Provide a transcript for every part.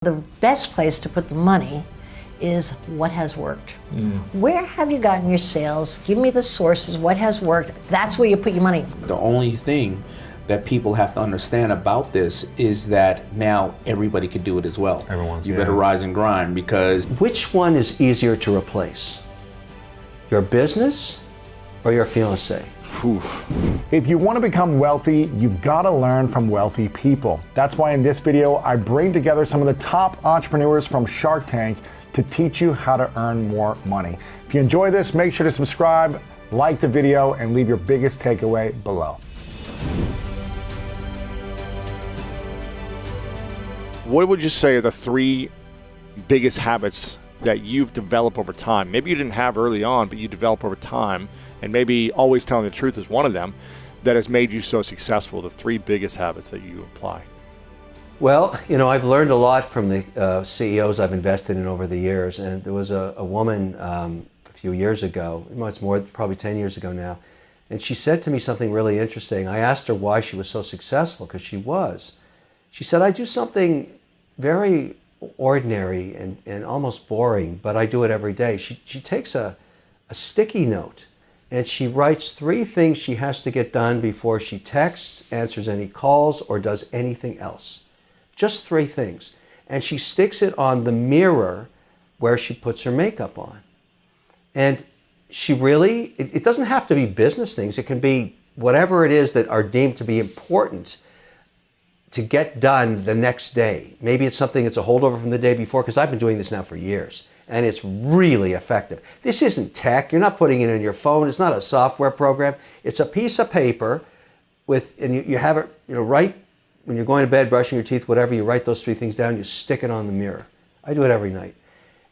The best place to put the money is what has worked. Where have you gotten your sales? Give me the sources, what has worked. That's where you put your money. The only thing that people have to understand about this is that now everybody could do it as well. You better rise and grind, because which one is easier to replace? Your business or your fiancé? If you want to become wealthy, you've got to learn from wealthy people. That's why in this video, I bring together some of the top entrepreneurs from Shark Tank to teach you how to earn more money. If you enjoy this, make sure to subscribe, like the video, and leave your biggest takeaway below. What would you say are the three biggest habits that you've developed over time? Maybe you didn't have early on, but you develop over time, and maybe always telling the truth is one of them that has made you so successful, the three biggest habits that you apply. Well, you know, I've learned a lot from the CEOs I've invested in over the years, and there was a woman a few years ago, it's more, probably 10 years ago now, and she said to me something really interesting. I asked her why she was so successful, because she was. She said, I do something very ordinary and almost boring, but I do it every day. She takes a sticky note and she writes 3 things she has to get done before she texts, answers any calls, or does anything else. Just 3 things. And she sticks it on the mirror where she puts her makeup on. And she really, it doesn't have to be business things. It can be whatever it is that are deemed to be important to get done the next day. Maybe it's something that's a holdover from the day before, because I've been doing this now for years, and it's really effective. This isn't tech. You're not putting it in your phone. It's not a software program. It's a piece of paper with, and you have it, right when you're going to bed, brushing your teeth, whatever, you write those 3 things down, you stick it on the mirror. I do it every night.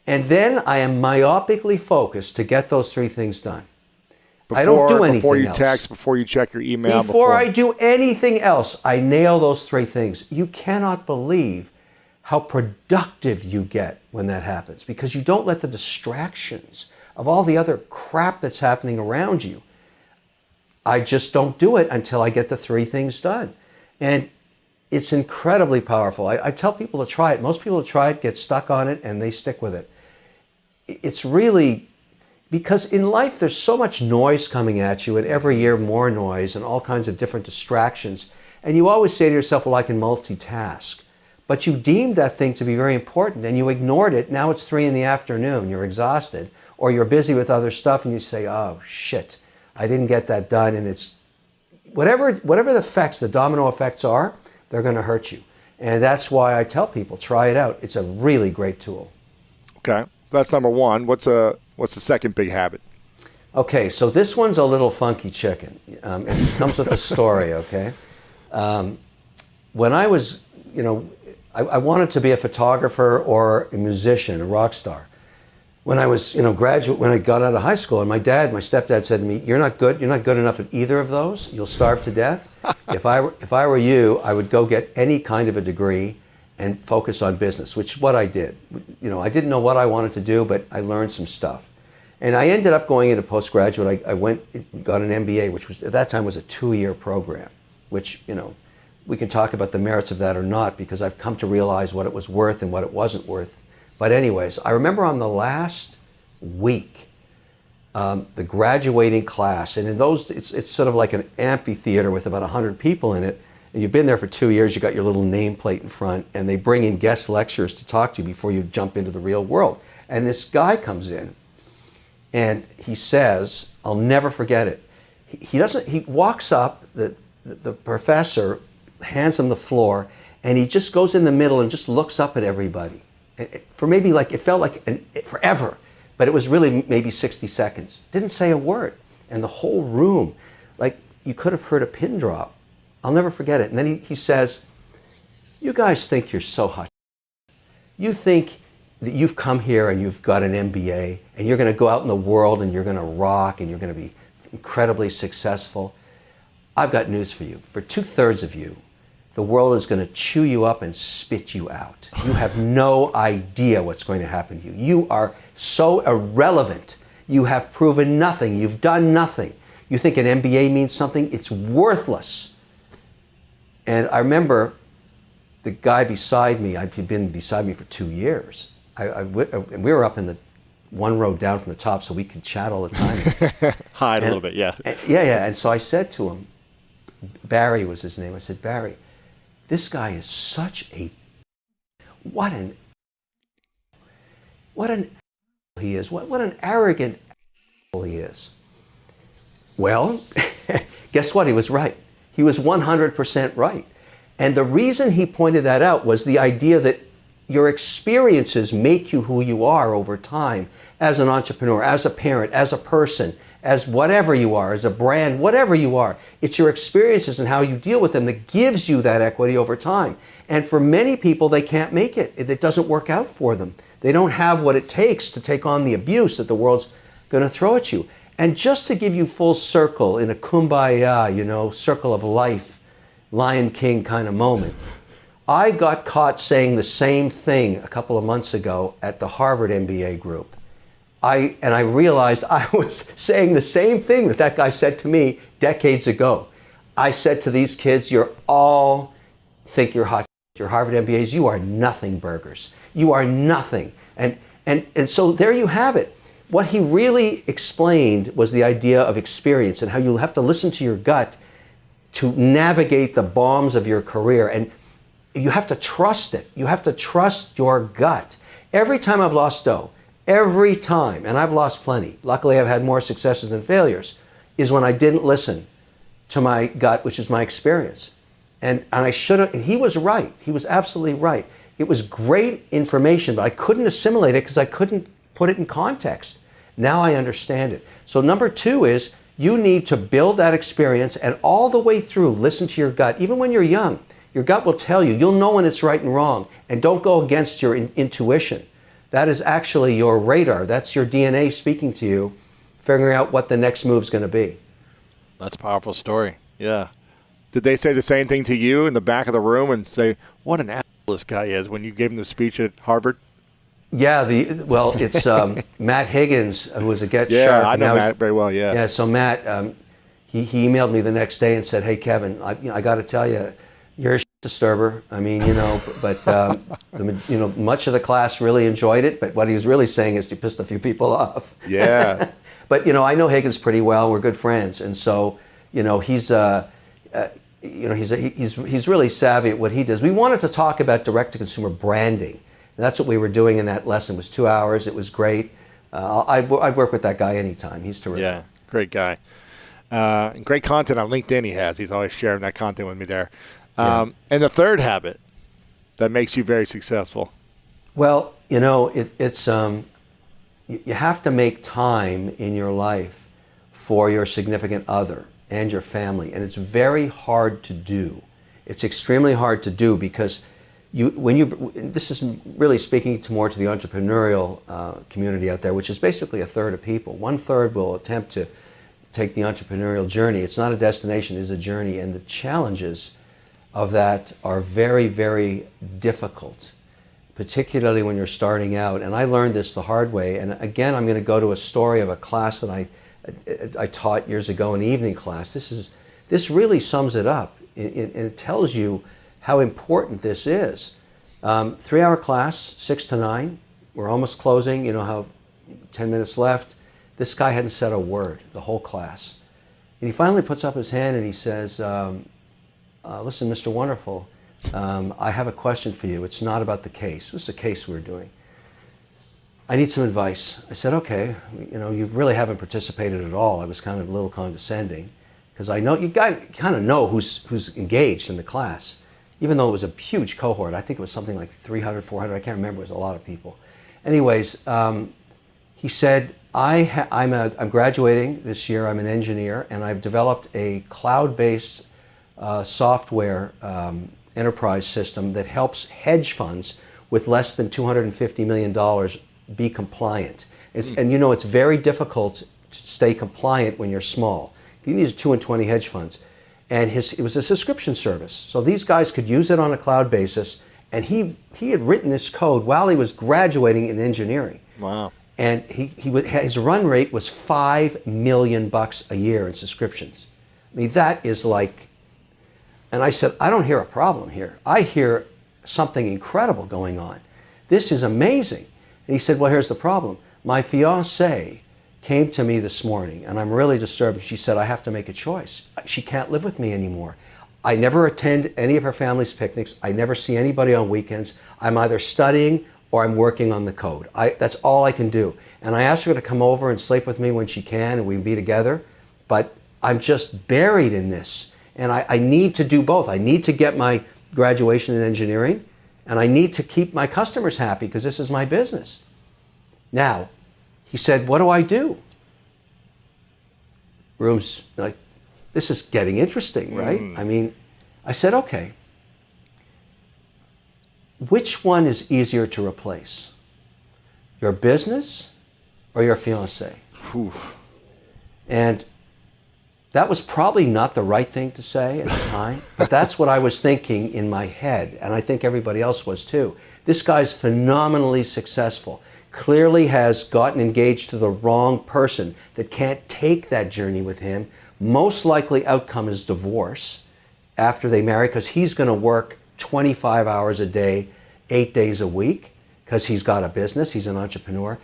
And then I am myopically focused to get those 3 things done. I don't do anything else. Before you text, before you check your email. Before I do anything else, I nail those 3 things. You cannot believe how productive you get when that happens, because you don't let the distractions of all the other crap that's happening around you. I just don't do it until I get the 3 things done. And it's incredibly powerful. I tell people to try it. Most people who try it get stuck on it and they stick with it. It's really, because in life there's so much noise coming at you, and every year more noise and all kinds of different distractions. And you always say to yourself, well, I can multitask. But you deemed that thing to be very important and you ignored it. Now it's 3 in the afternoon, you're exhausted, or you're busy with other stuff and you say, oh shit, I didn't get that done. And it's whatever the effects, the domino effects are, they're going to hurt you. And that's why I tell people, try it out. It's a really great tool. Okay, that's number 1. What's the second big habit? Okay, so this one's a little funky chicken. It comes with a story, okay? When I was, I wanted to be a photographer or a musician, a rock star. When I was, when I got out of high school, and my stepdad said to me, you're not good enough at either of those. You'll starve to death. If I were you, I would go get any kind of a degree and focus on business, which is what I did. I didn't know what I wanted to do, but I learned some stuff. And I ended up going into postgraduate. I got an MBA, which was, at that time, was a 2-year program, which, we can talk about the merits of that or not, because I've come to realize what it was worth and what it wasn't worth. But anyways, I remember on the last week, the graduating class, and in those, it's sort of like an amphitheater with about 100 people in it, and you've been there for 2 years, you got your little nameplate in front, and they bring in guest lecturers to talk to you before you jump into the real world. And this guy comes in, and he says, I'll never forget it. He walks up, the professor hands him the floor, and he just goes in the middle and just looks up at everybody. For maybe it felt like forever, but it was really maybe 60 seconds. Didn't say a word. And the whole room, you could have heard a pin drop. I'll never forget it. And then he says, you guys think you're so hot. You think that you've come here and you've got an MBA and you're going to go out in the world and you're going to rock and you're going to be incredibly successful. I've got news for you. For 2/3 of you, the world is going to chew you up and spit you out. You have no idea what's going to happen to you. You are so irrelevant. You have proven nothing. You've done nothing. You think an MBA means something? It's worthless. And I remember the guy beside me, he'd been beside me for 2 years. We were up in the one row down from the top so we could chat all the time. Hide a little bit, yeah. Yeah. And so I said to him, Barry was his name. I said, Barry, this guy is such a, what an he is. What an arrogant he is. Well, guess what? He was right. He was 100% right. And the reason he pointed that out was the idea that your experiences make you who you are over time as an entrepreneur, as a parent, as a person, as whatever you are, as a brand, whatever you are. It's your experiences and how you deal with them that gives you that equity over time. And for many people, they can't make it. It doesn't work out for them. They don't have what it takes to take on the abuse that the world's going to throw at you. And just to give you full circle in a kumbaya, circle of life, Lion King kind of moment, I got caught saying the same thing a couple of months ago at the Harvard MBA group. I realized I was saying the same thing that guy said to me decades ago. I said to these kids, you all think you're hot, you're Harvard MBAs, you are nothing burgers. You are nothing. And so there you have it. What he really explained was the idea of experience and how you have to listen to your gut to navigate the bombs of your career. And you have to trust it. You have to trust your gut. Every time I've lost dough, every time, and I've lost plenty, luckily I've had more successes than failures, is when I didn't listen to my gut, which is my experience. And I should have, and he was right. He was absolutely right. It was great information, but I couldn't assimilate it because I couldn't put it in context. Now I understand it. So number 2 is you need to build that experience and all the way through listen to your gut. Even when you're young, your gut will tell you. You'll know when it's right and wrong. And don't go against your intuition. That is actually your radar. That's your DNA speaking to you, figuring out what the next move's going to be. That's a powerful story. Yeah. Did they say the same thing to you in the back of the room and say, what an asshole this guy is when you gave him the speech at Harvard? Yeah, it's Matt Higgins, who was a Get Sharp. Yeah, I know Matt very well, yeah. Yeah, so Matt, he emailed me the next day and said, hey, Kevin, I got to tell you, you're a disturber. I mean, but much of the class really enjoyed it, but what he was really saying is you pissed a few people off. Yeah. But, I know Higgins pretty well. We're good friends. And so, he's really savvy at what he does. We wanted to talk about direct-to-consumer branding. And that's what we were doing in that lesson. It was 2 hours. It was great. I'd work with that guy anytime. He's terrific. Yeah, great guy. Great content on LinkedIn he has. He's always sharing that content with me there. And the third habit that makes you very successful? Well, it's you have to make time in your life for your significant other and your family. And it's very hard to do. It's extremely hard to do because this is really speaking more to the entrepreneurial community out there, which is basically a third of people. 1/3 will attempt to take the entrepreneurial journey. It's not a destination, it's a journey. And the challenges of that are very, very difficult, particularly when you're starting out. And I learned this the hard way. And again, I'm going to go to a story of a class that I taught years ago, an evening class. This really sums it up. It tells you how important this is. 3-hour class, 6 to 9. We're almost closing. You know how 10 minutes left. This guy hadn't said a word the whole class. And he finally puts up his hand and he says, listen, Mr. Wonderful, I have a question for you. It's not about the case. This is a case we were doing. I need some advice. I said, okay, you really haven't participated at all. I was kind of a little condescending because I know you kind of know who's engaged in the class. Even though it was a huge cohort, I think it was something like 300, 400, I can't remember, it was a lot of people. Anyways, he said, I'm graduating this year, I'm an engineer, and I've developed a cloud-based software enterprise system that helps hedge funds with less than $250 million be compliant. And it's very difficult to stay compliant when you're small. These are 2 and 20 hedge funds. And it was a subscription service. So these guys could use it on a cloud basis. And he had written this code while he was graduating in engineering. Wow. And his run rate was $5 million a year in subscriptions. I mean, that is like, and I said, I don't hear a problem here. I hear something incredible going on. This is amazing. And he said, well, here's the problem. My fiancée came to me this morning, and I'm really disturbed. She said, I have to make a choice. She can't live with me anymore. I never attend any of her family's picnics. I never see anybody on weekends. I'm either studying or I'm working on the code. That's all I can do. And I asked her to come over and sleep with me when she can, and we can be together. But I'm just buried in this. And I need to do both. I need to get my graduation in engineering, and I need to keep my customers happy because this is my business. Now, he said, what do I do? Room's like, this is getting interesting, right? I mean, I said, okay, which one is easier to replace? Your business or your fiancé? And that was probably not the right thing to say at the time, but that's what I was thinking in my head, and I think everybody else was too. This guy's phenomenally successful, clearly has gotten engaged to the wrong person that can't take that journey with him. Most likely outcome is divorce after they marry, because he's going to work 25 hours a day, 8 days a week, because he's got a business, he's an entrepreneur.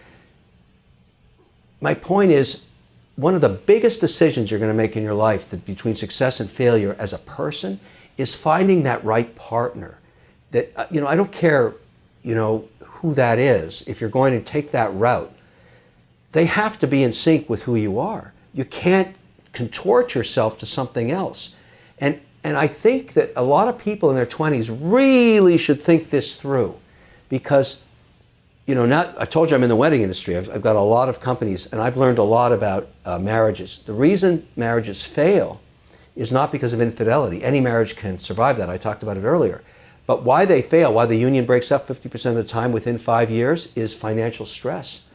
My point is, one of the biggest decisions you're going to make in your life between success and failure as a person is finding that right partner. That, I don't care, who that is. If you're going to take that route, they have to be in sync with who you are. You can't contort yourself to something else. And I think that a lot of people in their 20s really should think this through, because now I told you I'm in the wedding industry. I've got a lot of companies, and I've learned a lot about marriages. The reason marriages fail is not because of infidelity. Any marriage can survive that. I talked about it earlier. But why they fail, why the union breaks up 50% of the time within 5 years, is financial stress.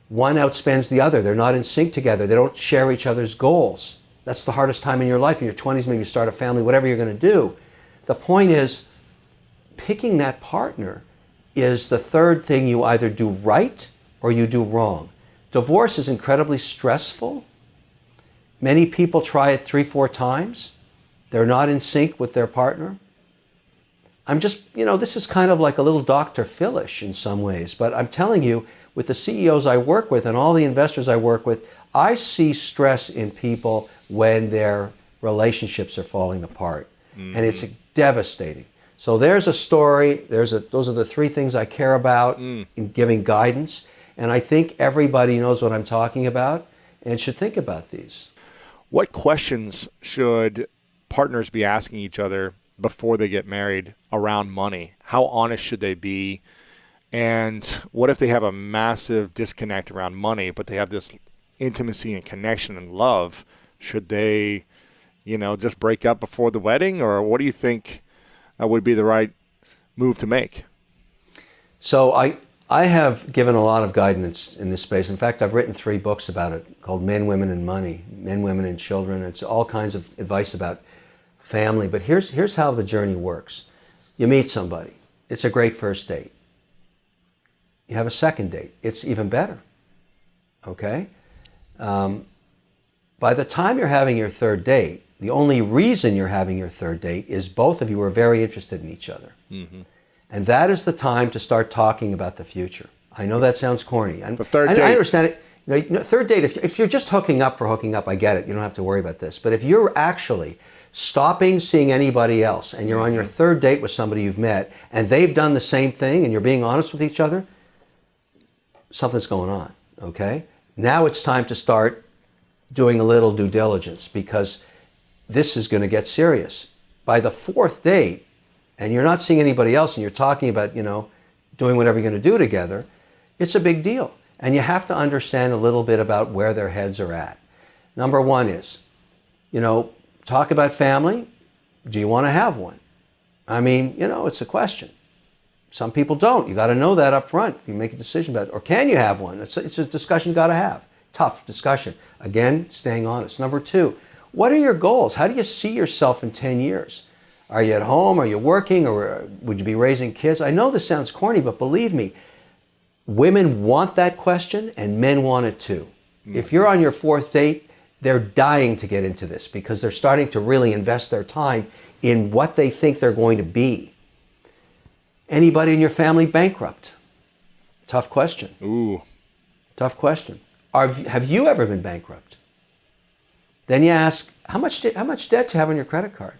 One outspends the other. They're not in sync together. They don't share each other's goals. That's the hardest time in your life. In your 20s, maybe you start a family, whatever you're going to do. The point is, picking that partner is the third thing you either do right or you do wrong. Divorce is incredibly stressful. Many people try it 3-4 times. They're not in sync with their partner. I'm just, this is kind of like a little Dr. Phil-ish in some ways, but I'm telling you, with the CEOs I work with and all the investors I work with, I see stress in people when their relationships are falling apart. And it's devastating. So there's a story, those are the 3 things I care about in giving guidance. And I think everybody knows what I'm talking about and should think about these. What questions should partners be asking each other before they get married around money? How honest should they be? And what if they have a massive disconnect around money, but they have this intimacy and connection and love? Should they, just break up before the wedding? Or what do you think would be the right move to make? So I have given a lot of guidance in this space. In fact, I've written 3 books about it called Men, Women, and Money, Men, Women, and Children. It's all kinds of advice about family. But here's how the journey works. You meet somebody. It's a great first date. You have a second date. It's even better. Okay? By the time you're having your third date, the only reason you're having your third date is both of you are very interested in each other. And that is the time to start talking about the future. I know that sounds corny. The third date. I understand it. Third date, if you're just hooking up for hooking up, I get it. You don't have to worry about this. But if you're actually stopping seeing anybody else and you're on your third date with somebody you've met and they've done the same thing and you're being honest with each other, something's going on, okay? Now it's time to start doing a little due diligence, because this is going to get serious. By the 4th date, and you're not seeing anybody else and you're talking about, doing whatever you're going to do together, it's a big deal. And you have to understand a little bit about where their heads are at. Number 1 is, talk about family. Do you want to have one? I mean, it's a question. Some people don't. You got to know that up front. You make a decision about it. Or can you have one? It's a discussion you got to have. Tough discussion. Again, staying honest. Number 2, what are your goals? How do you see yourself in 10 years? Are you at home? Are you working? Or would you be raising kids? I know this sounds corny, but believe me, women want that question and men want it too. If you're on your 4th date, they're dying to get into this because they're starting to really invest their time in what they think they're going to be. Anybody in your family bankrupt? Tough question. Ooh. Tough question. Have you ever been bankrupt? Then you ask, how much debt do you have on your credit card?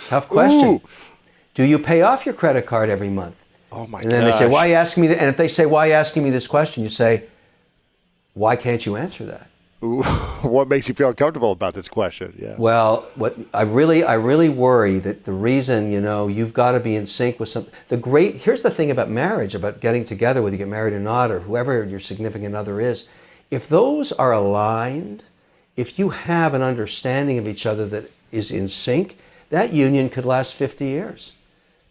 Tough question. Ooh. Do you pay off your credit card every month? Oh my god. And then they say, why are you asking me that? And if they say, why are you asking me this question? You say, why can't you answer that? Ooh. What makes you feel uncomfortable about this question? Yeah. Well, what I really worry that the reason, you've got to be in sync with here's the thing about marriage, about getting together, whether you get married or not, or whoever your significant other is. If those are aligned, if you have an understanding of each other that is in sync, that union could last 50 years.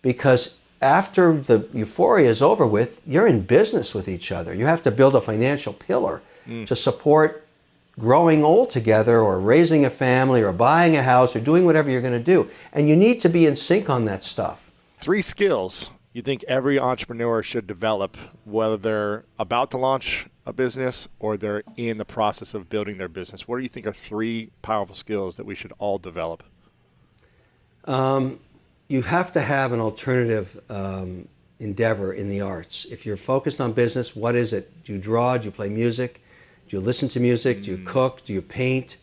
Because after the euphoria is over with, you're in business with each other. You have to build a financial pillar to support growing old together, or raising a family, or buying a house, or doing whatever you're going to do. And you need to be in sync on that stuff. 3 skills you think every entrepreneur should develop, whether they're about to launch a business or they're in the process of building their business. What do you think are 3 powerful skills that we should all develop? You have to have an alternative endeavor in the arts. If you're focused on business, what is it? Do you draw? Do you play music? Do you listen to music? Do you cook? Do you paint?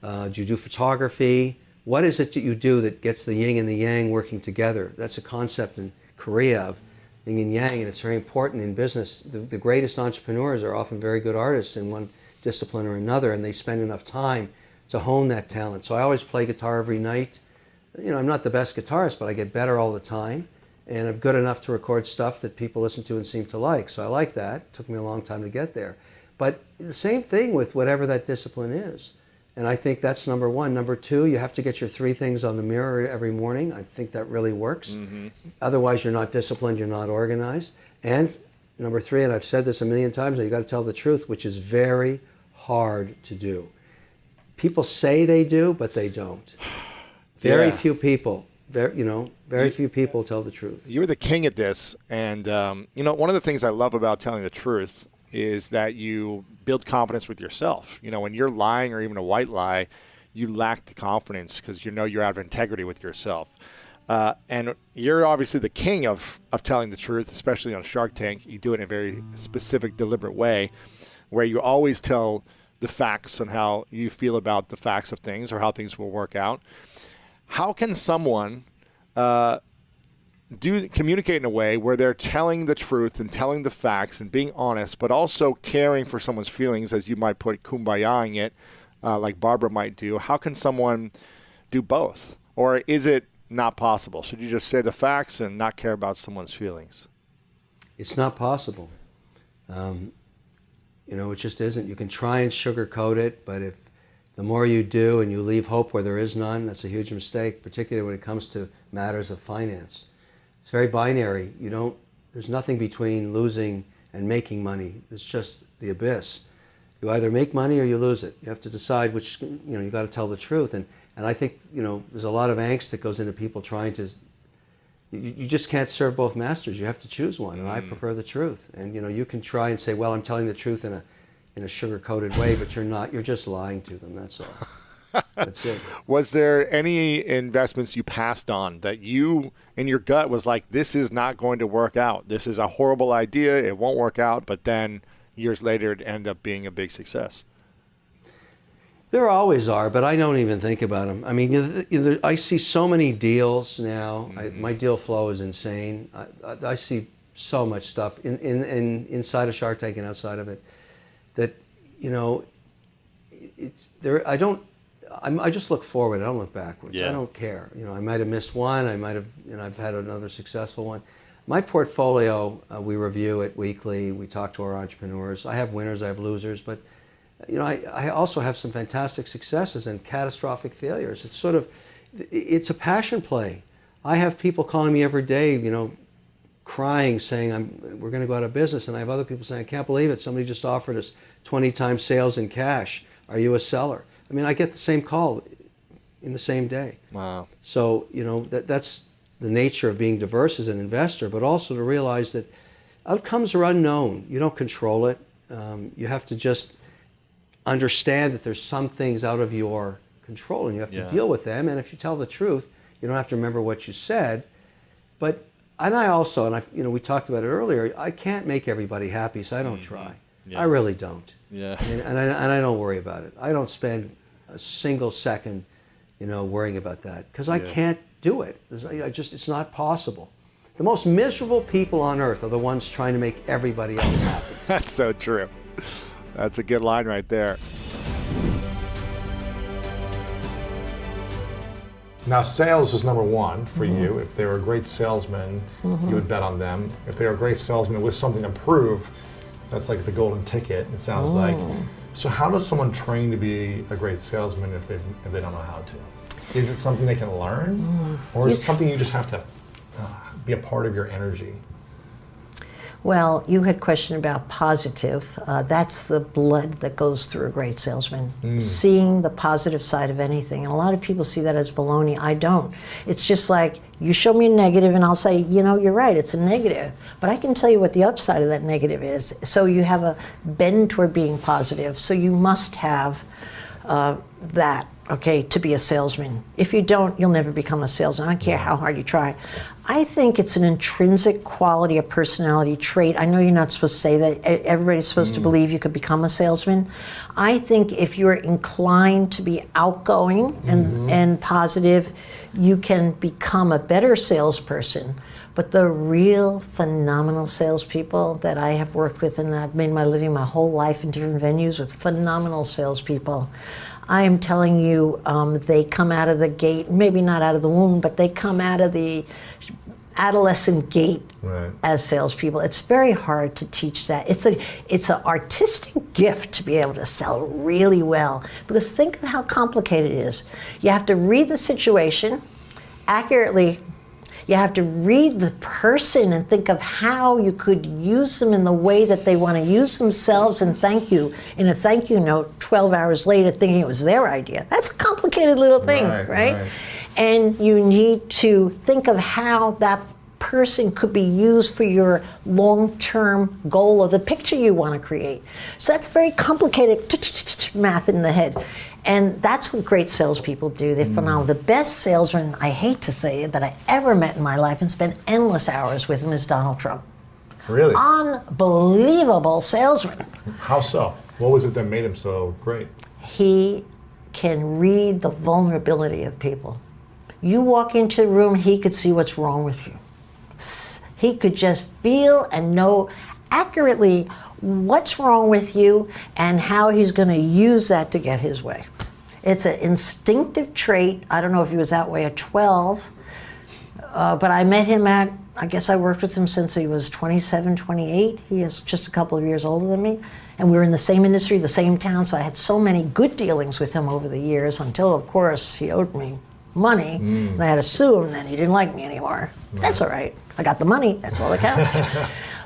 Do you do photography? What is it that you do that gets the yin and the yang working together? That's a concept in Korea of yin and yang, and it's very important in business. The greatest entrepreneurs are often very good artists in one discipline or another, and they spend enough time to hone that talent. So I always play guitar every night. I'm not the best guitarist, but I get better all the time, and I'm good enough to record stuff that people listen to and seem to like. So I like that. It took me a long time to get there. But the same thing with whatever that discipline is. And I think that's number 1. Number 2, you have to get your 3 things on the mirror every morning. I think that really works. Otherwise, you're not disciplined, you're not organized. And number 3, and I've said this a million times, you got to tell the truth, which is very hard to do. People say they do, but they don't. Very few people, very few people tell the truth. You're the king at this. And, one of the things I love about telling the truth is that you build confidence with yourself. When you're lying, or even a white lie, you lack the confidence because you're out of integrity with yourself. And you're obviously the king of telling the truth, especially on Shark Tank. You do it in a very specific, deliberate way where you always tell the facts on how you feel about the facts of things or how things will work out. How can someone communicate in a way where they're telling the truth and telling the facts and being honest, but also caring for someone's feelings, as you might put kumbaya-ing it, like Barbara might do? How can someone do both? Or is it not possible? Should you just say the facts and not care about someone's feelings? It's not possible. It just isn't. You can try and sugarcoat it, but if the more you do and you leave hope where there is none, that's a huge mistake, particularly when it comes to matters of finance. It's very binary. There's nothing between losing and making money. It's just the abyss. You either make money or you lose it. You have to decide which, you got to tell the truth. And I think, there's a lot of angst that goes into people trying to, you just can't serve both masters. You have to choose one, and I prefer the truth. And, you can try and say, well, I'm telling the truth in a sugar-coated way, but you're not. You're just lying to them, that's all. That's it. Was there any investments you passed on that you, in your gut, was like, this is not going to work out? This is a horrible idea. It won't work out. But then years later, it ended up being a big success. There always are, but I don't even think about them. I mean, I see so many deals now. My deal flow is insane. I see so much stuff inside of Shark Tank and outside of it that, it's there. I just look forward. I don't look backwards. Yeah. I don't care. I might have missed one. I might have, I've had another successful one. My portfolio, we review it weekly. We talk to our entrepreneurs. I have winners, I have losers, but I also have some fantastic successes and catastrophic failures. It's a passion play. I have people calling me every day, crying, saying we're going to go out of business, and I have other people saying, I can't believe it. Somebody just offered us 20 times sales in cash. Are you a seller? I mean, I get the same call in the same day. Wow. So, that's the nature of being diverse as an investor, but also to realize that outcomes are unknown. You don't control it. You have to just understand that there's some things out of your control, and you have to deal with them. And if you tell the truth, you don't have to remember what you said. But And I also, we talked about it earlier, I can't make everybody happy, so I don't try. I really don't. Yeah. And I don't worry about it. I don't spend a single second, worrying about that, because I can't do it. It's not possible. The most miserable people on earth are the ones trying to make everybody else happy. That's so true. That's a good line right there. Now, sales is number one for you. If they were a great salesman, you would bet on them. If they were a great salesman with something to prove, that's like the golden ticket, it sounds like. So how does someone train to be a great salesman if they don't know how to? Is it something they can learn? Or is it something you just have to be a part of your energy? Well, you had questioned about positive. That's the blood that goes through a great salesman. Seeing the positive side of anything. And a lot of people see that as baloney. I don't. It's just like, you show me a negative and I'll say, you're right, it's a negative. But I can tell you what the upside of that negative is. So you have a bend toward being positive. So you must have that, okay, to be a salesman. If you don't, you'll never become a salesman. I don't care how hard you try. I think it's an intrinsic quality, a personality trait. I know you're not supposed to say that. Everybody's supposed to believe you could become a salesman. I think if you're inclined to be outgoing and positive, you can become a better salesperson. But the real phenomenal salespeople that I have worked with, and I've made my living my whole life in different venues with phenomenal salespeople, I am telling you, they come out of the gate, maybe not out of the womb, but they come out of the adolescent gate as salespeople. It's very hard to teach that. It's an artistic gift to be able to sell really well, because think of how complicated it is. You have to read the situation accurately. You have to read the person and think of how you could use them in the way that they want to use themselves and thank you in a thank you note 12 hours later thinking it was their idea. That's a complicated little thing, right? And you need to think of how that person could be used for your long-term goal of the picture you want to create. So that's very complicated math in the head. And that's what great salespeople do. They're phenomenal. The best salesman, I hate to say it, that I ever met in my life and spent endless hours with him is Donald Trump. Really? Unbelievable salesman. How so? What was it that made him so great? He can read the vulnerability of people. You walk into a room, he could see what's wrong with you. He could just feel and know accurately what's wrong with you and how he's going to use that to get his way. It's an instinctive trait. I don't know if he was that way at 12, but I met him I guess I worked with him since he was 27, 28. He is just a couple of years older than me. And we were in the same industry, the same town, so I had so many good dealings with him over the years until, of course, he owed me money, and I had to sue him, and then he didn't like me anymore. That's all right. I got the money. That's all that counts.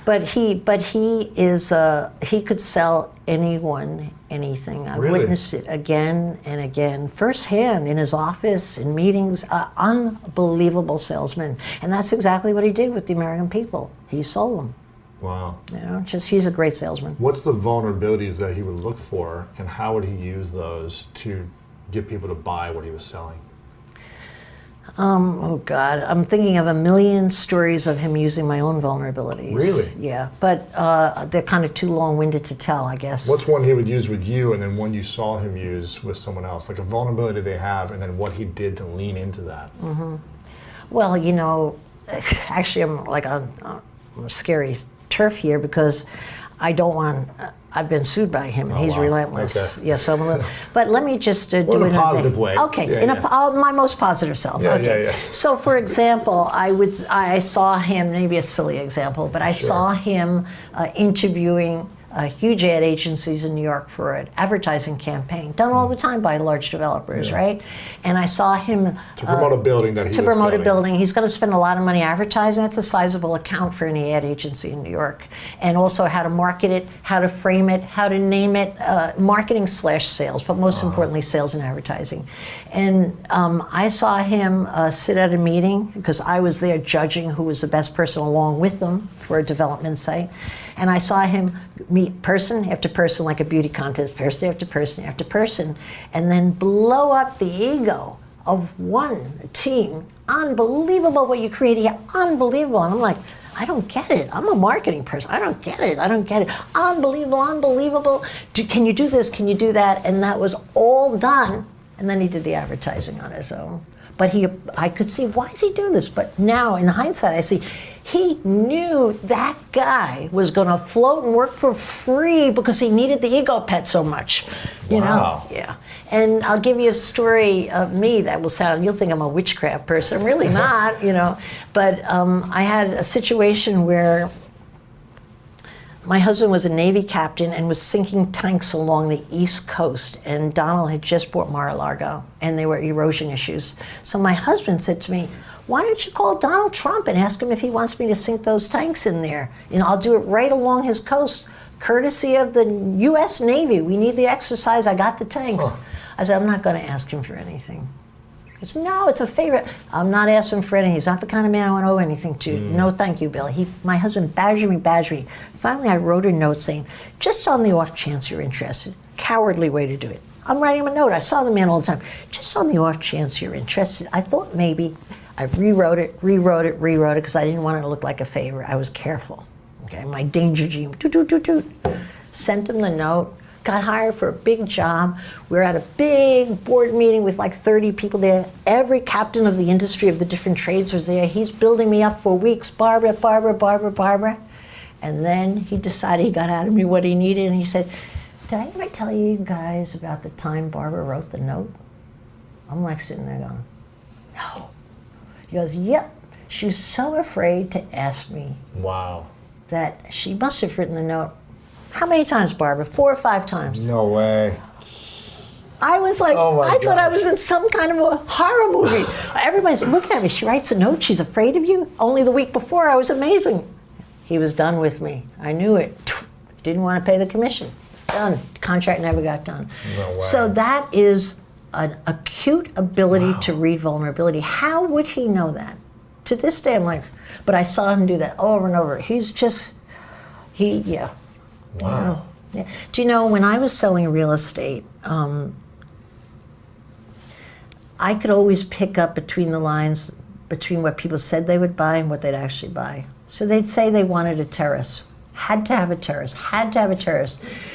But he is he could sell anyone anything. I witnessed it again and again, firsthand in his office, in meetings. Unbelievable salesman, and that's exactly what he did with the American people. He sold them. Wow. He's a great salesman. What's the vulnerabilities that he would look for, and how would he use those to get people to buy what he was selling? Oh God, I'm thinking of a million stories of him using my own vulnerabilities. Really? Yeah, but they're kind of too long-winded to tell, I guess. What's one he would use with you, and then one you saw him use with someone else? Like a vulnerability they have, and then what he did to lean into that. Well, actually I'm like on scary turf here because I don't want... I've been sued by him, and he's relentless. Okay. Yeah, so I'm a little, but let me just do it in a positive way. Okay, my most positive self. Yeah. So, for example, I saw him. Maybe a silly example, but I saw him interviewing huge ad agencies in New York for an advertising campaign, done all the time by large developers, right? And I saw him to promote a building that he was building. A building. He's going to spend a lot of money advertising. That's a sizable account for any ad agency in New York. And also how to market it, how to frame it, how to name it, marketing/sales, but most importantly, sales and advertising. And I saw him sit at a meeting because I was there judging who was the best person along with them for a development site. And I saw him meet person after person like a beauty contest, person after person after person, and then blow up the ego of one team. Unbelievable what you created here. Unbelievable. And I'm like, I don't get it. I'm a marketing person. I don't get it. I don't get it. Unbelievable, unbelievable. Can you do this? Can you do that? And that was all done. And then he did the advertising on his own. But I could see, why is he doing this? But now, in hindsight, I see he knew that guy was going to float and work for free because he needed the ego pet so much. You know? Yeah. And I'll give you a story of me that will sound, you'll think I'm a witchcraft person. I'm really not, you know. But I had a situation where my husband was a Navy captain and was sinking tanks along the East Coast, and Donald had just bought Mar-a-Lago, and there were erosion issues. So my husband said to me, why don't you call Donald Trump and ask him if he wants me to sink those tanks in there? And I'll do it right along his coast, courtesy of the U.S. Navy. We need the exercise. I got the tanks. I said, I'm not going to ask him for anything. He said, no, it's a favor. I'm not asking for anything. He's not the kind of man I want to owe anything to. No, thank you, Bill. My husband badgered me. Finally, I wrote a note saying, just on the off chance you're interested. Cowardly way to do it. I'm writing him a note. I saw the man all the time. Just on the off chance you're interested. I thought maybe I rewrote it because I didn't want it to look like a favor. I was careful. Okay, my danger gene. Sent him the note. Got hired for a big job. We were at a big board meeting with like 30 people there. Every captain of the industry of the different trades was there. He's building me up for weeks. Barbara. And then he decided he got out of me what he needed. And he said, did I ever tell you guys about the time Barbara wrote the note? I'm like sitting there going, no. He goes, yep. She was so afraid to ask me. Wow. That she must have written the note. How many times, Barbara? 4 or 5 times. No way. I was like, I thought I was in some kind of a horror movie. Everybody's looking at me. She writes a note. She's afraid of you. Only the week before, I was amazing. He was done with me. I knew it. Didn't want to pay the commission. Done. Contract never got done. No way. So that is an acute ability to read vulnerability. How would he know that? To this day, I'm like, but I saw him do that over and over. Yeah. Wow. Yeah. Do you know, when I was selling real estate, I could always pick up between the lines between what people said they would buy and what they'd actually buy. So they'd say they wanted a terrace. Had to have a terrace.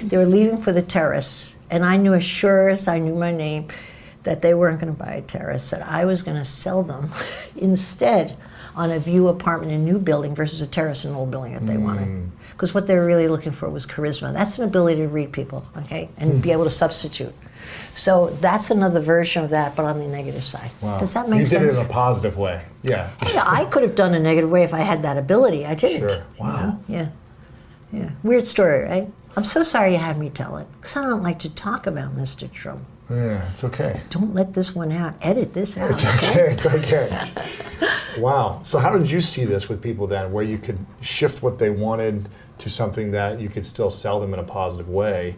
They were leaving for the terrace, and I knew as sure as I knew my name that they weren't going to buy a terrace, that I was going to sell them instead on a view apartment in a new building versus a terrace in an old building that they wanted. Because what they were really looking for was charisma. That's an ability to read people, okay, and be able to substitute. So that's another version of that, but on the negative side. Wow. Does that make sense? You did it in a positive way. Yeah. Yeah, I could have done a negative way if I had that ability. I didn't. Sure. Wow. Yeah. Weird story, right? I'm so sorry you had me tell it, because I don't like to talk about Mr. Trump. Yeah, it's okay. Don't let this one out. Edit this out. It's okay. Wow. So how did you see this with people then, where you could shift what they wanted to something that you could still sell them in a positive way?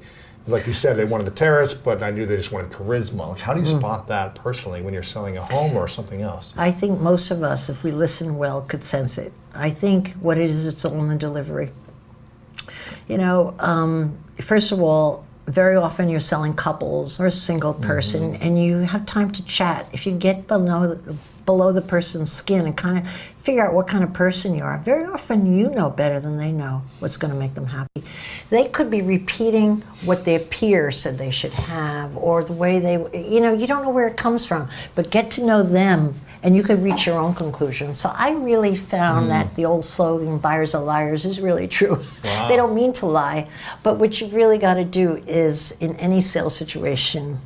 Like you said, they wanted the terrace, but I knew they just wanted charisma. Like, how do you spot that personally when you're selling a home or something else? I think most of us, if we listen well, could sense it. I think what it is, it's all in the delivery. You know, first of all, very often you're selling couples or a single person, and you have time to chat. If you get below the person's skin and kind of figure out what kind of person you are, very often you know better than they know what's going to make them happy. They could be repeating what their peers said they should have, or the way they, you don't know where it comes from, but get to know them and you could reach your own conclusion. So I really found that the old slogan, buyers are liars, is really true. Wow. They don't mean to lie, but what you've really got to do is, in any sales situation,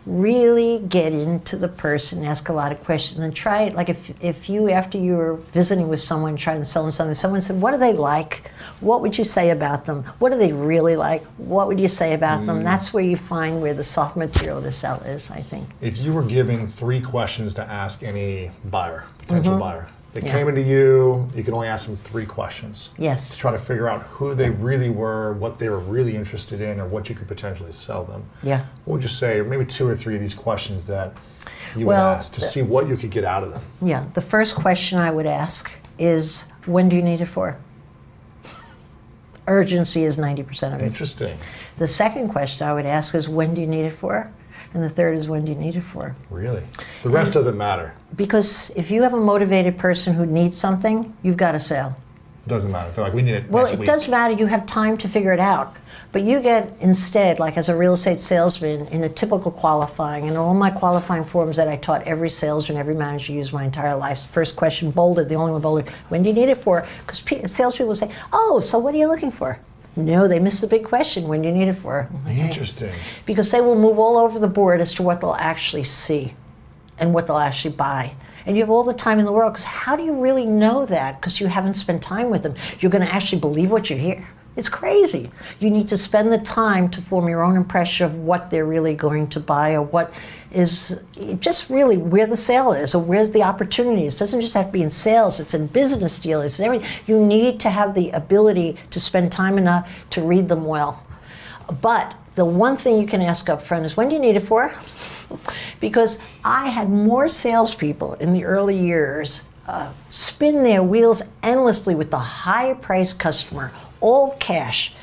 really get into the person, ask a lot of questions, and try it. Like if you, after you were visiting with someone, trying to sell them something, someone said, what do they like? What would you say about them? What do they really like? What would you say about them? That's where you find where the soft material to sell is, I think. If you were given 3 questions to ask any buyer, potential buyer, they came into you can only ask them 3 questions. Yes. To try to figure out who they really were, what they were really interested in, or what you could potentially sell them. Yeah. What would you say, maybe 2 or 3 of these questions that you would ask to see what you could get out of them? Yeah. The first question I would ask is, when do you need it for? Urgency is 90% of it. Interesting. The second question I would ask is, when do you need it for? and the third is when do you need it for? Really? The rest doesn't matter. Because if you have a motivated person who needs something, you've got a sale. Doesn't matter. They're like, we need it Well, next it week. does matter. You have time to figure it out. But you get instead, like as a real estate salesman, in a typical qualifying, and all my qualifying forms that I taught every salesman, every manager used my entire life, first question bolded, the only one bolded, when do you need it for? Because salespeople say, oh, so what are you looking for? No, they miss the big question, when do you need it for? Okay. Interesting. Because they will move all over the board as to what they'll actually see and what they'll actually buy. And you have all the time in the world, because how do you really know that? Because you haven't spent time with them. You're going to actually believe what you hear. It's crazy. You need to spend the time to form your own impression of what they're really going to buy, or what is just really where the sale is, or where's the opportunities. It doesn't just have to be in sales, it's in business deals, it's everything. You need to have the ability to spend time enough to read them well. But the one thing you can ask up front is, when do you need it for? Because I had more salespeople in the early years spin their wheels endlessly with the high-priced customer, all cash,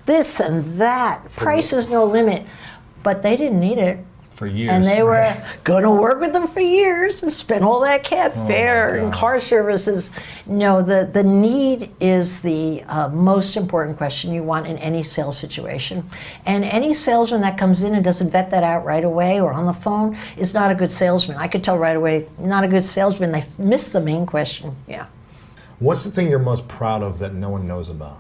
this and that, price is no limit, but they didn't need it. For years. And they were going to work with them for years and spend all that cab fare and car services. No, the need is the most important question you want in any sales situation. And any salesman that comes in and doesn't vet that out right away or on the phone is not a good salesman. I could tell right away, not a good salesman. They missed the main question. Yeah. What's the thing you're most proud of that no one knows about?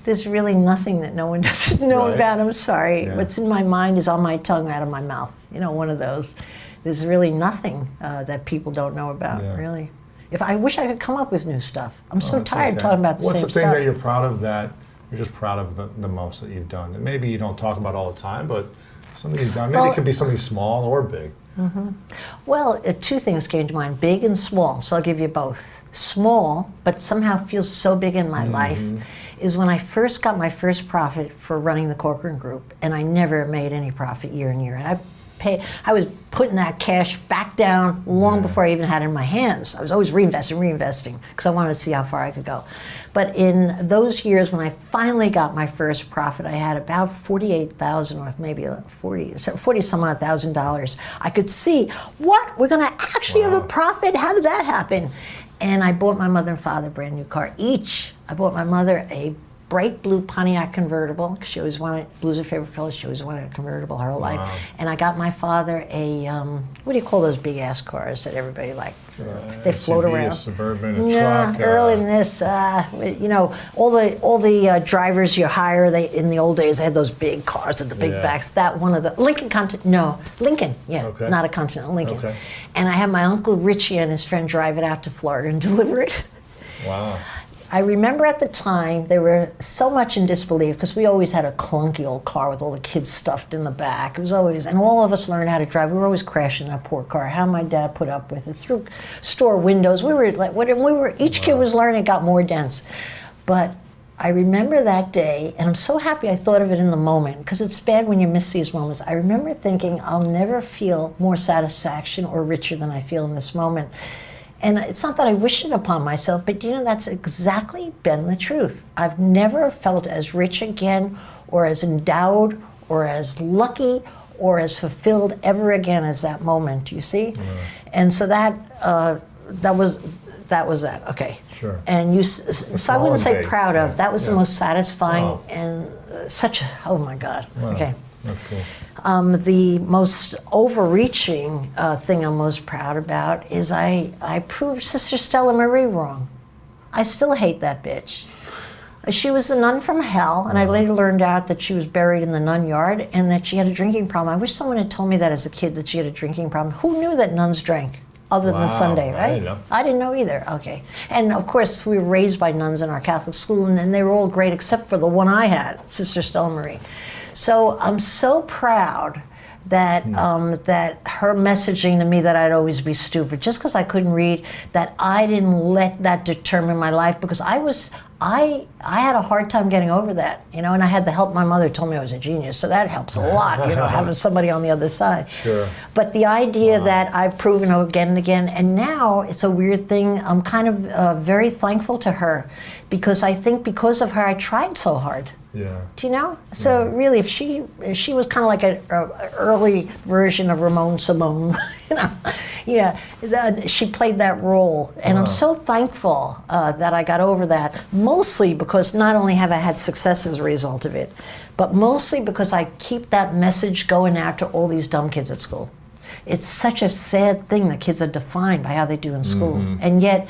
There's really nothing that no one doesn't know Right. about. I'm sorry. Yeah. What's in my mind is on my tongue, out of my mouth. You know, one of those. There's really nothing that people don't know about, Yeah. really. I wish I could come up with new stuff. I'm so It's tired okay. talking about the What's same the thing stuff. that you're proud of that you're just proud of the most that you've done? That maybe you don't talk about all the time, but something you've done. Maybe Well- it could be something small or big. Well, two things came to mind, big and small, so I'll give you both. Small, but somehow feels so big in my life, is when I first got my first profit for running the Corcoran Group, and I never made any profit year in, year out. I was putting that cash back down long before I even had it in my hands. I was always reinvesting, because I wanted to see how far I could go. But in those years when I finally got my first profit, I had about $48,000 or maybe 40 some odd $1,000. I could see, what? We're going to actually have a profit? How did that happen? And I bought my mother and father a brand new car each. I bought my mother a bright blue Pontiac convertible, because she always wanted, blue's her favorite color, she always wanted a convertible her whole life. And I got my father a, what do you call those big ass cars that everybody likes? They float SUV, around. A Suburban, a No, truck. early in this, you know, all the drivers you hire, in the old days, they had those big cars with the big backs. That one of the, Lincoln, yeah, Okay. not a Continental, Lincoln. Okay. And I had my Uncle Richie and his friend drive it out to Florida and deliver it. Wow. I remember at the time they were so much in disbelief, because we always had a clunky old car with all the kids stuffed in the back. It was always, and all of us learned how to drive. We were always crashing that poor car. How my dad put up with it through store windows. We were like, each kid was learning, it got more dense. But I remember that day, and I'm so happy I thought of it in the moment, because it's bad when you miss these moments. I remember thinking, I'll never feel more satisfaction or richer than I feel in this moment. And it's not that I wish it upon myself, but you know, that's exactly been the truth. I've never felt as rich again, or as endowed, or as lucky, or as fulfilled ever again as that moment, you see? And so that was that, okay. Sure. And so I wouldn't say big. proud of, Yeah. that was the most satisfying Wow. and oh my God, Wow. okay. That's cool. The most overreaching thing I'm most proud about is I proved Sister Stella Marie wrong. I still hate that bitch. She was a nun from hell, and I later learned out that she was buried in the nun yard and that she had a drinking problem. I wish someone had told me that as a kid, that she had a drinking problem. Who knew that nuns drank? Other Wow, than Sunday, I right? didn't know. I didn't know either. Okay. And of course, we were raised by nuns in our Catholic school, and they were all great except for the one I had, Sister Stella Marie. So I'm so proud that that her messaging to me that I'd always be stupid, just because I couldn't read, that I didn't let that determine my life, because I had a hard time getting over that, you know, and I had the help. My mother told me I was a genius, so that helps a lot, you know, having somebody on the other side. Sure. But the idea that I've proven again and again, and now it's a weird thing, I'm kind of very thankful to her, because I think because of her I tried so hard. Yeah. Do you know? So really, if she was kind of like an early version of Ramon Simone, you know, yeah, she played that role, and I'm so thankful that I got over that. Mostly because not only have I had success as a result of it, but mostly because I keep that message going out to all these dumb kids at school. It's such a sad thing that kids are defined by how they do in school, and yet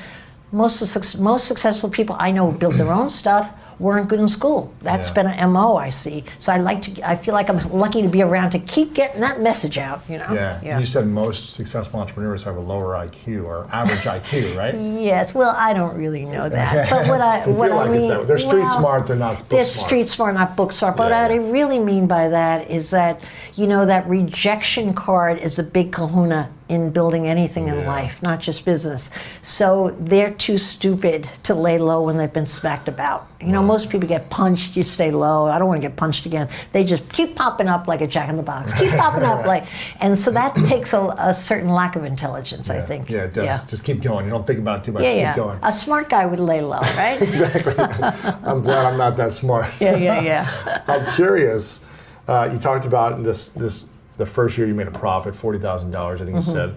most successful people I know who built their own stuff weren't good in school. That's been an MO I see. So I feel like I'm lucky to be around to keep getting that message out, you know? Yeah. You said most successful entrepreneurs have a lower IQ or average IQ, right? Yes, well, I don't really know that. But what I mean, they're street smart, they're not book they're smart. street smart, not book smart. But what I really mean by that is that, you know, that rejection card is a big kahuna in building anything in life, not just business. So they're too stupid to lay low when they've been smacked about. You know, most people get punched, you stay low. I don't want to get punched again. They just keep popping up like a jack in the box. Keep popping up like, and so that takes a certain lack of intelligence, I think. Yeah, it does. Yeah. Just keep going. You don't think about it too much. Keep going. A smart guy would lay low, right? Exactly. I'm glad I'm not that smart. Yeah. I'm curious. You talked about the first year you made a profit, $40,000. I think you said.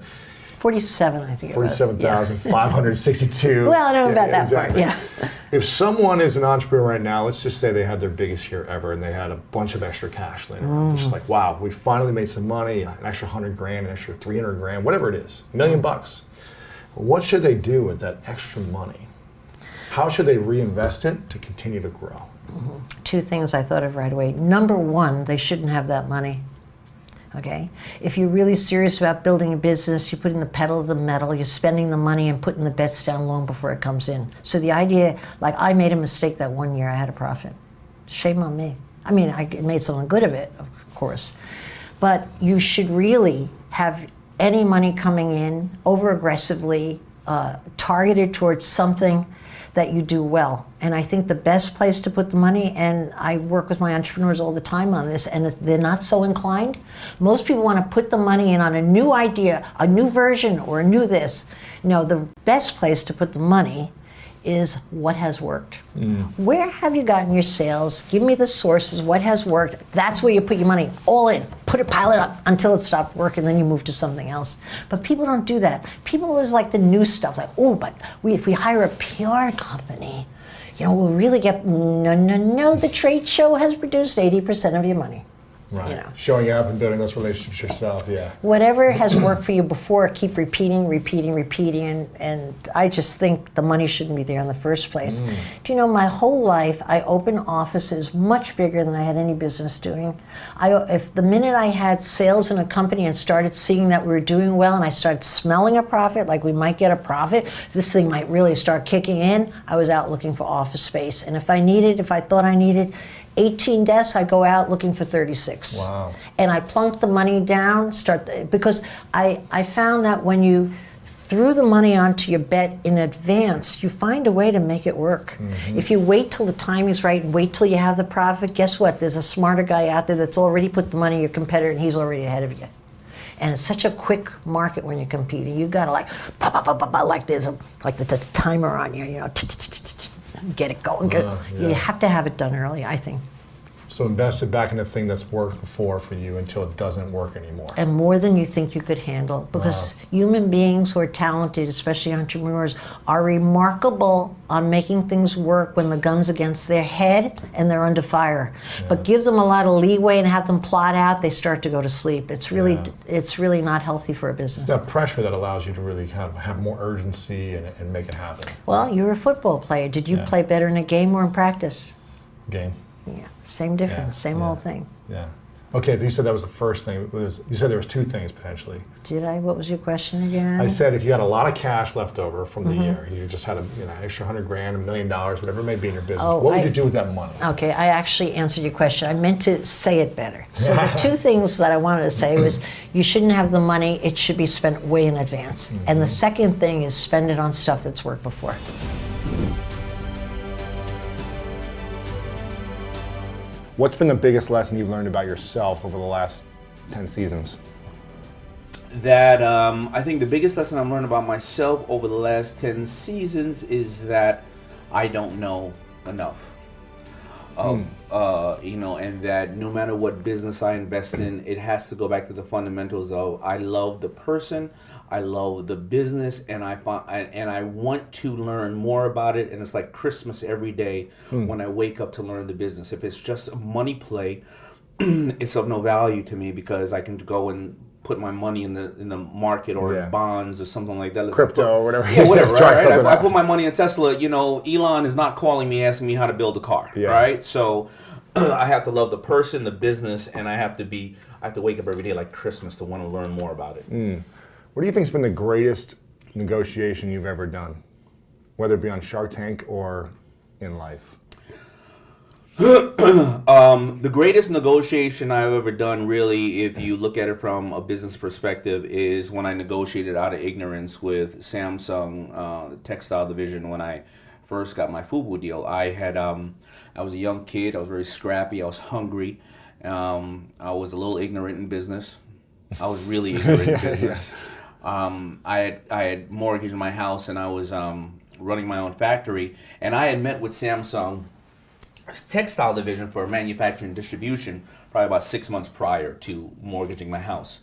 47, I think it was. 47,562. Well, I don't know about that part, yeah. If someone is an entrepreneur right now, let's just say they had their biggest year ever and they had a bunch of extra cash later on. They're just like, wow, we finally made some money, an extra 100 grand, an extra 300 grand, whatever it is, $1 million bucks. What should they do with that extra money? How should they reinvest it to continue to grow? Two things I thought of right away. Number one, they shouldn't have that money. Okay? If you're really serious about building a business, you're putting the pedal to the metal, you're spending the money and putting the bets down long before it comes in. So the idea, like I made a mistake that one year I had a profit. Shame on me. I mean, I made something good of it, of course. But you should really have any money coming in over aggressively, targeted towards something that you do well. And I think the best place to put the money, and I work with my entrepreneurs all the time on this, and they're not so inclined. Most people want to put the money in on a new idea, a new version, or a new this. No, the best place to put the money is what has worked. Where have you gotten your sales? Give me the sources, what has worked. That's where you put your money all in. Pile it up until it stopped working, then you move to something else. But people don't do that. People always like the new stuff, like, oh, but if we hire a PR company, you know, we'll really get, no, the trade show has produced 80% of your money. Right. You know. Showing up and building those relationships yourself, Whatever has worked for you before, keep repeating, and I just think the money shouldn't be there in the first place. Do you know, my whole life, I opened offices much bigger than I had any business doing. If the minute I had sales in a company and started seeing that we were doing well and I started smelling a profit, like we might get a profit, this thing might really start kicking in, I was out looking for office space. And if I thought I needed 18 desks, I go out looking for 36. Wow. And I plunk the money down, because I found that when you threw the money onto your bet in advance, you find a way to make it work. If you wait till the time is right and wait till you have the profit, guess what? There's a smarter guy out there that's already put the money in your competitor and he's already ahead of you. And it's such a quick market when you're competing. You gotta like, like there's a timer on you, you know, get it going. You have to have it done early, I think. So invest it back in the thing that's worked before for you until it doesn't work anymore. And more than you think you could handle. Because human beings who are talented, especially entrepreneurs, are remarkable on making things work when the gun's against their head and they're under fire. But give them a lot of leeway and have them plot out, they start to go to sleep. It's really not healthy for a business. It's that pressure that allows you to really kind of have more urgency and make it happen. Well, you're a football player. Did you play better in a game or in practice? Game. Yeah, same difference, same old thing. Yeah. Okay, so you said that was the first thing. You said there was two things potentially. Did I? What was your question again? I said if you had a lot of cash left over from the year, you just had extra 100 grand, $1 million, whatever it may be in your business, what would you do with that money? Okay, I actually answered your question. I meant to say it better. So the two things that I wanted to say was you shouldn't have the money, it should be spent way in advance. And the second thing is spend it on stuff that's worked before. What's been the biggest lesson you've learned about yourself over the last 10 seasons? That I think the biggest lesson I've learned about myself over the last 10 seasons is that I don't know enough. and that no matter what business I invest in, it has to go back to the fundamentals of I love the person, I love the business, and I want to learn more about it. And it's like Christmas every day when I wake up to learn the business. If it's just a money play, it's of no value to me because I can go and put my money in the market or bonds or something like that. Crypto or whatever. Yeah, whatever. Try I put my money in Tesla. Elon is not calling me asking me how to build a car, right? So I have to love the person, the business, and I have to wake up every day like Christmas to want to learn more about it. What do you think's been the greatest negotiation you've ever done, whether it be on Shark Tank or in life? The greatest negotiation I've ever done, really, if you look at it from a business perspective, is when I negotiated out of ignorance with Samsung, the textile division, when I first got my FUBU deal. I was a young kid. I was very scrappy. I was hungry. I was a little ignorant in business. I was really ignorant in business. I had mortgaged my house, and I was running my own factory. And I had met with Samsung textile division for manufacturing and distribution probably about 6 months prior to mortgaging my house.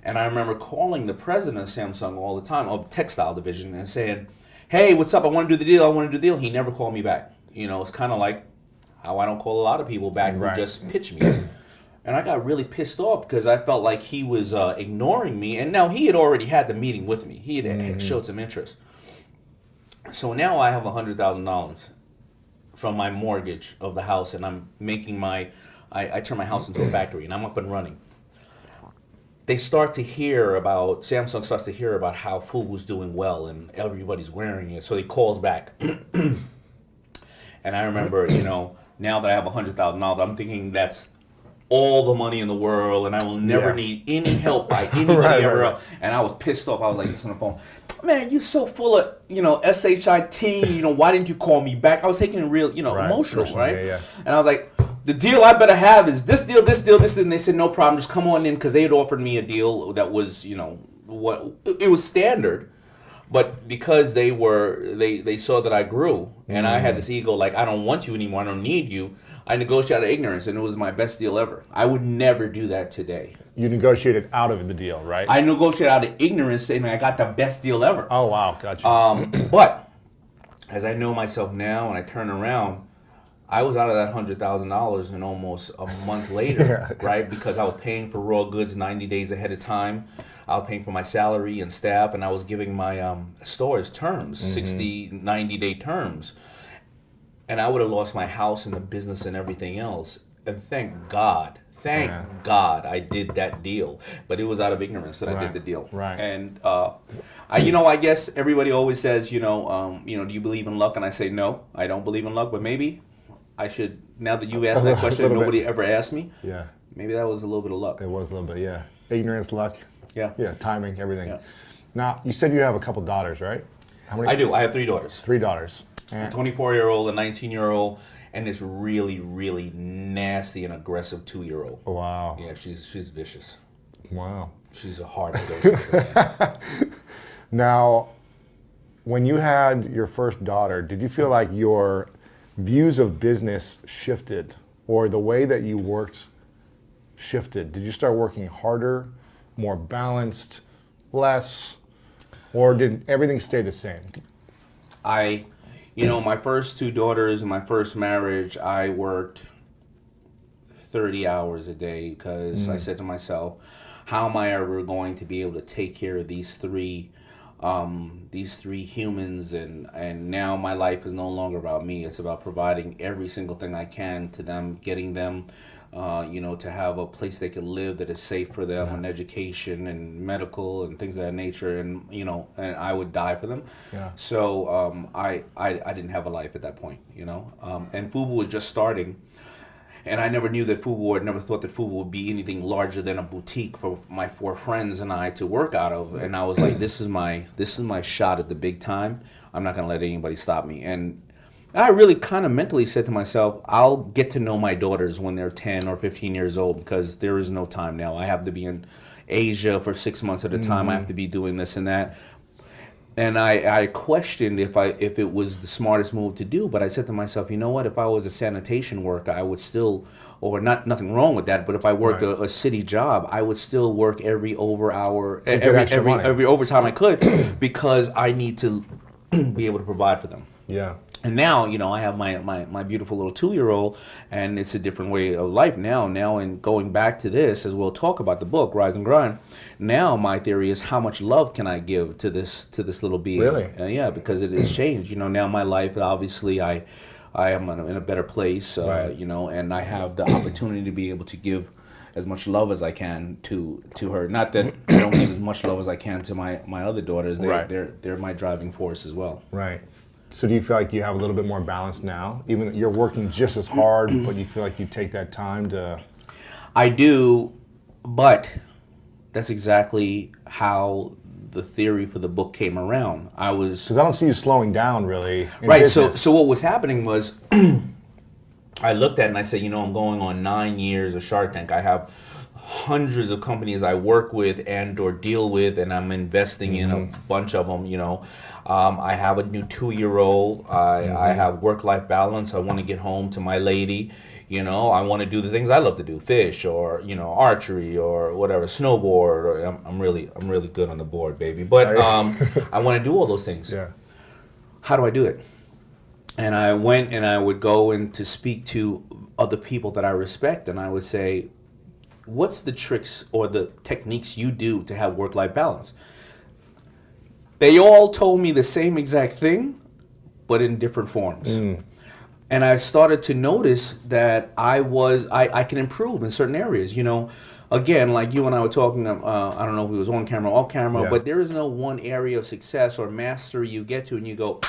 And I remember calling the president of Samsung all the time, of textile division, and saying, hey, what's up? I want to do the deal. He never called me back. It's kind of like how I don't call a lot of people back who just pitch me. And I got really pissed off because I felt like he was ignoring me. And now he had already had the meeting with me. He had showed some interest. So now I have $100,000 from my mortgage of the house, and I'm making I turn my house into a factory, and I'm up and running. Samsung starts to hear about how FUBU's doing well, and everybody's wearing it, so he calls back. And I remember, now that I have $100,000, I'm thinking that's all the money in the world, and I will never need any help by anybody ever else. And I was pissed off. I was like this on the phone. Man, you're so full of, SHIT, why didn't you call me back? I was taking it real, emotional, right? Yeah. And I was like, the deal I better have is this deal, and they said, no problem, just come on in, because they had offered me a deal that was, it was standard, but because they saw that I grew, and I had this ego, like, I don't want you anymore, I don't need you, I negotiated out of ignorance, and it was my best deal ever. I would never do that today. You negotiated out of the deal, right? I negotiated out of ignorance, and I got the best deal ever. Oh, wow. Gotcha. But as I know myself now and I turn around, I was out of that $100,000 in almost a month later, right? Because I was paying for raw goods 90 days ahead of time. I was paying for my salary and staff, and I was giving my stores terms, 60, 90-day terms. And I would have lost my house and the business and everything else. And thank God I did that deal. But it was out of ignorance that I did the deal. Right. And I guess everybody always says, do you believe in luck? And I say no, I don't believe in luck. But maybe I should. Now that you asked that question, and nobody ever asked me. Yeah. Maybe that was a little bit of luck. It was a little bit, yeah. Ignorance, luck. Yeah. Yeah. Timing, everything. Yeah. Now you said you have a couple daughters, right? How many? I do. I have 3 daughters. 3 daughters. A 24-year-old, a 19-year-old, and this really, really nasty and aggressive 2-year-old. Wow. Yeah, she's vicious. Wow. She's a hard negotiator. Now, when you had your first daughter, did you feel like your views of business shifted, or the way that you worked shifted? Did you start working harder, more balanced, less, or did everything stay the same? My first 2 daughters in my first marriage, I worked 30 hours a day because I said to myself, how am I ever going to be able to take care of these three humans? And now my life is no longer about me. It's about providing every single thing I can to them, getting them, to have a place they can live that is safe for them, and education and medical and things of that nature. And, and I would die for them. Yeah. So I didn't have a life at that point, and FUBU was just starting. And I never knew that FUBU, never thought that FUBU would be anything larger than a boutique for my 4 friends and I to work out of. And I was like, this is my shot at the big time. I'm not going to let anybody stop me. And I really kind of mentally said to myself, I'll get to know my daughters when they're 10 or 15 years old, because there is no time now. I have to be in Asia for 6 months at a time. I have to be doing this and that. And I questioned if it was the smartest move to do, but I said to myself, you know what? If I was a sanitation worker, I would still, or nothing wrong with that. But if I worked Right. a city job, I would still work every extra money. every overtime I could, because I need to be able to provide for them. Yeah. And now, you know, I have my beautiful little 2-year-old, and it's a different way of life now. Now, and going back to this, as we'll talk about the book, Rise and Grind, now my theory is how much love can I give to this little being? Really? Yeah, because it has changed. You know, now my life, obviously, I am in a better place, Right. you know, and I have the opportunity to be able to give as much love as I can to her. Not that I don't give as much love as I can to my other daughters. Right. They're my driving force as well. Right. So do you feel like you have a little bit more balance now? Even though you're working just as hard, but you feel like you take that time to... I do, but that's exactly how the theory for the book came around. I was Because I don't see you slowing down, really, in right. business. So what was happening was, I looked at it and I said, you know, I'm going on 9 years of Shark Tank. I have hundreds of companies I work with and or deal with, and I'm investing in a bunch of them. You know, I have a new 2-year-old. I have work-life balance. I want to get home to my lady. You know, I want to do the things I love to do: fish, or you know, archery, or whatever, snowboard. Or I'm really good on the board, baby. But I want to do all those things. Yeah. How do I do it? And I went and I would go and to speak to other people that I respect, and I would say, what's the tricks or the techniques you do to have work-life balance? They all told me the same exact thing, but in different forms. And I started to notice that I can improve in certain areas. You know, again, like you and I were talking, I don't know if it was on camera or off camera, Yeah. but there is no one area of success or mastery you get to and you go,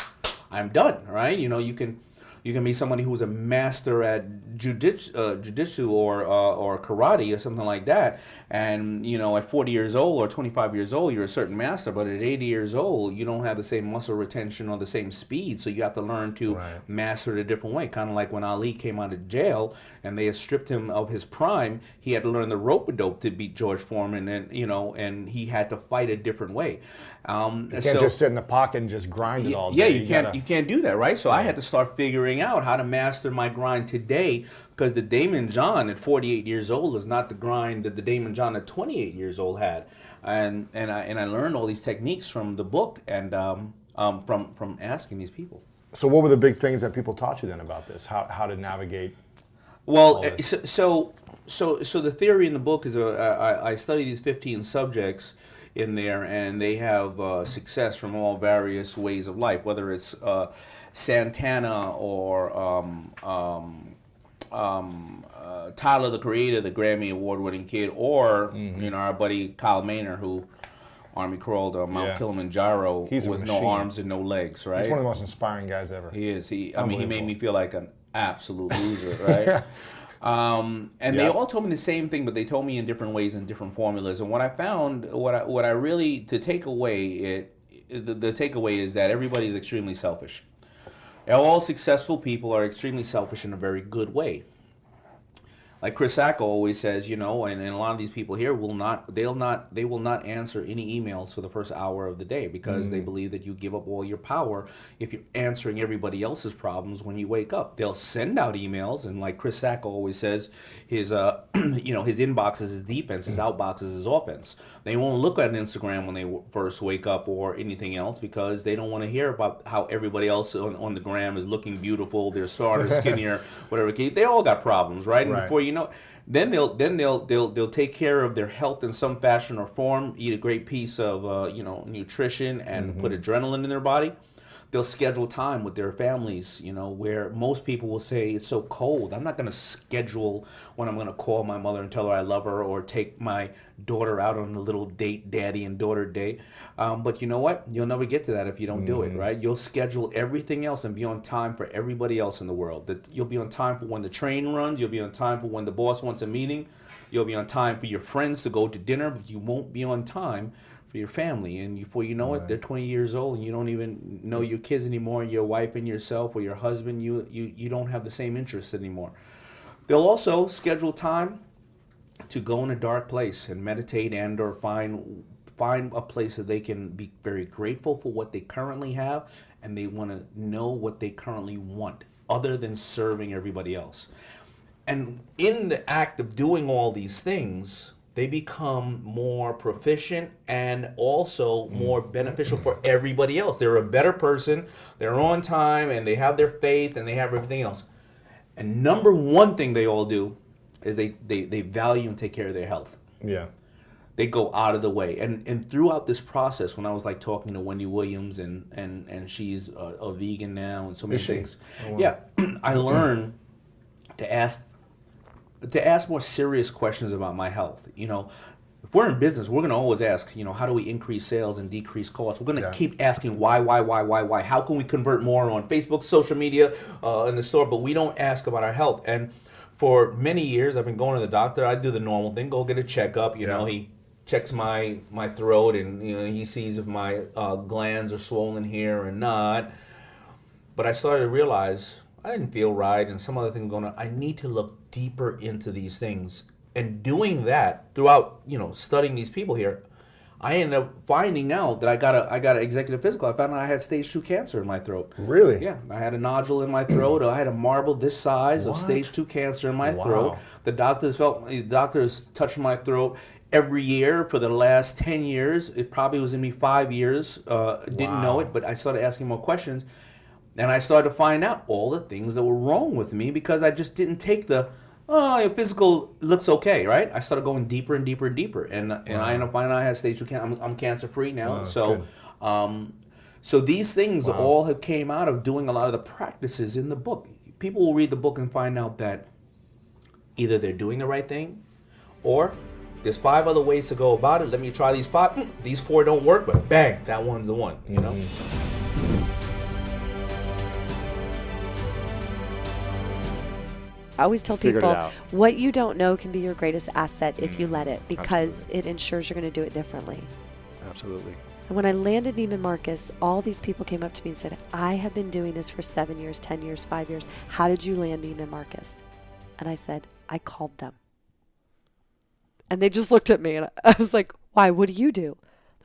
I'm done, right? You know, you can be somebody who's a master at jiu-jitsu or karate or something like that, and you know, at 40 years old or 25 years old, you're a certain master, but at 80 years old, you don't have the same muscle retention or the same speed, so you have to learn to Right. master it a different way. Kind of like when Ali came out of jail and they had stripped him of his prime, he had to learn the rope-a-dope to beat George Foreman, and you know, and he had to fight a different way. You can't just sit in the pocket and just grind it all day. Yeah, you gotta- can't do that, right? So I had to start figuring out how to master my grind today, because the Damon John at 48 years old is not the grind that the Damon John at 28 years old had, and I learned all these techniques from the book and from asking these people. So what were the big things that people taught you then about this? How to navigate? Well, all this? so the theory in the book is I study these 15 subjects in there, and they have success from all various ways of life, whether it's Santana or Tyler the Creator, the Grammy Award-winning kid, or you know, our buddy Kyle Maynard, who Army crawled Mount Yeah. Kilimanjaro He's a with no machine. arms and no legs, right? He's one of the most inspiring guys ever. He is. I mean, he made me feel like an absolute loser, right? And they Yeah. all told me the same thing, but they told me in different ways and different formulas. And what I found, what I really to take away, the takeaway is that everybody is extremely selfish. All successful people are extremely selfish in a very good way. Like Chris Sacco always says, you know, and a lot of these people here they will not answer any emails for the first hour of the day, because they believe that you give up all your power if you're answering everybody else's problems when you wake up. They'll send out emails, and like Chris Sacco always says, his you know, his inbox is his defense, his outbox is his offense. They won't look at an Instagram when they first wake up or anything else, because they don't want to hear about how everybody else on the gram is looking beautiful, they're shorter, skinnier, whatever. They all got problems, right? And Right. before you know, then they'll take care of their health in some fashion or form, eat a great piece of you know, nutrition, and put adrenaline in their body. They'll schedule time with their families, you know, where most people will say it's so cold. I'm not going to schedule when I'm going to call my mother and tell her I love her, or take my daughter out on a little date, daddy and daughter date. But you know what? You'll never get to that if you don't do it, right? You'll schedule everything else and be on time for everybody else in the world. That you'll be on time for when the train runs. You'll be on time for when the boss wants a meeting. You'll be on time for your friends to go to dinner, but you won't be on time for your family. And before you know it, they're 20 years old and you don't even know your kids anymore, your wife and yourself, or your husband. You don't have the same interests anymore. They'll also schedule time to go in a dark place and meditate and or find a place that they can be very grateful for what they currently have, and they want to know what they currently want, other than serving everybody else. And in the act of doing all these things, they become more proficient and also more beneficial for everybody else. They're a better person, they're on time, and they have their faith, and they have everything else. And number one thing they all do is they value and take care of their health. Yeah. They go out of the way. And throughout this process, when I was like talking to Wendy Williams, and she's a vegan now and so many things. Oh, wow. Yeah, I learned to ask more serious questions about my health. You know, if we're in business, we're going to always ask, you know, how do we increase sales and decrease costs? We're going to keep asking why. How can we convert more on Facebook, social media, in the store? But we don't ask about our health. And for many years, I've been going to the doctor. I do the normal thing, go get a checkup. You know, he checks my throat, and you know, he sees if my glands are swollen here or not. But I started to realize I didn't feel right, and some other thing going on. I need to look deeper into these things. And doing that throughout, you know, studying these people here, I ended up finding out that I got an executive physical. I found out I had stage 2 cancer in my throat. Really? Yeah, I had a nodule in my throat. I had a marble this size of stage 2 cancer in my throat. The doctors touched my throat every year for the last 10 years. It probably was in me 5 years. Didn't know it, but I started asking more questions. And I started to find out all the things that were wrong with me because I just didn't take the, your physical looks okay, right? I started going deeper and deeper and deeper. And I ended up finding out I had stage 2 cancer. I'm cancer-free now. So these things all have came out of doing a lot of the practices in the book. People will read the book and find out that either they're doing the right thing, or there's 5 other ways to go about it. Let me try these 5. These 4 don't work, but bang, that one's the one, you know? I always tell people what you don't know can be your greatest asset if you let it, because it ensures you're going to do it differently. Absolutely. And when I landed Neiman Marcus, all these people came up to me and said, I have been doing this for 7 years, 10 years, 5 years. How did you land Neiman Marcus? And I said, I called them. And they just looked at me, and I was like, why? What do you do?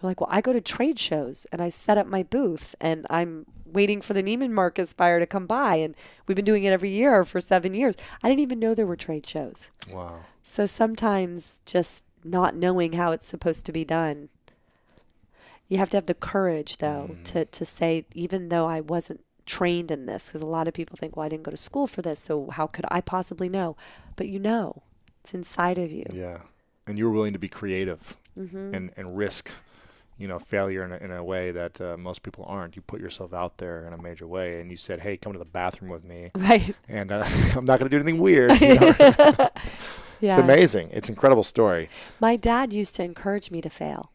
They're like, well, I go to trade shows and I set up my booth and I'm waiting for the Neiman Marcus buyer to come by. And we've been doing it every year for 7 years. I didn't even know there were trade shows. Wow. So sometimes just not knowing how it's supposed to be done. You have to have the courage, though, to say, even though I wasn't trained in this, because a lot of people think, well, I didn't go to school for this, so how could I possibly know? But you know, it's inside of you. Yeah. And you were willing to be creative and risk, you know, failure in a way that most people aren't. You put yourself out there in a major way, and you said, hey, come to the bathroom with me. Right. And I'm not going to do anything weird. You know? Yeah. It's amazing. It's an incredible story. My dad used to encourage me to fail.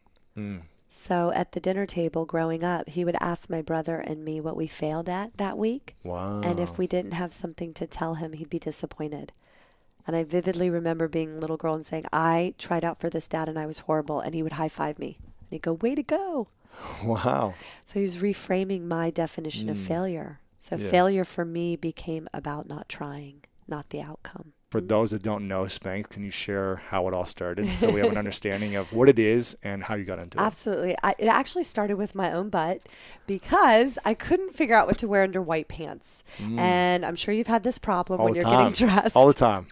So at the dinner table growing up, he would ask my brother and me what we failed at that week. Wow. And if we didn't have something to tell him, he'd be disappointed. And I vividly remember being a little girl and saying, I tried out for this, Dad, and I was horrible. And he would high five me. And he'd go, way to go. Wow. So he was reframing my definition of failure. So failure for me became about not trying, not the outcome. For those that don't know Spanx, can you share how it all started so we have an understanding of what it is and how you got into it? Absolutely. It actually started with my own butt because I couldn't figure out what to wear under white pants. And I'm sure you've had this problem when you're getting dressed. All the time.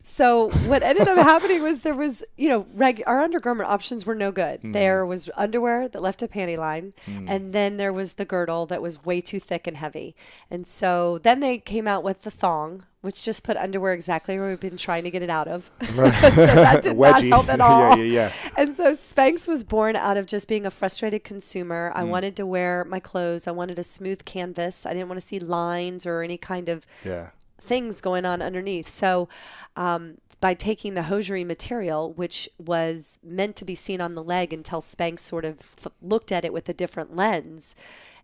So what ended up happening was there was, you know, our undergarment options were no good. There was underwear that left a panty line, and then there was the girdle that was way too thick and heavy. And so then they came out with the thong, which just put underwear exactly where we've been trying to get it out of. Right. So that did not help at all. Yeah. And so Spanx was born out of just being a frustrated consumer. I wanted to wear my clothes. I wanted a smooth canvas. I didn't want to see lines or any kind of things going on underneath. So by taking the hosiery material, which was meant to be seen on the leg until Spanx sort of looked at it with a different lens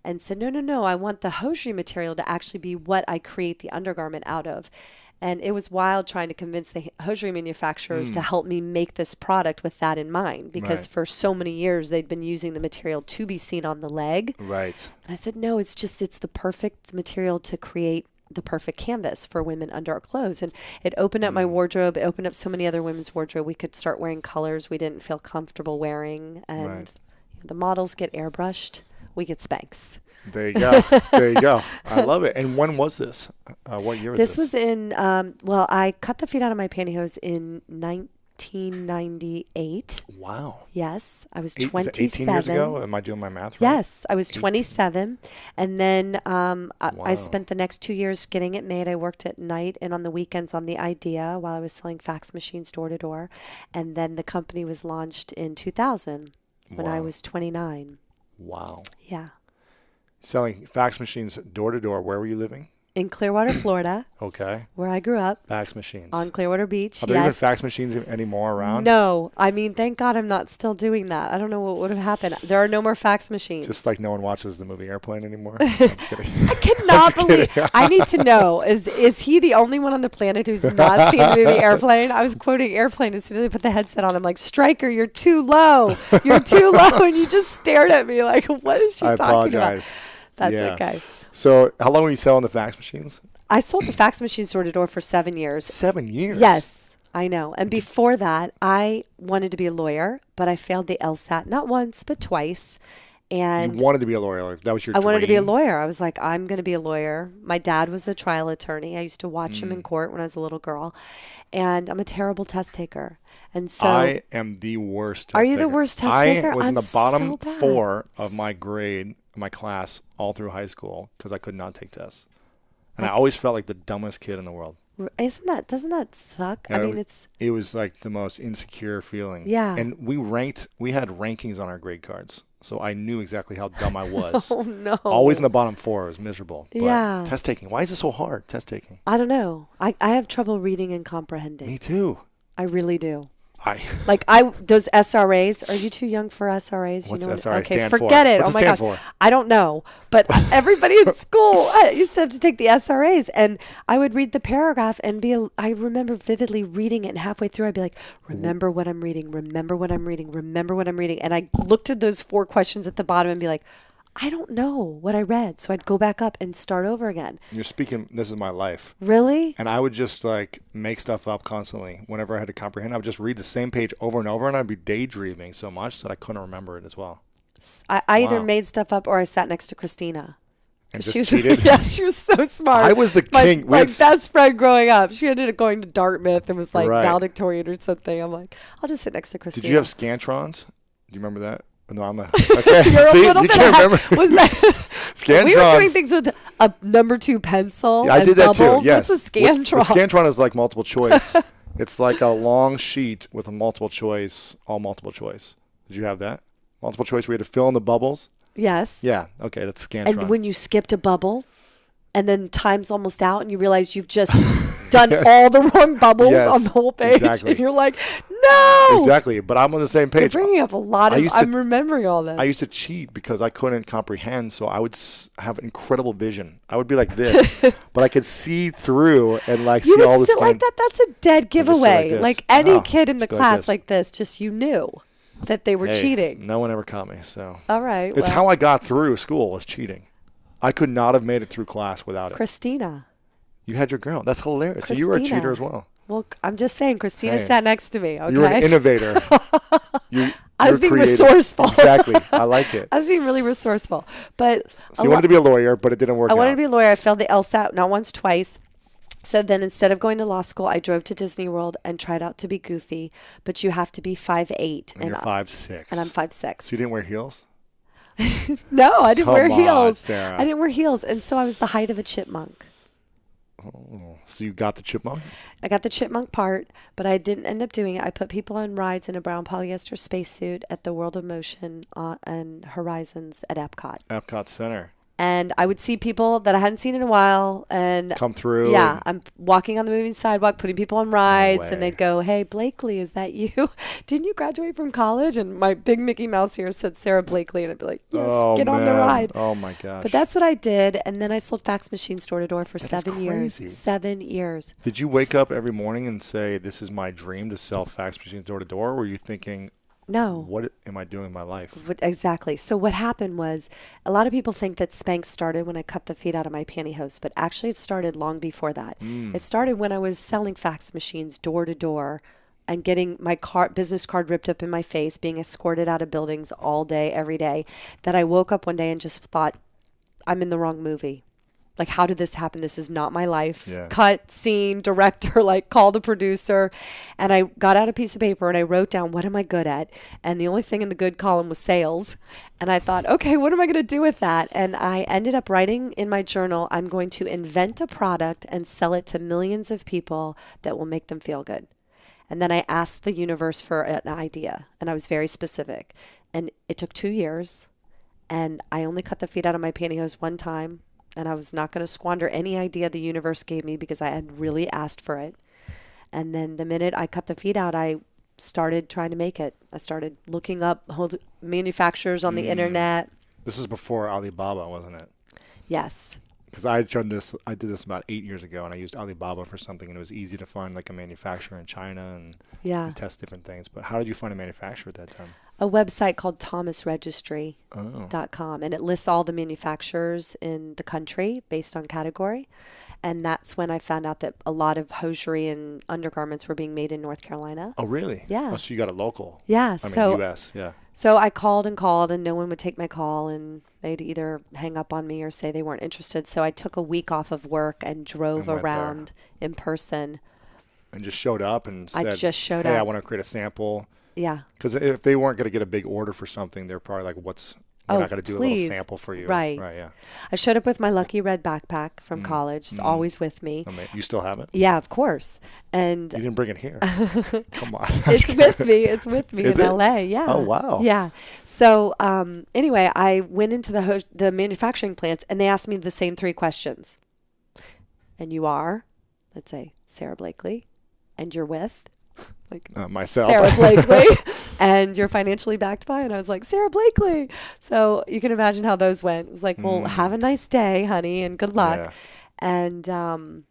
and said, no, I want the hosiery material to actually be what I create the undergarment out of. And it was wild trying to convince the hosiery manufacturers to help me make this product with that in mind, because for so many years they'd been using the material to be seen on the leg. Right. And I said, no, it's the perfect material to create the perfect canvas for women under our clothes. And it opened up my wardrobe. It opened up so many other women's wardrobe. We could start wearing colors we didn't feel comfortable wearing. And Right. the models get airbrushed. We get Spanx. There you go. There you go. I love it. And when was this? What year was this? This was in, well, I cut the feet out of my pantyhose in 1998. Wow. Yes, I was Is it 27. 18 years ago? Am I doing my math right? Yes, I was 27. And then I Wow. spent the next 2 years getting it made. I worked at night and on the weekends on the idea while I was selling fax machines door to door. And then the company was launched in 2000 when I Wow. was 29. Wow. Yeah. Selling fax machines door to door. Where were you living? In Clearwater, Florida, Okay. where I grew up, Fax machines. on Clearwater Beach. Are there even Yes. fax machines anymore around? No, I mean, thank God I'm not still doing that. I don't know what would have happened. There are no more fax machines. Just like no one watches the movie Airplane anymore. I'm just kidding. I cannot believe. I need to know, is he the only one on the planet who's not seen the movie Airplane? I was quoting Airplane as soon as I put the headset on. I'm like, Stryker, you're too low. You're too low. And you just stared at me like, what is she I talking apologize. about? That's Yeah. okay. So, how long were you selling the fax machines? I sold the fax machines door to door for 7 years. 7 years. Yes, I know. And before that, I wanted to be a lawyer, but I failed the LSAT not once, but twice. And You wanted to be a lawyer. Like, that was your I dream. wanted to be a lawyer. I was like, I'm going to be a lawyer. My dad was a trial attorney. I used to watch him in court when I was a little girl. And I'm a terrible test taker. And so I am the worst test Are you the taker. worst test taker? I was in I'm the bottom so bad. 4 of my grade, my class, all through high school because I could not take tests. And I always felt like the dumbest kid in the world. doesn't that suck? I mean, it was like the most insecure feeling. Yeah. And we had rankings on our grade cards. So I knew exactly how dumb I was. oh no. Always in the bottom 4. It was miserable. But Yeah. test taking. Why is it so hard, test taking? I don't know. I have trouble reading and comprehending. Me too. I really do. I Like those SRAs. Are you too young for SRAs? What's you know SRA okay, stand for? forget it. What's oh it my stand God. for? I don't know. But everybody in school used to have to take the SRAs, and I would read the paragraph and I remember vividly reading it, and halfway through I'd be like, "Remember what I'm reading. Remember what I'm reading. Remember what I'm reading." And I looked at those 4 questions at the bottom and be like, I don't know what I read. So I'd go back up and start over again. You're speaking, this is my life. Really? And I would just like make stuff up constantly whenever I had to comprehend. I would just read the same page over and over, and I'd be daydreaming so much that I couldn't remember it as well. I either Wow. made stuff up or I sat next to Christina. And She just was, cheated. yeah, she was so smart. I was the My- king. We My had best friend growing up, she ended up going to Dartmouth and was like Right. valedictorian or something. I'm like, I'll just sit next to Christina. Did you have Scantrons? Do you remember that? No, I'm a. Okay. You're See, a little you bit can't ahead. remember. Was that? Scantrons. We were doing things with a number 2 pencil. Yeah, I and did that bubbles. too. Yes. What's a Scantron? The Scantron is like multiple choice. It's like a long sheet with a multiple choice, all multiple choice. Did you have that? Multiple choice where you had to fill in the bubbles? Yes. Yeah. Okay, that's Scantron. And when you skipped a bubble, and then time's almost out, and you realize you've just done all the wrong bubbles Yes, on the whole page, exactly. and you're like, no. Exactly. But I'm on the same You're page. bringing up a lot I of. used to- I'm remembering all this. I used to cheat because I couldn't comprehend, so I would have incredible vision. I would be like this, but I could see through and like You see all would this sit like that. That's a dead just sit like giveaway. this. Like any Oh, kid in the just go like class this. like this, just you knew that they were Hey, cheating. No one ever caught me, so All right. it's well, how I got through school was cheating. I could not have made it through class without it. Christina. You had your girl. That's hilarious. So you were a Christina. cheater as well. Well, I'm just saying, Christina Hey. sat next to me. Okay. You were an innovator. I was you're being creative. resourceful. Exactly. I like it. I was being really resourceful. But So you wanted to be a lawyer, but it didn't work I out. wanted to be a lawyer. I failed the LSAT not once, twice. So then instead of going to law school, I drove to Disney World and tried out to be goofy. But you have to be 5'8". and you're 5'6". And I'm 5'6". So you didn't wear heels? No, I didn't Come wear on, heels. Sarah. I didn't wear heels. And so I was the height of a chipmunk. So you got the chipmunk? I got the chipmunk part, but I didn't end up doing it. I put people on rides in a brown polyester spacesuit at the World of Motion and Horizons at Epcot. Epcot Center. And I would see people that I hadn't seen in a while and Come through. yeah, I'm walking on the moving sidewalk, putting people on rides, way. and they'd go, "Hey, Blakely, is that you? Didn't you graduate from college?" And my big Mickey Mouse here said Sarah Blakely, and I'd be like, "Yes, Oh, get on the man. ride." Oh, my gosh. But that's what I did, and then I sold fax machines door to door for That is 7 years. crazy. 7 years. Did you wake up every morning and say, this is my dream to sell fax machines door to door? Or were you thinking, No. what am I doing in my life? Exactly. So what happened was a lot of people think that Spanx started when I cut the feet out of my pantyhose, but actually it started long before that. It started when I was selling fax machines door to door and getting my business card ripped up in my face, being escorted out of buildings all day, every day, that I woke up one day and just thought, I'm in the wrong movie. Like, how did this happen? This is not my life. Yeah. Cut, scene, director, like call the producer. And I got out a piece of paper and I wrote down, what am I good at? And the only thing in the good column was sales. And I thought, okay, what am I going to do with that? And I ended up writing in my journal, I'm going to invent a product and sell it to millions of people that will make them feel good. And then I asked the universe for an idea. And I was very specific. And it took 2 years. And I only cut the feet out of my pantyhose one time. And I was not going to squander any idea the universe gave me because I had really asked for it. And then the minute I cut the feet out, I started trying to make it. I started looking up manufacturers on the internet. This is before Alibaba, wasn't it? Yes. Because I did this about 8 years ago, and I used Alibaba for something, and it was easy to find like a manufacturer in China and test different things. But how did you find a manufacturer at that time? A website called thomasregistry.com, and it lists all the manufacturers in the country based on category. And that's when I found out that a lot of hosiery and undergarments were being made in North Carolina. Oh, really? Yeah. Oh, so you got it local. Yeah. I mean, U.S., yeah. So I called and called, and no one would take my call, and they'd either hang up on me or say they weren't interested. So I took a week off of work and drove And went around in person. And just showed up and said, I just showed hey, up. I want to create a sample. Yeah. Because if they weren't going to get a big order for something, they're probably like, we're not going to do a little sample for you. Right. Right, yeah. I showed up with my lucky red backpack from college. It's always with me. You still have it? Yeah, of course. And You didn't bring it here. Come on. it's with me. It's with me Is in it? LA. Yeah. Oh, wow. Yeah. So anyway, I went into the manufacturing plants, and they asked me the same 3 questions. And you are, let's say, Sarah Blakely, and you're with, like Myself. Sarah Blakely, and you're financially backed by, and I was like, Sarah Blakely. So you can imagine how those went. It was like, well, have a nice day, honey, and good luck. Yeah. And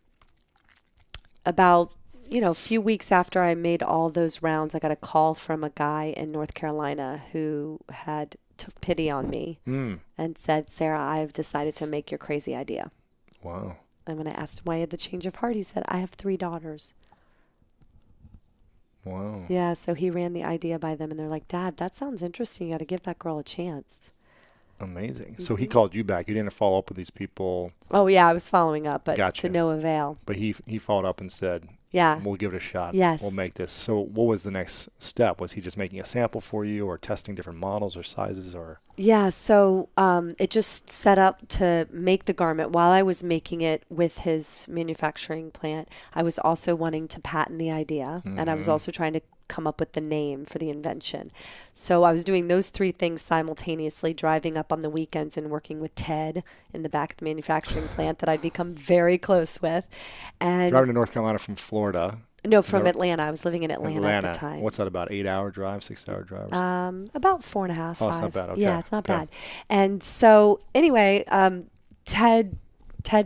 about a few weeks after I made all those rounds, I got a call from a guy in North Carolina who had took pity on me and said, Sarah, I've decided to make your crazy idea. Wow. And when I asked him why he had the change of heart, he said, I have 3 daughters. Wow. Yeah, so he ran the idea by them, and they're like, Dad, that sounds interesting. You got to give that girl a chance. Amazing. So he called you back. You didn't follow up with these people. Oh, yeah, I was following up, but Gotcha. to no avail. But he followed up and said, Yeah. we'll give it a shot. Yes. We'll make this. So what was the next step? Was he just making a sample for you or testing different models or sizes or? Yeah, so it just set up to make the garment. While I was making it with his manufacturing plant, I was also wanting to patent the idea, and I was also trying to come up with the name for the invention. So I was doing those 3 things simultaneously, driving up on the weekends and working with Ted in the back of the manufacturing plant that I'd become very close with. And Driving to North Carolina from Florida. no, from Atlanta. I was living in Atlanta at the time. What's that, about 8-hour drive, 6-hour drive? About 4.5, 5. Oh, it's not bad. Okay. Yeah, it's not Okay. bad. And so anyway, Ted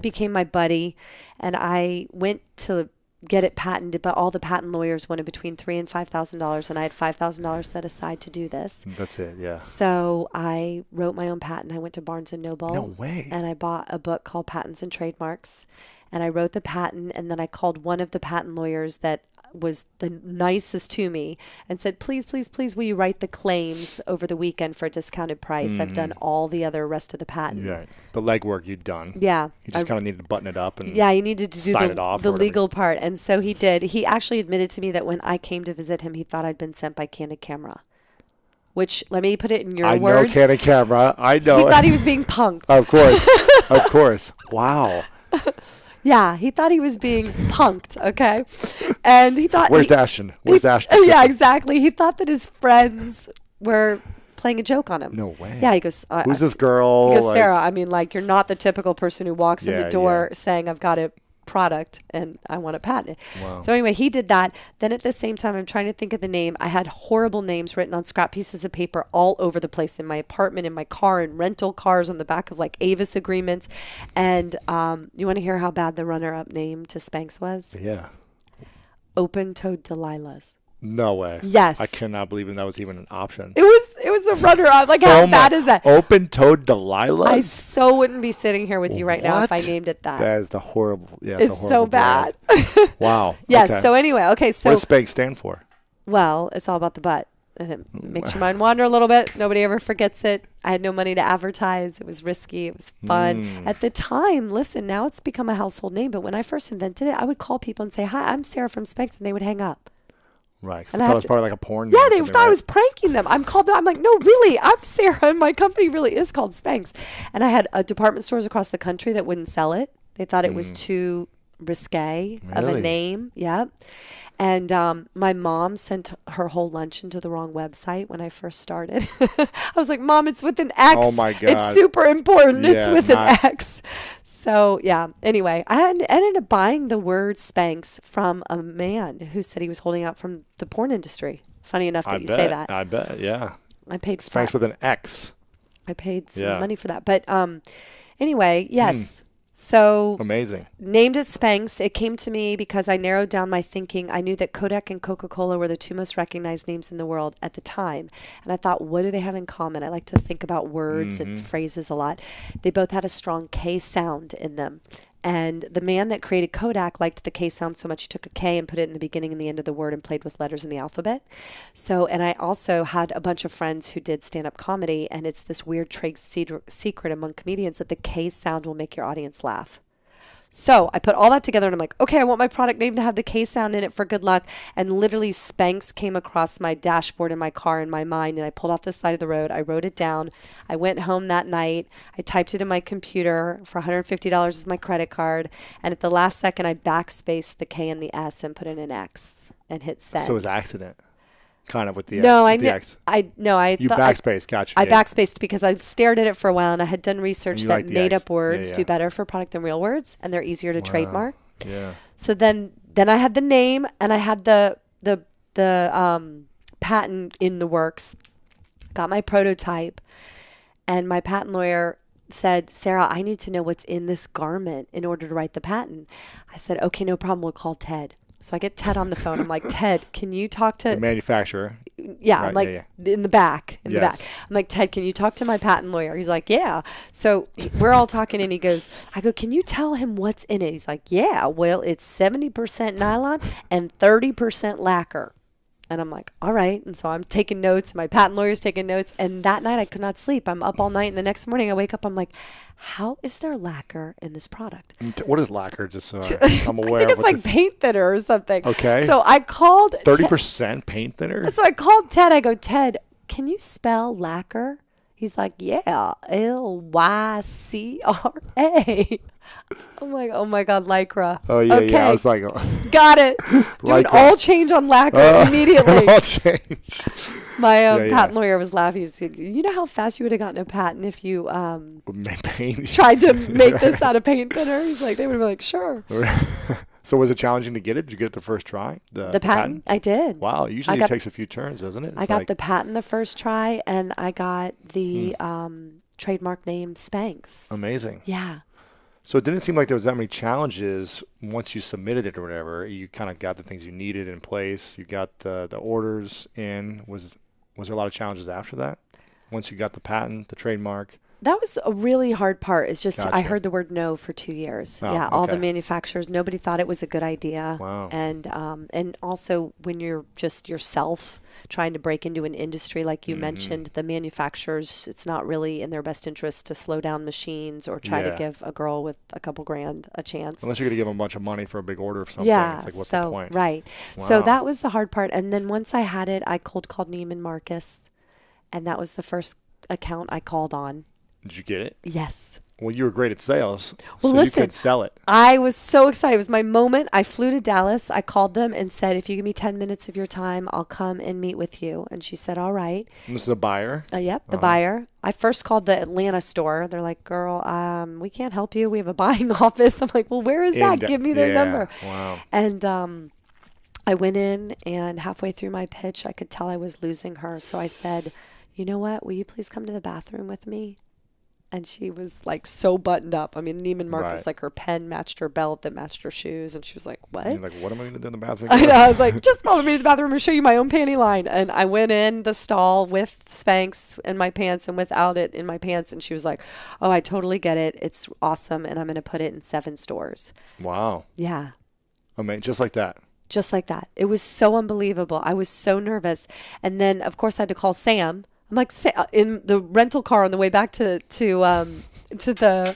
became my buddy, and I went to get it patented, but all the patent lawyers wanted between $3,000 and $5,000, and I had $5,000 set aside to do this. That's it, yeah. So I wrote my own patent. I went to Barnes & Noble. No way. And I bought a book called Patents and Trademarks. And I wrote the patent, and then I called one of the patent lawyers that was the nicest to me and said, please, please, please, will you write the claims over the weekend for a discounted price? I've done all the other rest of the patent. Yeah, the legwork you'd done. Yeah. You just kind of needed to button it up and Yeah, he needed to do sign it off the or whatever. legal part. And so he did. He actually admitted to me that when I came to visit him, he thought I'd been sent by Candid Camera. Which, let me put it in your I words. know Candid Camera. I know. He thought he was being punked. Of course. Of course. Wow. Yeah, he thought he was being punked, okay? And he thought... Where's Ashton? Where's Ashton? Yeah, exactly. He thought that his friends were playing a joke on him. No way. Yeah, he goes... Who's this girl? He goes, Like- Sarah, I mean, like, you're not the typical person who walks in the Yeah, door yeah. saying, I've got a product and I want to patent it. Wow. So anyway, he did that. Then at the same time, I'm trying to think of the name. I had horrible names written on scrap pieces of paper all over the place, in my apartment, in my car, in rental cars, on the back of like Avis agreements. And you want to hear how bad the runner-up name to Spanx was? Yeah. Open-toed Delilahs. No way. Yes. I cannot believe that was even an option. It was a runner-up. Like, how bad is that? Open-toed Delilah? I so wouldn't be sitting here with you right now if I What? named it that. That is the horrible. Yeah, It's a horrible so bad. brand. Wow. Yes. Okay. So anyway, okay. What So does Spanx stand for? well, it's all about the butt. And it makes your mind wander a little bit. Nobody ever forgets it. I had no money to advertise. It was risky. It was fun. At the time, listen, now it's become a household name. But when I first invented it, I would call people and say, "Hi, I'm Sarah from Spanx," and they would hang up. Right. Because And I I thought have it was to- probably like a porn. Yeah, name or they something, thought I right? was pranking them. I'm like, no, really, I'm Sarah, and my company really is called Spanx. And I had department stores across the country that wouldn't sell it. They thought it was too risque of a Really? name. Yeah. And my mom sent her whole luncheon to the wrong website when I first started. I was like, Mom, it's with an X. Oh, my It's God. super important. It's Yeah, with not- an X. So, yeah. Anyway, I ended up buying the word Spanx from a man who said he was holding out from the porn industry. Funny enough that I you bet. say that. I bet. Yeah. I paid Spanx with an X. I paid some Yeah. money for that. But anyway, yes. So Amazing. named it Spanx. It came to me because I narrowed down my thinking. I knew that Kodak and Coca-Cola were the two most recognized names in the world at the time. And I thought, what do they have in common? I like to think about words and phrases a lot. They both had a strong K sound in them. And the man that created Kodak liked the K sound so much he took a K and put it in the beginning and the end of the word and played with letters in the alphabet. So, and I also had a bunch of friends who did stand-up comedy, and it's this weird trade secret among comedians that the K sound will make your audience laugh. So I put all that together and I'm like, okay, I want my product name to have the K sound in it for good luck. And literally Spanx came across my dashboard in my car in my mind, and I pulled off the side of the road. I wrote it down. I went home that night. I typed it in my computer for $150 with my credit card. And at the last second, I backspaced the K and the S and put in an X and hit send. So it was accident. Kind of with the no, with the X. You thought- backspace. Gotcha. I yeah. backspaced because I stared at it for a while, and I had done research you that like the made X. up words Yeah, do yeah. better for product than real words, and they're easier to trademark. Yeah. So then I had the name, and I had the patent in the works. Got my prototype, and my patent lawyer said, "Sarah, I need to know what's in this garment in order to write the patent." I said, "Okay, no problem. We'll call Ted." So I get Ted on the phone. I'm like, "Ted, can you talk to The manufacturer. yeah, Right, I'm like yeah, in the back, in the Yes. back. I'm like, Ted, can you talk to my patent lawyer? He's like, yeah. So we're all talking, and he goes, I go, can you tell him what's in it? He's like, yeah, well, it's 70% nylon and 30% lacquer. And I'm like, all right. And so I'm taking notes. My patent lawyer's taking notes. And that night I could not sleep. I'm up all night. And the next morning I wake up, I'm like, how is there lacquer in this product? What is lacquer? Just so I'm aware I think of it's what like this paint thinner or something. Okay. So I called 30% paint thinner. So I called Ted. I go, Ted, can you spell lacquer? He's like, yeah, Lycra. I'm like, oh my God, Lycra. Oh yeah, okay, yeah. I was like, got it. Do an Lycra. all change on lacquer immediately. I'll change. My Yeah. patent lawyer was laughing. He said, you know how fast you would have gotten a patent if you Paint. tried to make this out of paint thinner? He's like, they would have been like, sure. So was it challenging to get it? Did you get it the first try? The patent? I did. Wow. Usually got- it takes a few turns, doesn't it? I got the patent the first try, and I got the trademark name Spanx. Amazing. Yeah. So it didn't seem like there was that many challenges once you submitted it or whatever. You kind of got the things you needed in place. You got the orders in. Was there a lot of challenges after that? Once you got the patent, the trademark? That was a really hard part. It's just I Gotcha. heard the word no for 2 years. Oh, yeah, all the okay. manufacturers, nobody thought it was a good idea. Wow. And also when you're just yourself trying to break into an industry like you mentioned, the manufacturers, it's not really in their best interest to slow down machines or try to Yeah. give a girl with a couple grand a chance. Unless you're going to give them a bunch of money for a big order of something. Yeah, It's like, what's so the point? right. So Wow. that was the hard part. And then once I had it, I cold called Neiman Marcus, and that was the first account I called on. Did you get it? Yes. Well, you were great at sales, Well, so listen, you could sell it. I was so excited. It was my moment. I flew to Dallas. I called them and said, if you give me 10 minutes of your time, I'll come and meet with you. And she said, all right. And this is a buyer. Yep, the buyer. I first called the Atlanta store. They're like, girl, we can't help you. We have a buying office. I'm like, well, where is that? Give me their number. Wow. And I went in, and halfway through my pitch, I could tell I was losing her. So I said, you know what? Will you please come to the bathroom with me? And she was like so buttoned up. I mean, Neiman Marcus, Right. like her pen matched her belt that matched her shoes. And she was like, what? And you're like, what am I going to do in the bathroom? I know. I was like, just follow me to the bathroom and show you my own panty line. And I went in the stall with Spanx in my pants and without it in my pants. And she was like, oh, I totally get it. It's awesome. And I'm going to put it in 7 stores. Wow. Yeah. I mean, just like that. Just like that. It was so unbelievable. I was so nervous. And then, of course, I had to call Sam. I'm like, in the rental car on the way back to the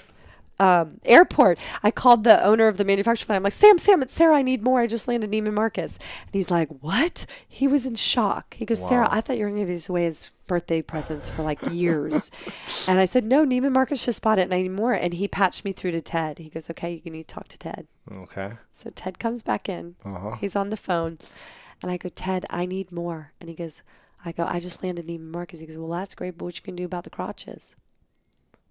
airport, I called the owner of the manufacturing plant. I'm like, Sam, it's Sarah. I need more. I just landed Neiman Marcus. And he's like, what? He was in shock. He goes, Sarah, I thought you were going to give these away as birthday presents for like years. And I said, no, Neiman Marcus just bought it and I need more. And he patched me through to Ted. He goes, okay, you need to talk to Ted. Okay. So Ted comes back in. He's on the phone. And I go, Ted, I need more. And he goes, I just landed Neiman Marcus. He goes, well, that's great, but what you can do about the crotches?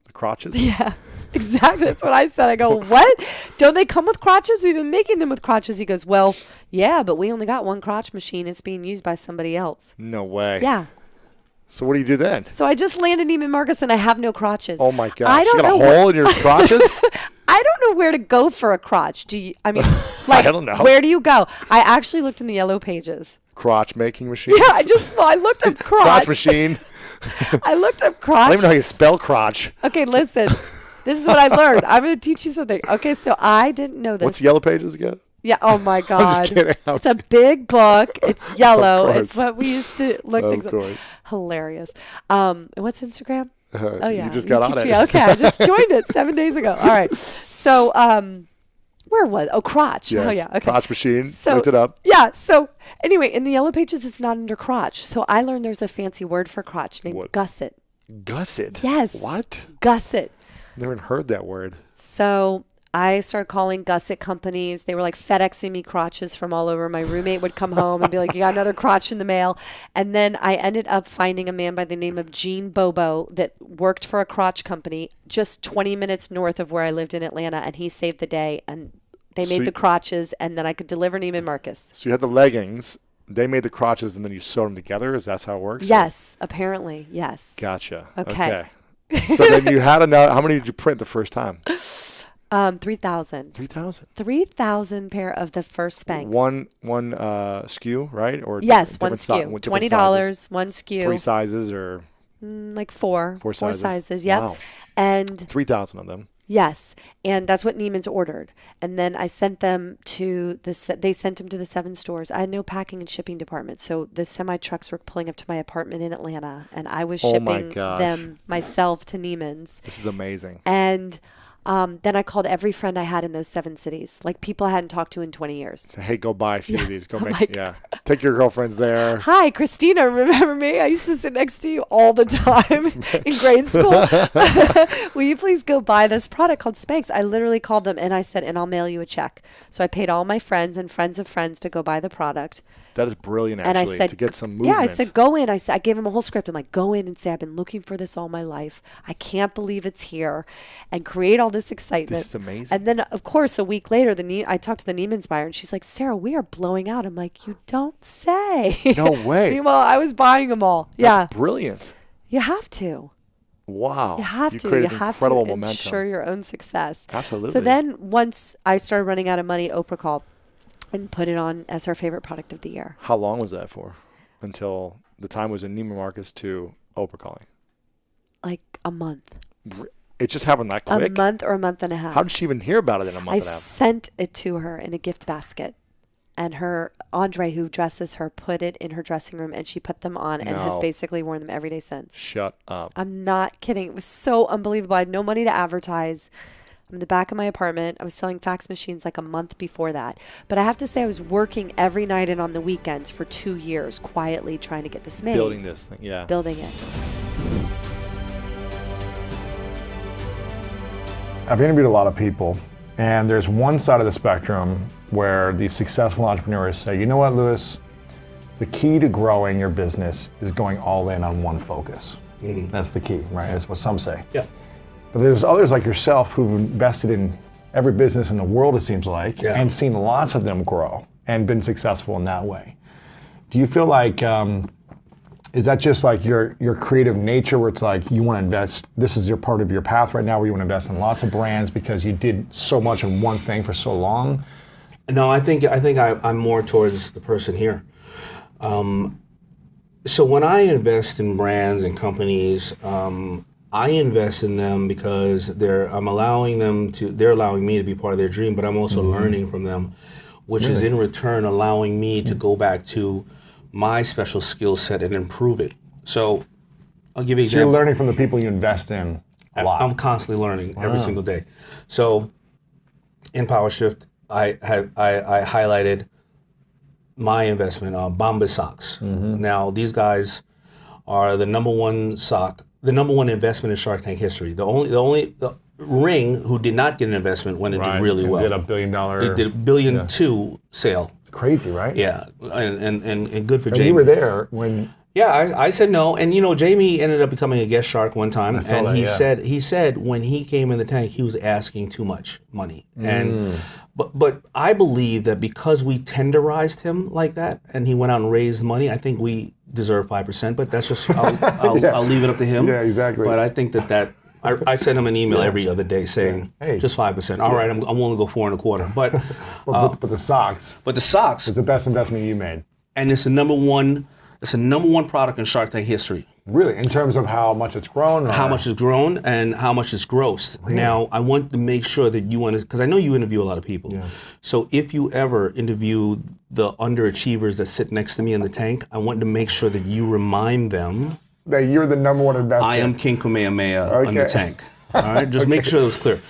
The crotches? Yeah, exactly. That's what I said. I go, what? Don't they come with crotches? We've been making them with crotches. He goes, well, yeah, but we only got one crotch machine. It's being used by somebody else. No way. Yeah. So what do you do then? So I just landed Neiman Marcus and I have no crotches. Oh my gosh. I don't you got know a hole in your crotches? I don't know where to go for a crotch. Do you? I mean, like, I don't know. Where do you go? I actually looked in the yellow pages. Crotch making machines? Yeah, I looked up crotch. Crotch machine. I looked up I crotch. don't even know how you spell crotch. Okay, listen. This is what I learned. I'm going to teach you something. Okay, so I didn't know this. What's Yellow Pages again? Yeah. Oh my God. I'm just kidding. It's a big book. It's yellow. Of It's course. what we used to look things Of up. course. Hilarious. And what's Instagram? Oh yeah. You just got on teach it. me. Okay, I just joined it 7 days ago. All right. So where was? Oh, crotch. Yes. Oh yeah. Okay. Crotch machine. So, Looked it up. Yeah. So anyway, in the yellow pages, it's not under crotch. So I learned there's a fancy word for crotch named What? gusset. Gusset? Yes. What? Gusset. Never even heard that word. So I started calling gusset companies. They were like FedExing me crotches from all over. My roommate would come home and be like, you got another crotch in the mail. And then I ended up finding a man by the name of Gene Bobo that worked for a crotch company just 20 minutes north of where I lived in Atlanta. And he saved the day. And they made the crotches. And then I could deliver Neiman Marcus. So you had the leggings. They made the crotches and then you sewed them together. Is that how it works? Yes, apparently. Yes. Gotcha. Okay. So then you had enough. How many did you print the first time? 3,000. 3,000. 3,000 pair of the first Spanx. One SKU, right? Or Yes, different one sto- SKU. with different $20, sizes? one SKU. 3 sizes or Like four. Four sizes? Yep. Wow. And 3,000 of them. yes, and that's what Neiman's ordered. And then I sent them to they sent them to the 7 stores. I had no packing and shipping department. So the semi trucks were pulling up to my apartment in Atlanta and I was Oh my shipping gosh. them myself to Neiman's. This is amazing. And then I called every friend I had in those 7 cities, like people I hadn't talked to in 20 years. So, hey, go buy a few of these. Go Oh my make, take your girlfriends there. Hi, Christina. Remember me? I used to sit next to you all the time in grade school. Will you please go buy this product called Spanx? I literally called them and I said, and I'll mail you a check. So I paid all my friends and friends of friends to go buy the product. That is brilliant, And actually, I said, to get some movement. yeah, I said, go in. I gave him a whole script. I'm like, go in and say, I've been looking for this all my life. I can't believe it's here, and create all this excitement. This is amazing. And then, of course, a week later, I talked to the Neiman's buyer, and she's like, Sarah, we are blowing out. I'm like, you don't say. No way. Meanwhile, I was buying them all. Yeah, That's brilliant. you have to. Wow. You have to. You created have incredible to momentum. ensure your own success. Absolutely. So then, once I started running out of money, Oprah called and put it on as her favorite product of the year. How long was that for? Until the time was in Neiman Marcus to Oprah calling? Like a month. It just happened that quick? A month or a month and a half. How did she even hear about it in a month I and a half? sent it to her in a gift basket. And her Andre, who dresses her, put it in her dressing room and she put them on and has No. basically worn them every day since. Shut up. I'm not kidding. It was so unbelievable. I had no money to advertise. I'm in the back of my apartment. I was selling fax machines like a month before that. But I have to say I was working every night and on the weekends for 2 years, quietly trying to get this made. Building this thing, yeah. Building it. I've interviewed a lot of people, and there's one side of the spectrum where the successful entrepreneurs say, you know what, Louis, the key to growing your business is going all in on one focus. That's the key, right? That's what some say. Yeah. But there's others like yourself who've invested in every business in the world, it seems like, Yeah. and seen lots of them grow and been successful in that way. Do you feel like Is that just like your creative nature where it's like you want to invest, this is your part of your path right now where you want to invest in lots of brands because you did so much in one thing for so long? No, I think I'm more towards the person here. So when I invest in brands and companies, I invest in them because they're allowing me to be part of their dream, but I'm also learning from them, which is in return allowing me to go back to my special skill set and improve it. So I'll give you an example. So you're learning from the people you invest in a lot. I'm constantly learning every single day. So in PowerShift, I highlighted my investment on Bombas socks. Now these guys are the number one investment in Shark Tank history. The Ring, who did not get an investment, went and did really well. Did $1 billion. It did $1.2 billion sale. It's crazy, right? Yeah, and good for And Jamie. you were there when. Yeah, I said no, and Jamie ended up becoming a guest shark one time, and he said when he came in the tank, he was asking too much money, and but I believe that because we tenderized him like that, and he went out and raised money, I think we deserve 5%, but that's just I'll leave it up to him. Yeah, exactly. But I think that. I send him an email every other day saying, Hey. just 5%. All right, I'm willing to go 4.25. But But the socks was the best investment you made. and it's the number one product in Shark Tank history. Really, in terms of how much it's grown? Or? How much it's grown and how much it's grossed. Really? Now, I want to make sure that you because I know you interview a lot of people. Yeah. So if you ever interview the underachievers that sit next to me in the tank, I want to make sure that you remind them that you're the number one investor. I am King Kamehameha on the tank. All right, just make sure it was clear.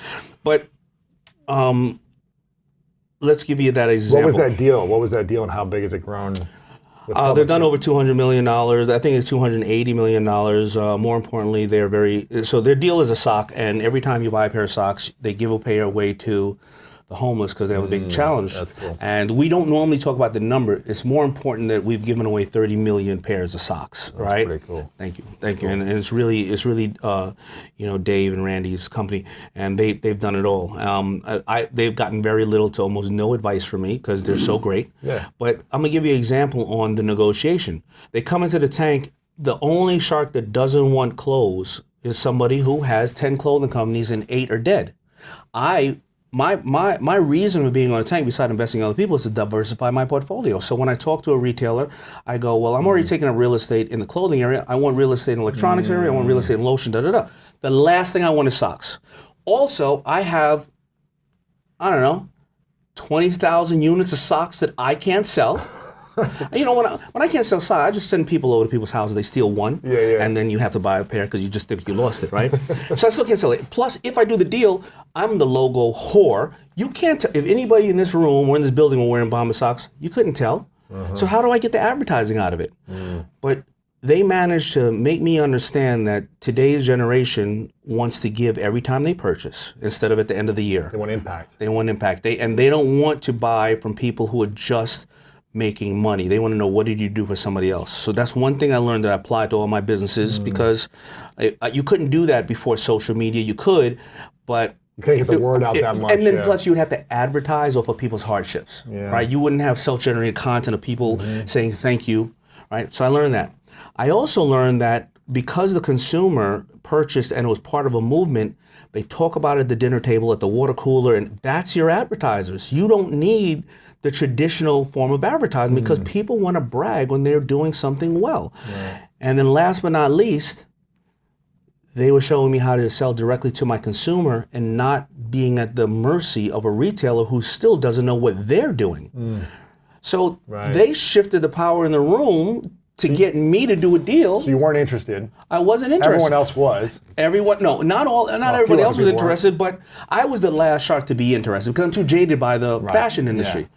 But let's give you that example. What was that deal and how big has it grown? They've done over $200 million. I think it's $280 million. More importantly, so their deal is a sock, and every time you buy a pair of socks, they give a pair away to the homeless because they have a big challenge. That's cool. And we don't normally talk about the number. It's more important that we've given away 30 million pairs of socks, right? That's pretty cool. Thank you. And it's really Dave and Randy's company, and they've done it all. They've gotten very little to almost no advice from me because they're so great. Yeah. But I'm gonna give you an example on the negotiation. They come into the tank. The only shark that doesn't want clothes is somebody who has 10 clothing companies and 8 are dead. My reason for being on a tank, besides investing in other people, is to diversify my portfolio. So when I talk to a retailer, I go, well, I'm already taking up real estate in the clothing area. I want real estate in the electronics area. I want real estate in lotion, da-da-da. The last thing I want is socks. Also, I have, 20,000 units of socks that I can't sell. When I can't sell socks, I just send people over to people's houses. They steal one, and then you have to buy a pair because you just think you lost it, right? So I still can't sell it. Plus, if I do the deal, I'm the logo whore. You can't if anybody in this room or in this building were wearing Bombas socks, you couldn't tell. So how do I get the advertising out of it? But they managed to make me understand that today's generation wants to give every time they purchase instead of at the end of the year. They want impact. They don't want to buy from people who are just making money. They want to know, what did you do for somebody else? So that's one thing I learned that I applied to all my businesses because you couldn't do that before social media. You could, but you couldn't get the word out that much. And then plus you would have to advertise off of people's hardships, right? You wouldn't have self-generated content of people saying thank you, right? So I learned that. I also learned that because the consumer purchased and it was part of a movement, they talk about it at the dinner table, at the water cooler, and that's your advertisers. You don't need the traditional form of advertising because people want to brag when they're doing something well. Right. And then last but not least, they were showing me how to sell directly to my consumer and not being at the mercy of a retailer who still doesn't know what they're doing. So they shifted the power in the room to get me to do a deal. So you weren't interested. I wasn't interested. Everyone else was. Not everybody else was interested, but I was the last shark to be interested because I'm too jaded by the fashion industry.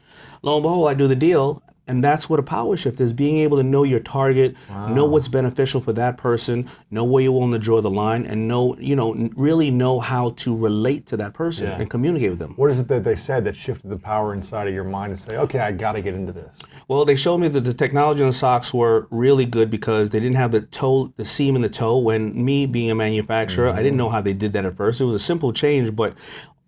Lo and behold, I do the deal, and that's what a power shift is, being able to know your target, know what's beneficial for that person, know where you're willing to draw the line, and really know how to relate to that person and communicate with them. What is it that they said that shifted the power inside of your mind to say, okay, I got to get into this? Well, they showed me that the technology on the socks were really good because they didn't have the seam in the toe. When me being a manufacturer, I didn't know how they did that at first. It was a simple change, but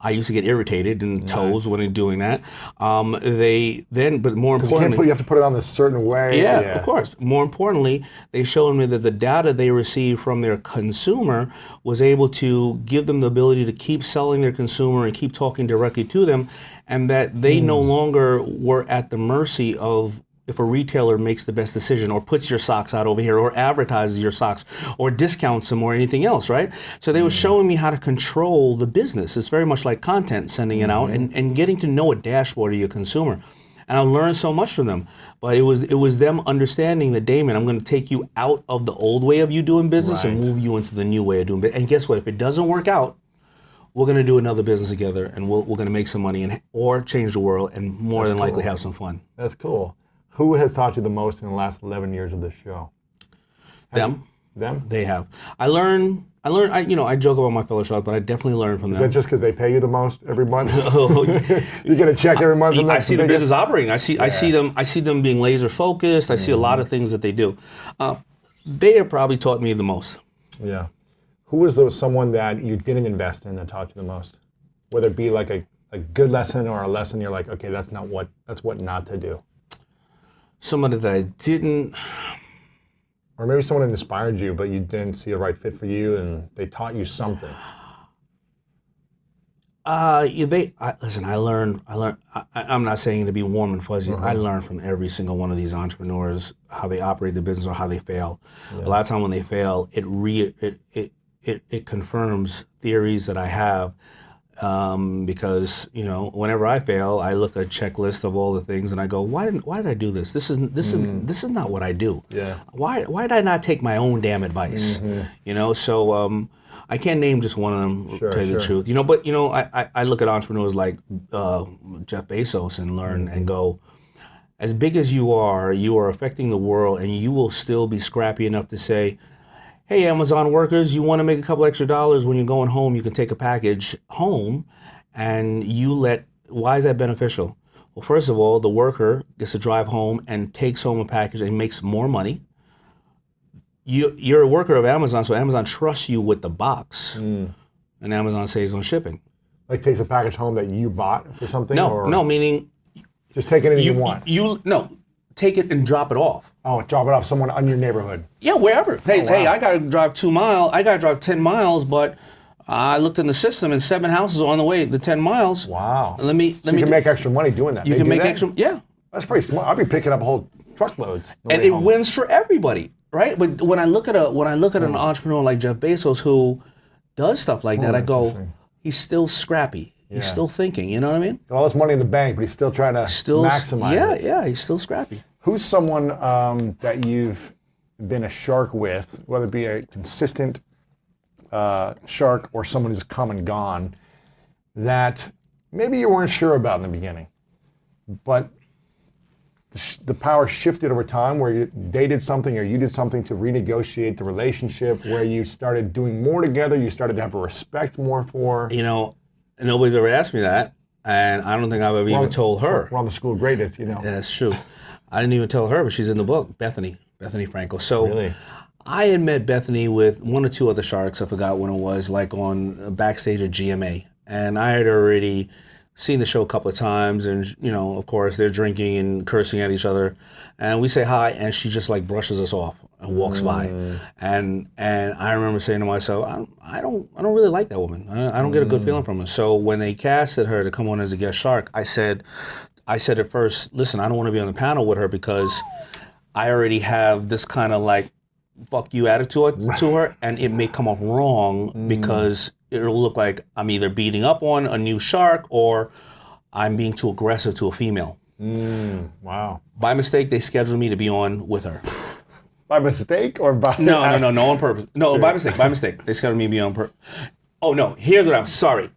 I used to get irritated in the toes when they're doing that. But more importantly, you have to put it on a certain way. yeah, of course. More importantly, they showed me that the data they received from their consumer was able to give them the ability to keep selling their consumer and keep talking directly to them, and that they no longer were at the mercy of if a retailer makes the best decision or puts your socks out over here or advertises your socks or discounts them or anything else, right? So they were showing me how to control the business. It's very much like content, sending it out and getting to know a dashboard of your consumer. And I learned so much from them. But it was them understanding that, Damon, I'm going to take you out of the old way of you doing business and move you into the new way of doing business. And guess what? If it doesn't work out, we're going to do another business together and we're going to make some money or change the world and more than likely have some fun. That's cool. Who has taught you the most in the last 11 years of this show? Them. Them? They have. I joke about my fellow sharks, but I definitely learn from them. Is that just because they pay you the most every month? You get a check every month. I see the business operating. I see them being laser focused. I see a lot of things that they do. They have probably taught me the most. Yeah. Who was someone that you didn't invest in that taught you the most? Whether it be like a good lesson or a lesson you're like, okay, that's what not to do. Somebody that I didn't. Or maybe someone inspired you, but you didn't see a right fit for you, and they taught you something. Listen. I learned. I'm not saying to be warm and fuzzy. I learned from every single one of these entrepreneurs how they operate the business or how they fail. Yeah. A lot of time when they fail, it confirms theories that I have. Because whenever I fail, I look at a checklist of all the things and I go, why did I do this? This is not what I do. Yeah. Why did I not take my own damn advice? So I can't name just one of them to tell you the truth. But I look at entrepreneurs like Jeff Bezos and learn and go, as big as you are affecting the world, and you will still be scrappy enough to say, hey, Amazon workers, you want to make a couple extra dollars when you're going home, you can take a package home, and why is that beneficial? Well, first of all, the worker gets to drive home and takes home a package and makes more money. You're a worker of Amazon, so Amazon trusts you with the box, and Amazon saves on shipping. Like takes a package home that you bought for something? No, meaning... Just take anything you want. Take it and drop it off. Oh, drop it off someone in your neighborhood. Yeah, wherever. Hey, I gotta drive 2 miles. I gotta drive 10 miles, but I looked in the system and 7 houses are on the way the 10 miles. Wow. Let me. You can make extra money doing that. You can make extra. Yeah. That's pretty smart. I'll be picking up whole truckloads. And it wins for everybody, right? But when I look at an entrepreneur like Jeff Bezos who does stuff like that, I go, he's still scrappy. He's still thinking, you know what I mean? Got all this money in the bank, but he's still trying to maximize it. Yeah, he's still scrappy. Who's someone that you've been a shark with, whether it be a consistent shark or someone who's come and gone, that maybe you weren't sure about in the beginning, but the power shifted over time where they did something or you did something to renegotiate the relationship, where you started doing more together, you started to have a respect more for? Nobody's ever asked me that, and I don't think I've ever even told her. We're on the school of greatness, Yeah, that's true. I didn't even tell her, but she's in the book, Bethany Frankel. So really? I had met Bethany with one or two other sharks, I forgot when it was, like on backstage at GMA. And I had already seen the show a couple of times, and of course they're drinking and cursing at each other. And we say hi, and she just like brushes us off and walks by. And I remember saying to myself, I don't really like that woman. I don't get a good feeling from her. So when they casted her to come on as a guest shark, I said at first, listen, I don't want to be on the panel with her because I already have this kind of like fuck you attitude to her, and it may come off wrong because it'll look like I'm either beating up on a new shark or I'm being too aggressive to a female. Wow. By mistake, they scheduled me to be on with her. By mistake or by... No, on purpose. No, by mistake. They scheduled me to be on purpose. Oh, no, here's what I'm sorry.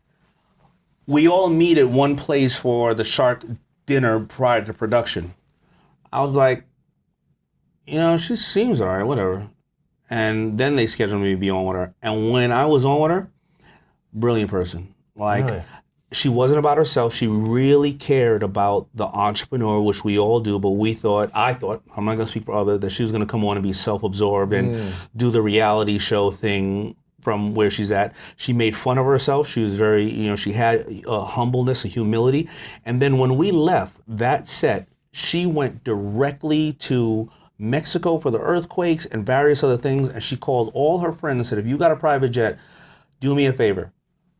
We all meet at one place for the shark dinner prior to production. I was like, she seems all right, whatever. And then they scheduled me to be on with her. And when I was on with her, brilliant person. Really? She wasn't about herself. She really cared about the entrepreneur, which we all do, but I thought, I'm not going to speak for others, that she was going to come on and be self-absorbed and do the reality show thing from where she's at. She made fun of herself. She was very, she had a humbleness, a humility. And then when we left that set, she went directly to Mexico for the earthquakes and various other things. And she called all her friends and said, if you got a private jet, do me a favor.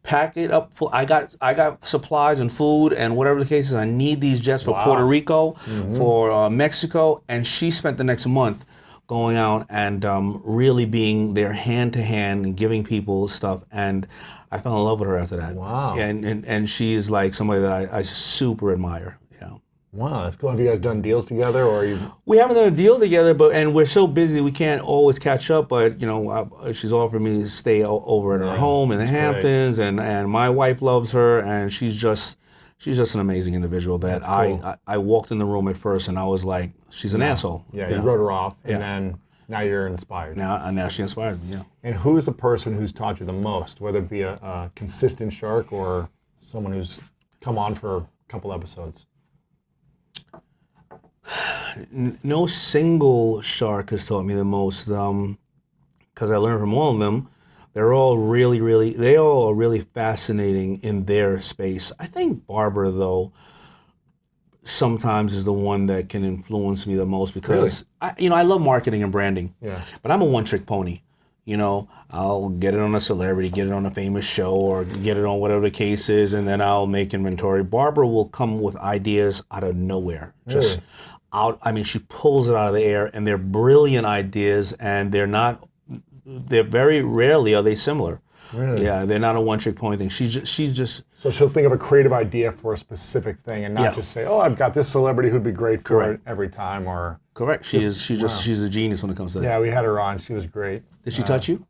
Pack it up. I got supplies and food and whatever the case is. I need these jets for Puerto Rico, for Mexico. And she spent the next month going out and really being there hand to hand and giving people stuff. And I fell in love with her after that. Wow. And she is like somebody that I super admire. Yeah. Wow, that's cool. Have you guys done deals together, or are you? We haven't done a deal together, and we're so busy we can't always catch up. But she's offered me to stay over at her home in the Hamptons, and my wife loves her, and she's just an amazing individual. That cool. I walked in the room at first, and I was like, she's an asshole. Yeah, you wrote her off, and then now you're inspired. Now she inspires me. Yeah. And who's the person who's taught you the most, whether it be a consistent shark or someone who's come on for a couple episodes? No single shark has taught me the most, because I learned from all of them. They're all they all are really fascinating in their space. I think Barbara, though, sometimes is the one that can influence me the most because I love marketing and branding. Yeah. But I'm a one-trick pony. I'll get it on a celebrity, get it on a famous show, or get it on whatever the case is, and then I'll make inventory. Barbara will come with ideas out of nowhere. Just out. I mean, she pulls it out of the air, and they're brilliant ideas, and they're very rarely are they similar. Really? Yeah, they're not a one-trick pony thing. She's just. So she'll think of a creative idea for a specific thing, and not just say, "Oh, I've got this celebrity who'd be great for it every time." Or correct. She's a genius when it comes to that. Yeah, we had her on. She was great. Did she touch you?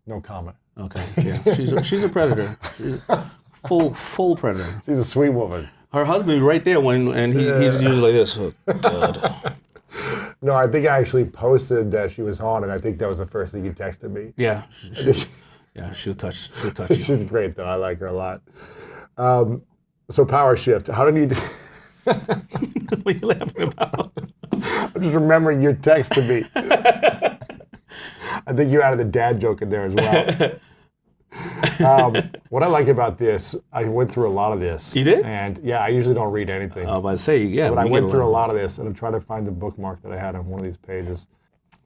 No comment. Okay. Yeah, she's a predator. Full predator. She's a sweet woman. Her husband right there and he's usually like this. Oh, God. No, I think I actually posted that she was on, and I think that was the first thing you texted me. Yeah. She'll touch you. She's great, though. I like her a lot. So power shift. How did you? What are you laughing about? I'm just remembering your text to me. I think you added the dad joke in there as well. What I like about this, I went through a lot of this. You did? And yeah, I usually don't read anything. I was about to say, yeah. But I went through a lot of this, and I'm trying to find the bookmark that I had on one of these pages.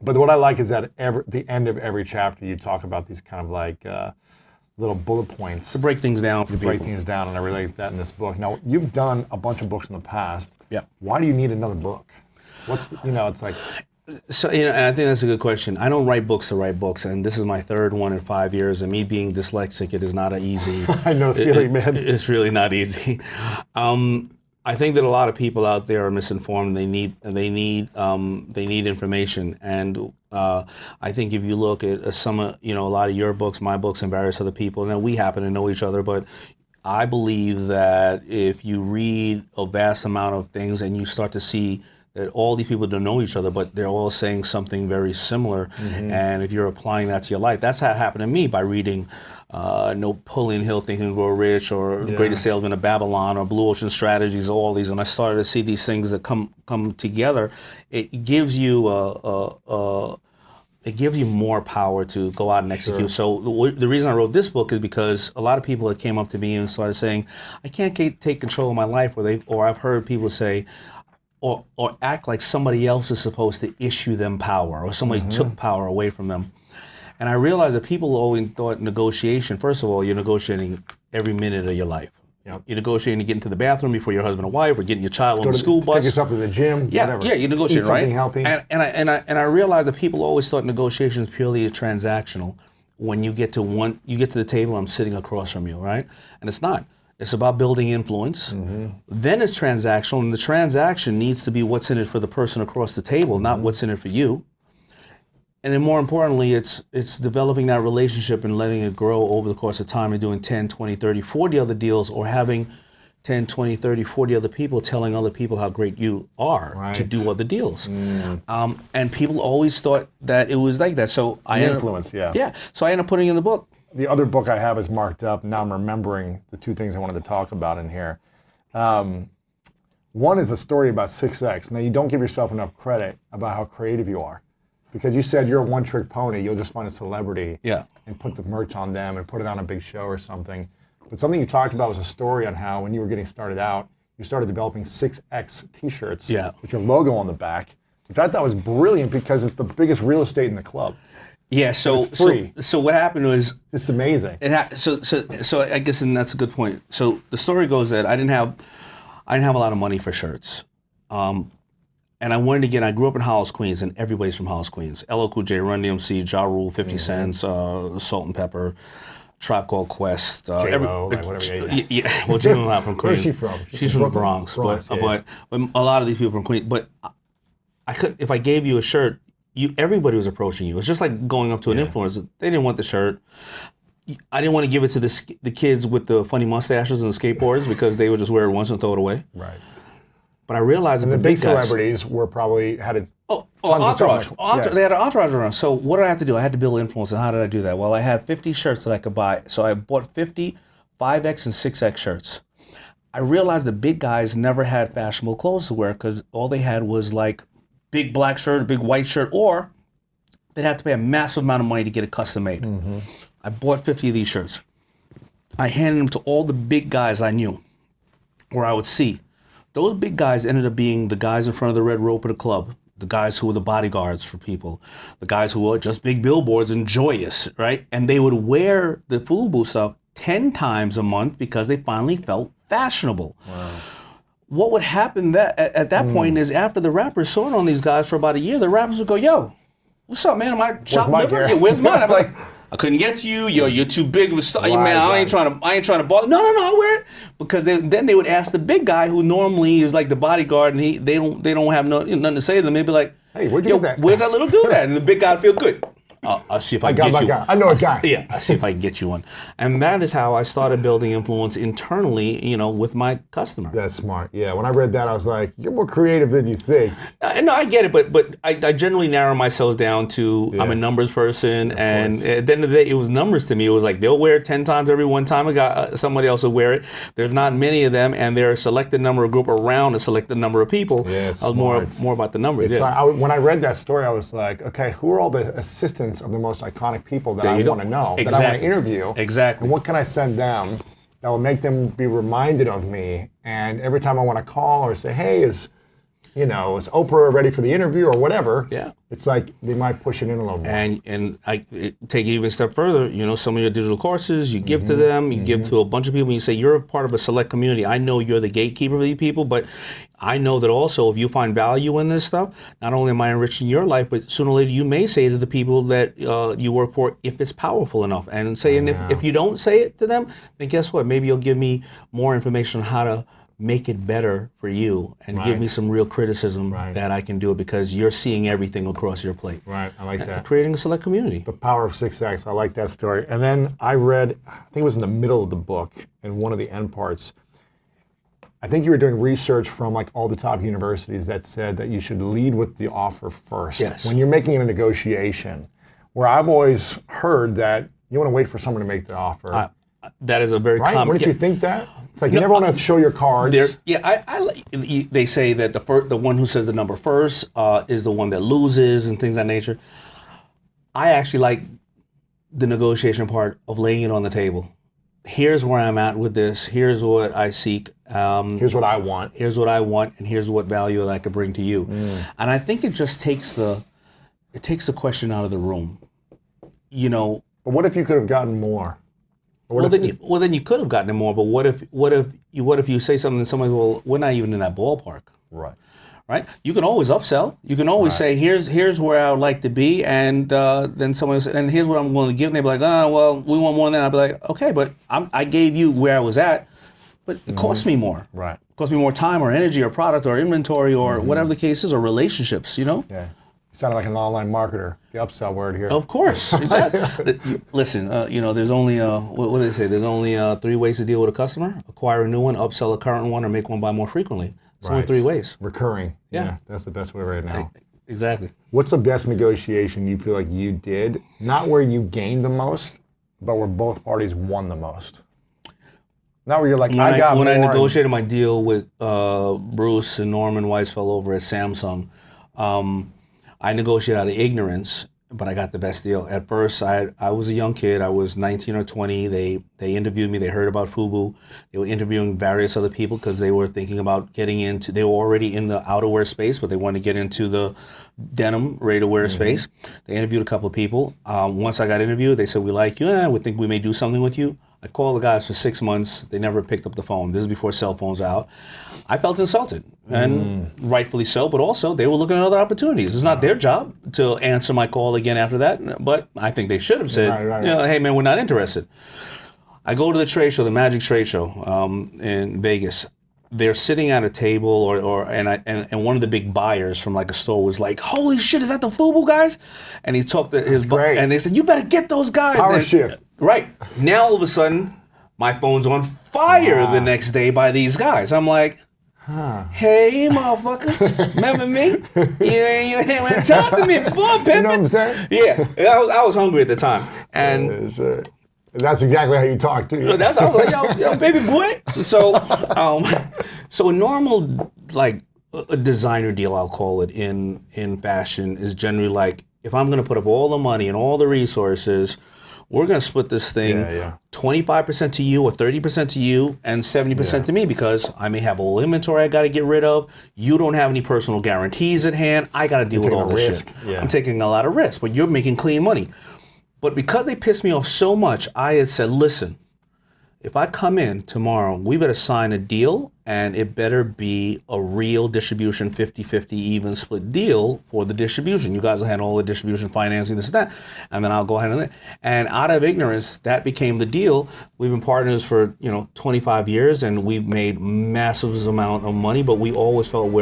But what I like is that at the end of every chapter, you talk about these kind of like little bullet points. To break things down. To break things down, and I relate that in this book. Now, you've done a bunch of books in the past. Yeah. Why do you need another book? It's like... So, and I think that's a good question. I don't write books to write books, and this is my third one in 5 years, and me being dyslexic, it is not easy. I know the feeling, man. It's really not easy. I think that a lot of people out there are misinformed. They need information, and I think if you look at a lot of your books, my books, and various other people, now we happen to know each other, but I believe that if you read a vast amount of things and you start to see that all these people don't know each other, but they're all saying something very similar. Mm-hmm. And if you're applying that to your life, that's how it happened to me by reading Napoleon Hill, Think and Grow Rich, or The Greatest Salesman of Babylon, or Blue Ocean Strategies, all these. And I started to see these things that come together. It gives you more power to go out and execute. Sure. So the reason I wrote this book is because a lot of people that came up to me and started saying, I can't take control of my life, or I've heard people say, or act like somebody else is supposed to issue them power, or somebody took power away from them. And I realized that people always thought negotiation, first of all, you're negotiating every minute of your life. Yep. You're negotiating to get into the bathroom before your husband or wife, or getting your child on the school bus. Take yourself to the gym, whatever. Yeah, you're negotiating, right? Something healthy. And I realized that people always thought negotiations purely transactional. When you get to the table, I'm sitting across from you, right? And it's not. It's about building influence. Mm-hmm. Then it's transactional, and the transaction needs to be what's in it for the person across the table, not what's in it for you. And then more importantly, it's developing that relationship and letting it grow over the course of time, and doing 10, 20, 30, 40 other deals, or having 10, 20, 30, 40 other people telling other people how great you are to do other deals. Mm. And people always thought that it was like that. So So I ended up putting it in the book. The other book I have is marked up. Now I'm remembering the two things I wanted to talk about in here. One is a story about 6X. Now, you don't give yourself enough credit about how creative you are. Because you said you're a one-trick pony. You'll just find a celebrity Yeah. and put the merch on them and put it on a big show or something. But something you talked about was a story on how when you were getting started out, you started developing 6X t-shirts with your logo on the back, which I thought was brilliant because it's the biggest real estate in the club. Yeah, so it's free. So what happened was It's amazing. so I guess, and that's a good point. So the story goes that I didn't have a lot of money for shirts, and I wanted to get. I grew up in Hollis, Queens, and everybody's from Hollis, Queens. LL Cool J, Run DMC, Ja Rule, 50 Cent, Salt and Pepper, Tribe Called Quest. J-Lo, like whatever. Yeah, well, J-Lo's not from Queens. Where's she from? She's from the Bronx, but a lot of these people from Queens. But I could, if I gave you a shirt, everybody was approaching you. It's just like going up to an influencer. They didn't want the shirt. I didn't want to give it to the kids with the funny mustaches and the skateboards because they would just wear it once and throw it away. Right. But I realized that The the big big guys, celebrities were probably had it. entourage. Yeah. They had an entourage around. So what did I have to do? I had to build influence. And how did I do that? Well, I had 50 shirts that I could buy. So I bought 50 5X and 6X shirts. I realized the big guys never had fashionable clothes to wear because all they had was like big black shirt, a big white shirt, or they'd have to pay a massive amount of money to get it custom made. I bought 50 of these shirts. I handed them to all the big guys I knew, where I would see. Those big guys ended up being the guys in front of the red rope of the club, the guys who were the bodyguards for people, the guys who were just big billboards and joyous, right? And they would wear the FUBU stuff 10 times a month because they finally felt fashionable. Wow. What would happen at that point is after the rappers saw it on these guys for about a year, the rappers would go, yo, what's up, man? Am I chopped liver? Yeah, where's mine? I'm like, I couldn't get to you. Yo, you're too big of a star. Man, I ain't trying to bother. No, I'll wear it. Because then they would ask the big guy who normally is like the bodyguard and they don't have nothing to say to them. They'd be like, hey, where'd you get that? Where's that little dude at? And the big guy would feel good. I'll see if I can get you. I know a guy. Yeah, I'll see if I can get you one. And that is how I started building influence internally, with my customer. That's smart. Yeah, when I read that, I was like, you're more creative than you think. No, I get it, but I generally narrow myself down to I'm a numbers person, and at the end of the day, it was numbers to me. It was like they'll wear it 10 times every one time. I got somebody else will wear it. There's not many of them, and they're a selected number of group around a selected number of people. Yeah, it's I was more about the numbers. It's like, when I read that story, I was like, okay, who are all the assistants of the most iconic people that I want to know, that I want to interview? Exactly. And what can I send them that will make them be reminded of me? And every time I want to call or say, hey, is Oprah ready for the interview or whatever? Yeah. It's like they might push it in a little more. And I take it even a step further. Some of your digital courses you give to them, you give to a bunch of people. And you say you're a part of a select community. I know you're the gatekeeper of these people, but I know that also if you find value in this stuff, not only am I enriching your life, but sooner or later you may say to the people that you work for, if it's powerful enough, and say, and if you don't say it to them, then guess what? Maybe you'll give me more information on how to make it better for you and give me some real criticism that I can do it because you're seeing everything across your plate. Right, I like that. Creating a select community. The power of 6X, I like that story. And then I read, I think it was in the middle of the book, in one of the end parts, I think you were doing research from like all the top universities that said that you should lead with the offer first. Yes. When you're making a negotiation, where I've always heard that you want to wait for someone to make the offer. That is a very common. Wouldn't you think that? It's like you never want to show your cards. They say that the one who says the number first is the one that loses and things of that nature. I actually like the negotiation part of laying it on the table. Here's where I'm at with this. Here's what I seek. Here's what I want. Here's what I want, and here's what value that I could bring to you. And I think it just takes the question out of the room. But what if you could have gotten more? Then you could have gotten it more. But what if you say something and somebody, well, we're not even in that ballpark. Right? You can always upsell. You can always say, here's where I would like to be, and then someone says, and here's what I'm willing to give. And they'll be like, well, we want more than that. I'll be like, okay, but I gave you where I was at, but it cost me more. Right. It cost me more time or energy or product or inventory or whatever the case is, or relationships, Yeah. You sounded like an online marketer. The upsell word here. Of course. Listen, there's only, what do they say? There's only 3 ways to deal with a customer: acquire a new one, upsell a current one, or make one buy more frequently. It's only 3 ways. Recurring. Yeah. That's the best way right now. Exactly. What's the best negotiation you feel like you did? Not where you gained the most, but where both parties won the most. Not where you're like, I got more. When I negotiated my deal with Bruce and Norman Weisfeld over at Samsung, I negotiated out of ignorance, but I got the best deal. At first, I was a young kid. I was 19 or 20. They interviewed me. They heard about FUBU. They were interviewing various other people because they were thinking about getting into, they were already in the outerwear space, but they wanted to get into the denim, ready-to-wear space. They interviewed a couple of people. Once I got interviewed, they said, we like you. We think we may do something with you. I called the guys for 6 months. They never picked up the phone. This is before cell phones were out. I felt insulted, and rightfully so, but also they were looking at other opportunities. It's not their job to answer my call again after that, but I think they should have said, hey man, we're not interested. I go to the trade show, the Magic Trade Show in Vegas. They're sitting at a table, and one of the big buyers from like a store was like, "Holy shit, is that the FUBU guys?" And he talked to his and they said, "You better get those guys." Power shift. Right now, all of a sudden, my phone's on fire the next day by these guys. I'm like, hey, motherfucker, remember me? You ain't talk to me before, Pimpin'. You know what I'm saying? Yeah, I was hungry at the time, and. Yeah, sure. That's exactly how you talk too. I was like, yo, baby boy. So a normal, like, a designer deal, I'll call it, in fashion is generally like, if I'm going to put up all the money and all the resources, we're going to split this thing 25% to you or 30% to you and 70% to me, because I may have old inventory I got to get rid of. You don't have any personal guarantees at hand. I got to deal with all this shit. Yeah. I'm taking a lot of risk, but you're making clean money. But because they pissed me off so much, I had said, listen, if I come in tomorrow, we better sign a deal, and it better be a real distribution, 50-50 even split deal for the distribution. You guys will handle all the distribution, financing, this and that, and then I'll go ahead and out of ignorance, that became the deal. We've been partners for 25 years, and we've made massive amount of money, but we always felt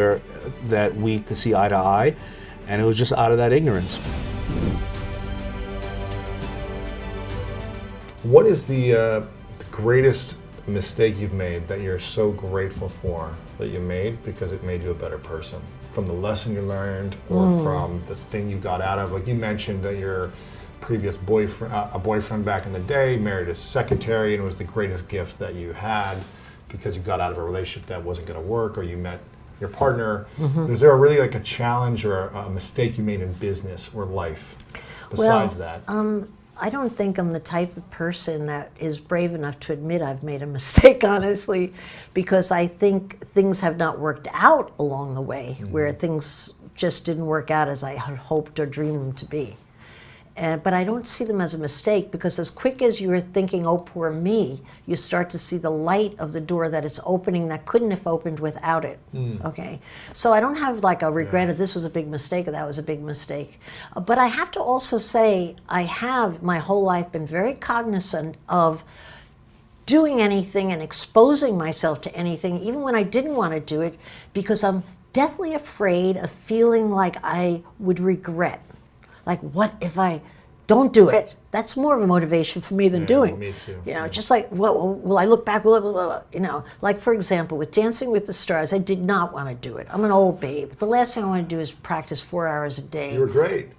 that we could see eye to eye, and it was just out of that ignorance. What is the greatest mistake you've made that you're so grateful for that you made because it made you a better person? From the lesson you learned, or from the thing you got out of? Like you mentioned that your previous boyfriend back in the day married a secretary, and it was the greatest gift that you had because you got out of a relationship that wasn't going to work, or you met your partner. Is there really like a challenge or a mistake you made in business or life besides that? I don't think I'm the type of person that is brave enough to admit I've made a mistake, honestly, because I think things have not worked out along the way, where things just didn't work out as I had hoped or dreamed them to be. But I don't see them as a mistake, because as quick as you're thinking, oh, poor me, you start to see the light of the door that it's opening that couldn't have opened without it. Okay, so I don't have like a regret of this was a big mistake or that was a big mistake. But I have to also say I have my whole life been very cognizant of doing anything and exposing myself to anything, even when I didn't want to do it, because I'm deathly afraid of feeling like I would regret. Like, what if I don't do it? That's more of a motivation for me than doing. Me too. Just like, will I look back? Like, for example, with Dancing with the Stars, I did not want to do it. I'm an old babe. The last thing I want to do is practice 4 hours a day. You were great.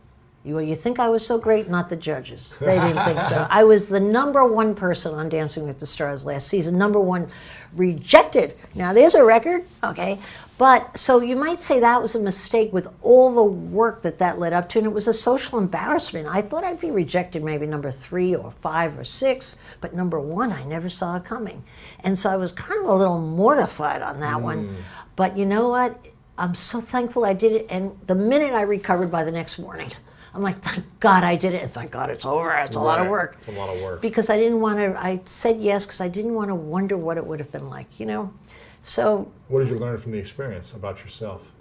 You think I was so great? Not the judges. They didn't think so. I was the #1 person on Dancing with the Stars last season. #1 rejected. Now, there's a record, okay? But, so you might say that was a mistake with all the work that led up to, and it was a social embarrassment. I thought I'd be rejected maybe #3 or 5 or 6, but #1, I never saw it coming. And so I was kind of a little mortified on that one. But you know what? I'm so thankful I did it, and the minute I recovered by the next morning, I'm like, thank God I did it, and thank God it's over. It's a lot of work. It's a lot of work. Because I didn't want to, I said yes because I didn't want to wonder what it would have been like, So. What did you learn from the experience about yourself?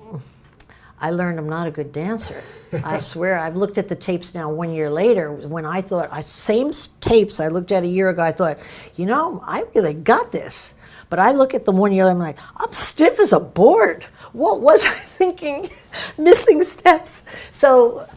I learned I'm not a good dancer. I swear, I've looked at the tapes now 1 year later, when I thought, same tapes I looked at a year ago, I thought, I really got this. But I look at them 1 year, I'm like, I'm stiff as a board. What was I thinking? Missing steps. So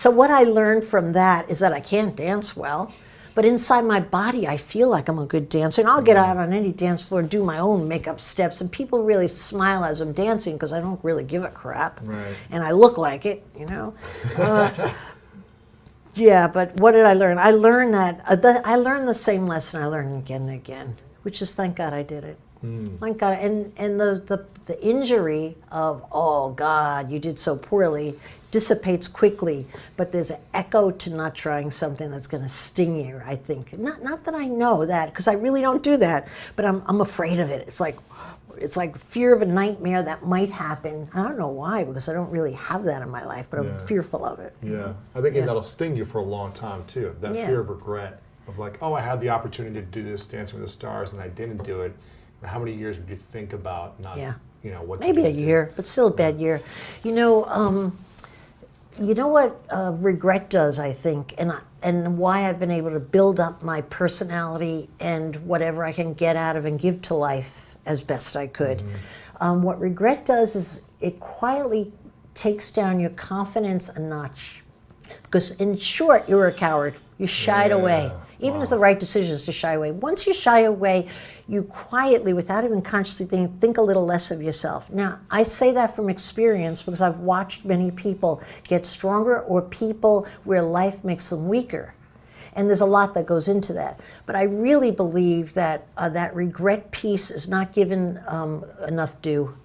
what I learned from that is that I can't dance well, but inside my body, I feel like I'm a good dancer. And I'll get out on any dance floor and do my own makeup steps, and people really smile as I'm dancing because I don't really give a crap. Right. And I look like it, Yeah, but what did I learn? I learned I learned the same lesson I learned again and again, which is thank God I did it. Thank God. And the injury of, oh God, you did so poorly, dissipates quickly, but there's an echo to not trying something that's going to sting you, I think. Not that I know that, because I really don't do that, but I'm afraid of it. It's like fear of a nightmare that might happen. I don't know why, because I don't really have that in my life, but I'm fearful of it. Yeah, I think that'll sting you for a long time too. That fear of regret, of like, oh, I had the opportunity to do this Dancing with the Stars and I didn't do it. How many years would you think about not, what? Maybe a year, but still a bad year. You know what regret does, I think, and why I've been able to build up my personality and whatever I can get out of and give to life as best I could. What regret does is it quietly takes down your confidence a notch. Because in short, you were a coward. You shied away. Even if the right decision is to shy away. Once you shy away, you quietly, without even consciously think a little less of yourself. Now, I say that from experience because I've watched many people get stronger or people where life makes them weaker. And there's a lot that goes into that. But I really believe that that regret piece is not given enough due.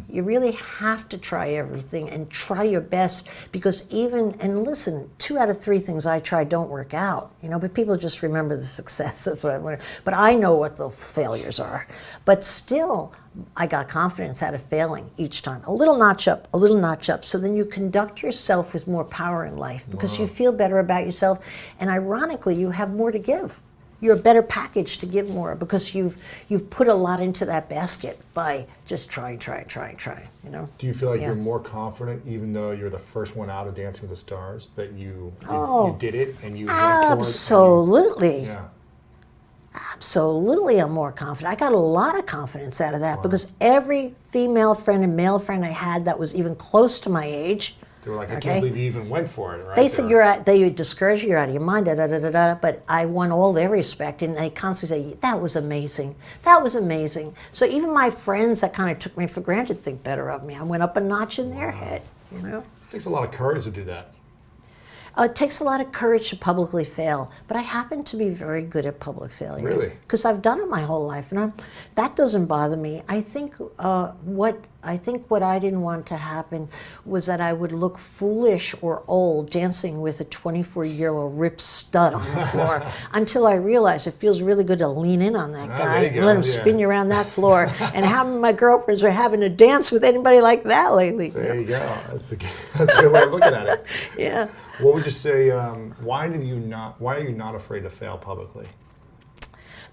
You really have to try everything and try your best, because and listen, 2 out of 3 things I try don't work out, but people just remember the success. That's what I've learned. But I know what the failures are. But still, I got confidence out of failing each time. A little notch up, a little notch up. So then you conduct yourself with more power in life because you feel better about yourself. And ironically, you have more to give. You're a better package to give more because you've put a lot into that basket by just trying. Do you feel like you're more confident, even though you're the first one out of Dancing with the Stars, that you did it and you went for it? Absolutely. Absolutely, I'm more confident. I got a lot of confidence out of that because every female friend and male friend I had that was even close to my age. They were like, I can't believe you even went for it, right? They said, they discourage you, you're out of your mind, but I won all their respect, and they constantly say, that was amazing. That was amazing. So even my friends that kind of took me for granted think better of me. I went up a notch in their head, It takes a lot of courage to do that. It takes a lot of courage to publicly fail, but I happen to be very good at public failure. Really? Because I've done it my whole life, and that doesn't bother me. I think what I didn't want to happen was that I would look foolish or old dancing with a 24-year-old ripped stud on the floor until I realized it feels really good to lean in on that guy and let him spin you around that floor. And how many of my girlfriends were having to dance with anybody like that lately? There you go. That's a good way of looking at it. Yeah. What would you say? Why are you not afraid to fail publicly?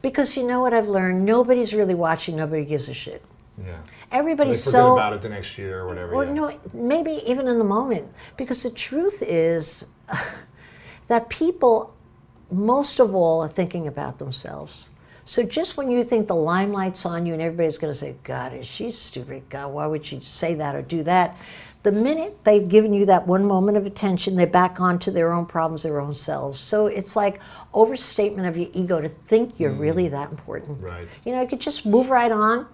Because you know what I've learned? Nobody's really watching. Nobody gives a shit. Yeah. Everybody's they forget about it the next year or whatever. Or no, maybe even in the moment. Because the truth is that people, most of all, are thinking about themselves. So just when you think the limelight's on you and everybody's going to say, God, is she stupid? God, why would she say that or do that? The minute they've given you that one moment of attention, they're back onto their own problems, their own selves. So it's like overstatement of your ego to think you're really that important. Right. You could just move right on.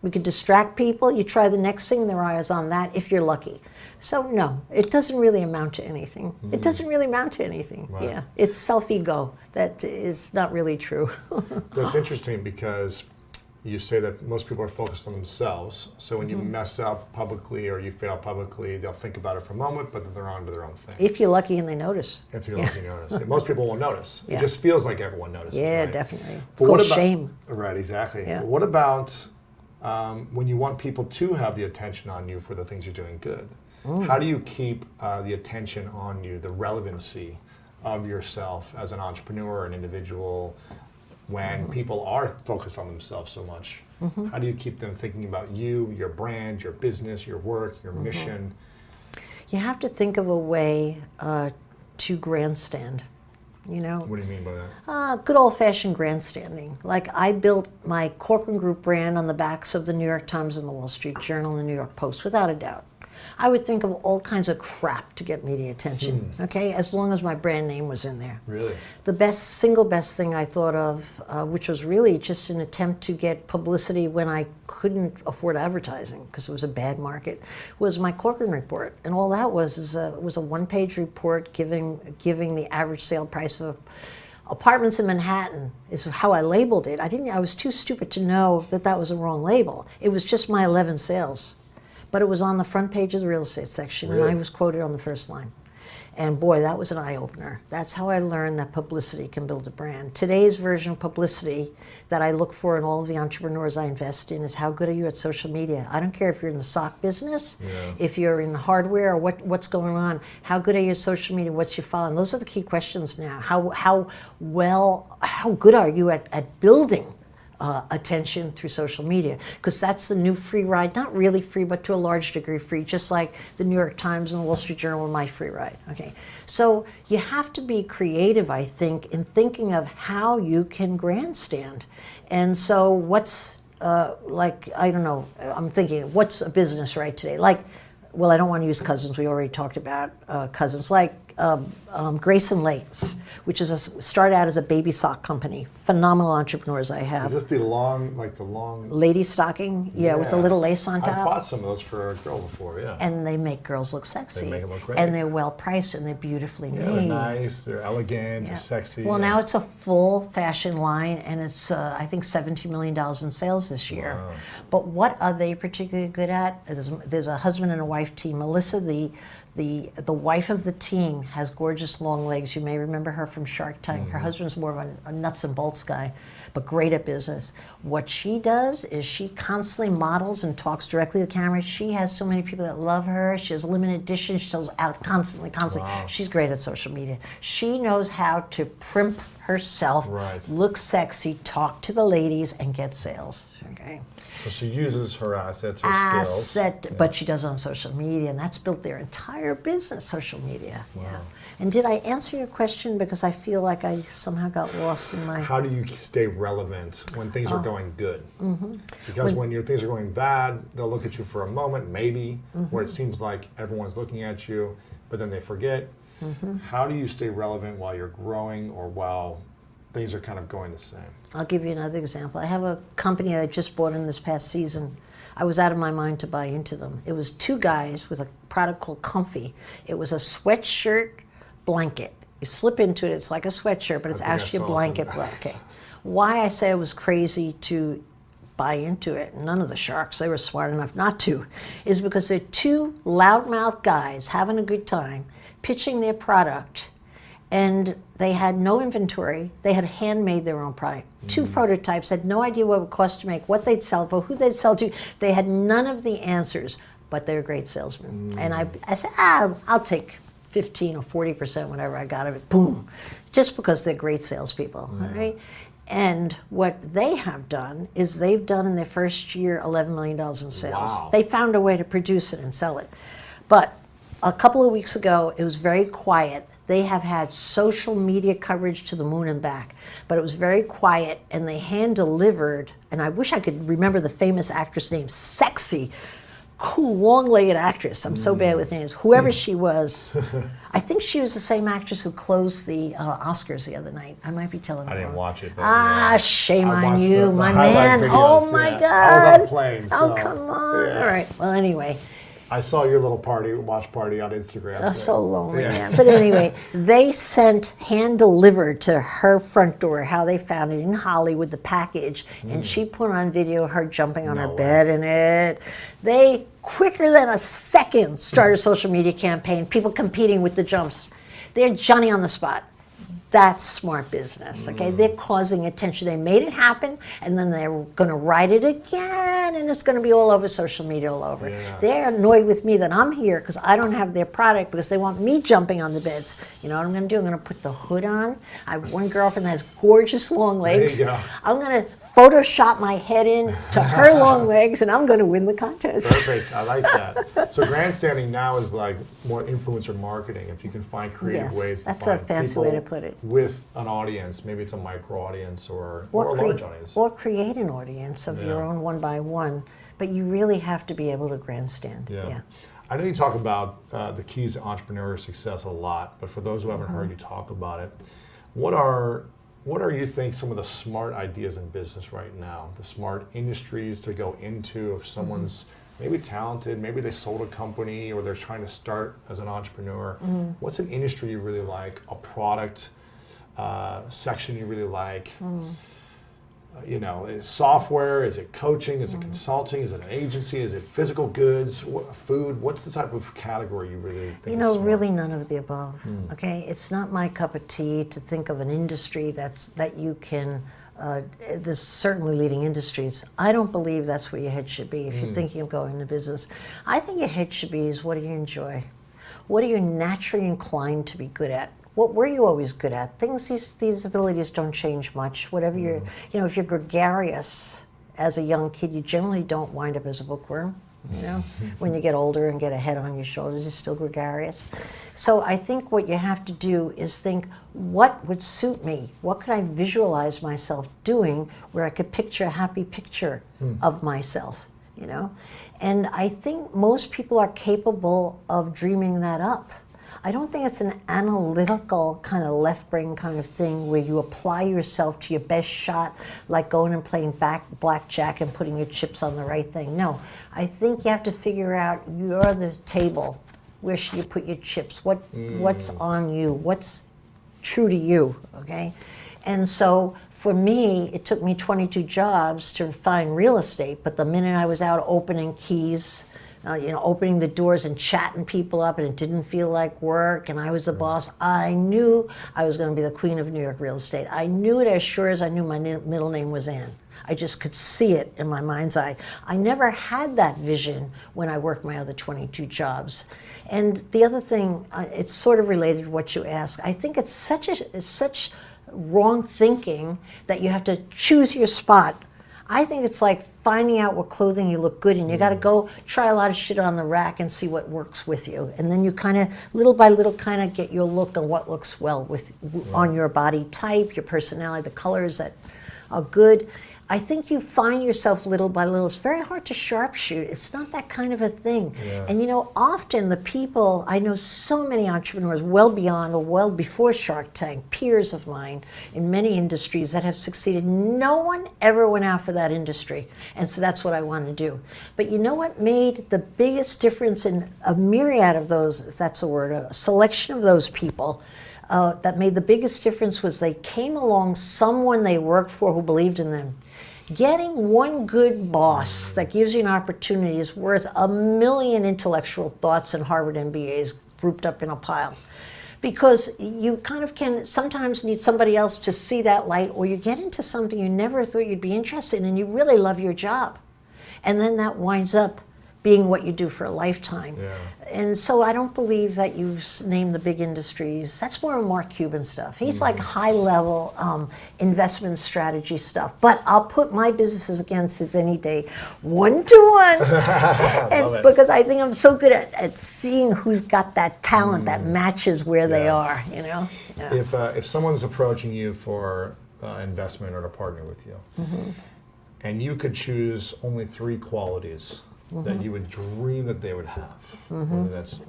We could distract people. You try the next thing, their eyes on that if you're lucky. So no, it doesn't really amount to anything. It doesn't really amount to anything. Right. Yeah, it's self-ego. That is not really true. That's interesting because you say that most people are focused on themselves. So when you mess up publicly or you fail publicly, they'll think about it for a moment, but then they're on to their own thing. If you're lucky and they notice. If you're lucky, you notice. And most people won't notice. It just feels like everyone notices. Yeah, right? Definitely. But What about shame? Right, exactly. Yeah. But what about when you want people to have the attention on you for the things you're doing good? How do you keep the attention on you, the relevancy of yourself as an entrepreneur, an individual, when people are focused on themselves so much? How do you keep them thinking about you, your brand, your business, your work, your mission? You have to think of a way to grandstand. What do you mean by that? Good old-fashioned grandstanding. Like I built my Corcoran Group brand on the backs of the New York Times and the Wall Street Journal and the New York Post, without a doubt. I would think of all kinds of crap to get media attention, okay, as long as my brand name was in there. Really? The single best thing I thought of, which was really just an attempt to get publicity when I couldn't afford advertising because it was a bad market, was my Corcoran report. And all that was a one-page report giving the average sale price of apartments in Manhattan, is how I labeled it. I was too stupid to know that was a wrong label. It was just my 11 sales. but it was on the front page of the real estate section, and I was quoted on the first line. And boy, that was an eye-opener. That's how I learned that publicity can build a brand. Today's version of publicity that I look for in all of the entrepreneurs I invest in is how good are you at social media? I don't care if you're in the sock business, if you're in hardware, or what's going on. How good are you at social media? What's your following? Those are the key questions now. How good are you at building attention through social media, because that's the new free ride. Not really free, but to a large degree free, just like the New York Times and the Wall Street Journal are my free ride. Okay, so you have to be creative, I think, in thinking of how you can grandstand. And so what's like, I don't know, I'm thinking, what's a business right today? Like, well, I don't want to use Cousins. We already talked about Cousins. Like Grayson Lakes, which started out as a baby sock company. Phenomenal entrepreneurs I have. Is this the long lady stocking? Yeah, with the little lace on top. I bought some of those for a girl before, yeah. And they make girls look sexy. They make them look great. And they're well priced and they're beautifully made. They're nice, they're elegant, they're sexy. Well, now it's a full fashion line, and it's I think $17 million in sales this year. Wow. But what are they particularly good at? There's a husband and a wife team. Melissa, the wife of the team, has gorgeous long legs. You may remember her from Shark Tank. Her husband's more of a nuts and bolts guy, but great at business. What she does is she constantly models and talks directly to the camera. She has so many people that love her. She has limited editions. She sells out constantly. Wow. She's great at social media. She knows how to primp herself, look sexy, talk to the ladies, and get sales. Okay. So she uses her assets, her skills. But she does on social media, and that's built their entire business, social media. Wow. Yeah. And did I answer your question? Because I feel like I somehow got lost in my... How do you stay relevant when things are going good? Because when your things are going bad, they'll look at you for a moment, maybe, where it seems like everyone's looking at you, but then they forget. How do you stay relevant while you're growing or while things are kind of going the same? I'll give you another example. I have a company that I just bought in this past season. I was out of my mind to buy into them. It was two guys with a product called Comfy. It was a sweatshirt blanket. You slip into it, it's like a sweatshirt, but it's actually a blanket. Okay. Why I say I was crazy to buy into it, none of the sharks, they were smart enough not to, is because they're two loudmouth guys having a good time, pitching their product, and they had no inventory. They had handmade their own product. Two prototypes, had no idea what it would cost to make, what they'd sell for, who they'd sell to. They had none of the answers, but they were great salesmen. And I said, I'll take 15 or 40%, whatever I got of it, boom, just because they're great salespeople, all right? And what they have done is they've done in their first year $11 million in sales. Wow. They found a way to produce it and sell it. But a couple of weeks ago, it was very quiet. They have had social media coverage to the moon and back, but it was very quiet, and they hand-delivered, and I wish I could remember the famous actress name, sexy, cool, long-legged actress. I'm so bad with names. Whoever she was, I think she was the same actress who closed the Oscars the other night. I might be telling you. I didn't watch it. But shame I on watched you, the my highlight man. videos, Oh, my God. I was on a plane, Oh, so, come on. yeah. All right. Well, anyway. I saw your little watch party on Instagram. Oh, so lonely, man. But anyway, they sent hand-delivered to her front door how they found it in Hollywood, the package, and she put on video her jumping on her bed in it. They, quicker than a second, started a social media campaign, people competing with the jumps. They're Johnny on the spot. That's smart business, okay? They're causing attention. They made it happen, and then they're going to write it again, and it's going to be all over social media, all over. Yeah. They're annoyed with me that I'm here because I don't have their product because they want me jumping on the beds. You know what I'm going to do? I'm going to put the hood on. I have one girlfriend that has gorgeous long legs. There you go. I'm going to Photoshop my head in to her long legs, and I'm going to win the contest. Perfect. I like that. So grandstanding now is like more influencer marketing. If you can find creative ways to that's a find fancy people way to put it. with an audience, maybe it's a micro audience or a large audience. Or create an audience of your own one by one. But you really have to be able to grandstand. Yeah. I know you talk about the keys to entrepreneurial success a lot, but for those who haven't heard you talk about it, what are you think some of the smart ideas in business right now, the smart industries to go into if someone's maybe talented, maybe they sold a company or they're trying to start as an entrepreneur? What's an industry you really like, a product section you really like? software? Is it coaching? Is it consulting? Is it an agency? Is it physical goods? Food? What's the type of category you really think is smart? Really none of the above. Okay, it's not my cup of tea to think of an industry that you can. There's certainly leading industries. I don't believe that's where your head should be if you're thinking of going into business. I think your head should be is what do you enjoy? What are you naturally inclined to be good at? What were you always good at? These abilities don't change much. Whatever you're, if you're gregarious as a young kid, you generally don't wind up as a bookworm. When you get older and get a head on your shoulders, you're still gregarious. So I think what you have to do is think, what would suit me? What could I visualize myself doing where I could picture a happy picture of myself, And I think most people are capable of dreaming that up. I don't think it's an analytical kind of left brain kind of thing where you apply yourself to your best shot, like going and playing blackjack and putting your chips on the right thing. No, I think you have to figure out, you're the table. Where should you put your chips? What's on you? What's true to you, okay? And so for me, it took me 22 jobs to find real estate, but the minute I was out opening keys, opening the doors and chatting people up, and it didn't feel like work, and I was the boss, I knew I was going to be the queen of New York real estate. I knew it as sure as I knew my middle name was Ann. I just could see it in my mind's eye. I never had that vision when I worked my other 22 jobs. And the other thing, it's sort of related to what you asked. I think it's such wrong thinking that you have to choose your spot. I think it's like finding out what clothing you look good in. You got to go try a lot of shit on the rack and see what works with you. And then you kind of, little by little, kind of get your look on what looks well on your body type, your personality, the colors that are good. I think you find yourself little by little. It's very hard to sharpshoot. It's not that kind of a thing. Yeah. And often the people, I know so many entrepreneurs well beyond or well before Shark Tank, peers of mine in many industries that have succeeded. No one ever went out for that industry. And so that's what I want to do. But you know what made the biggest difference in a myriad of those, if that's a word, a selection of those people, that made the biggest difference was they came along someone they worked for who believed in them. Getting one good boss that gives you an opportunity is worth 1 million intellectual thoughts and Harvard MBAs grouped up in a pile. Because you kind of can sometimes need somebody else to see that light, or you get into something you never thought you'd be interested in and you really love your job. And then that winds up being what you do for a lifetime. Yeah. And so I don't believe that you name the big industries. That's more Mark Cuban stuff. He's like high-level investment strategy stuff. But I'll put my businesses against his any day, 1-to-1. Because I think I'm so good at seeing who's got that talent that matches where they are, Yeah. If someone's approaching you for investment or to partner with you, and you could choose only 3 qualities that you would dream that they would have, whether that's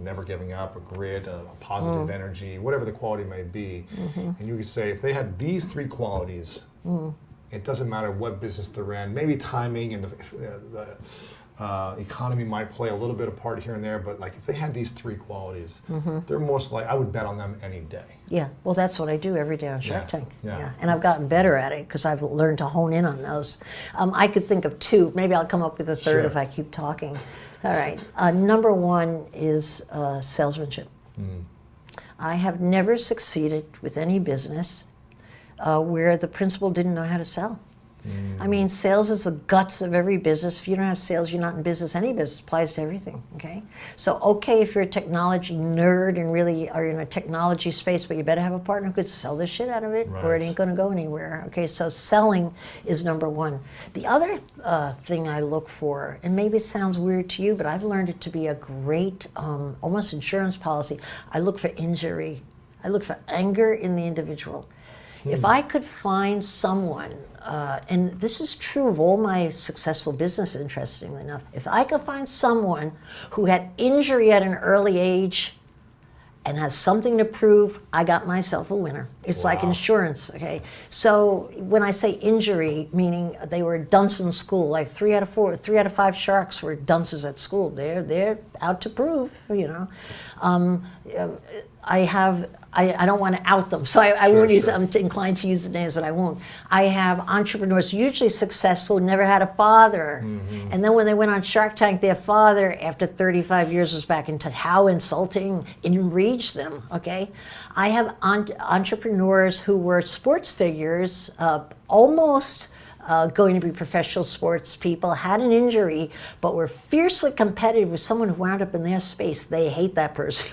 never giving up, a grit, a positive energy, whatever the quality may be, and you could say if they had these 3 qualities, it doesn't matter what business they're in. Maybe timing and the economy might play a little bit of part here and there, but like if they had these 3 qualities, they're most likely, I would bet on them any day. Yeah, well, that's what I do every day on Shark Tank. Yeah. And I've gotten better at it because I've learned to hone in on those. I could think of 2. Maybe I'll come up with a third if I keep talking. All right. Number 1 is salesmanship. I have never succeeded with any business where the principal didn't know how to sell. I mean, sales is the guts of every business. If you don't have sales, you're not in business. Any business applies to everything, okay? So, okay, if you're a technology nerd and really are in a technology space, but you better have a partner who could sell the shit out of it, or it ain't gonna go anywhere, okay? So selling is number 1. The other thing I look for, and maybe it sounds weird to you, but I've learned it to be a great, almost insurance policy. I look for injury. I look for anger in the individual. If I could find someone, and this is true of all my successful business, interestingly enough, if I could find someone who had injury at an early age and has something to prove, I got myself a winner. It's like insurance, okay? So when I say injury, meaning they were dunce in school, like 3 out of 5 sharks were dunces at school. They're out to prove, you know. I don't want to out them, so I won't use. I'm inclined to use the names, but I won't. I have entrepreneurs, usually successful, never had a father, and then when they went on Shark Tank, their father, after 35 years, was back into how insulting, enraged them. Okay, I have entrepreneurs who were sports figures, almost. Going to be professional sports people, had an injury, but were fiercely competitive with someone who wound up in their space. They hate that person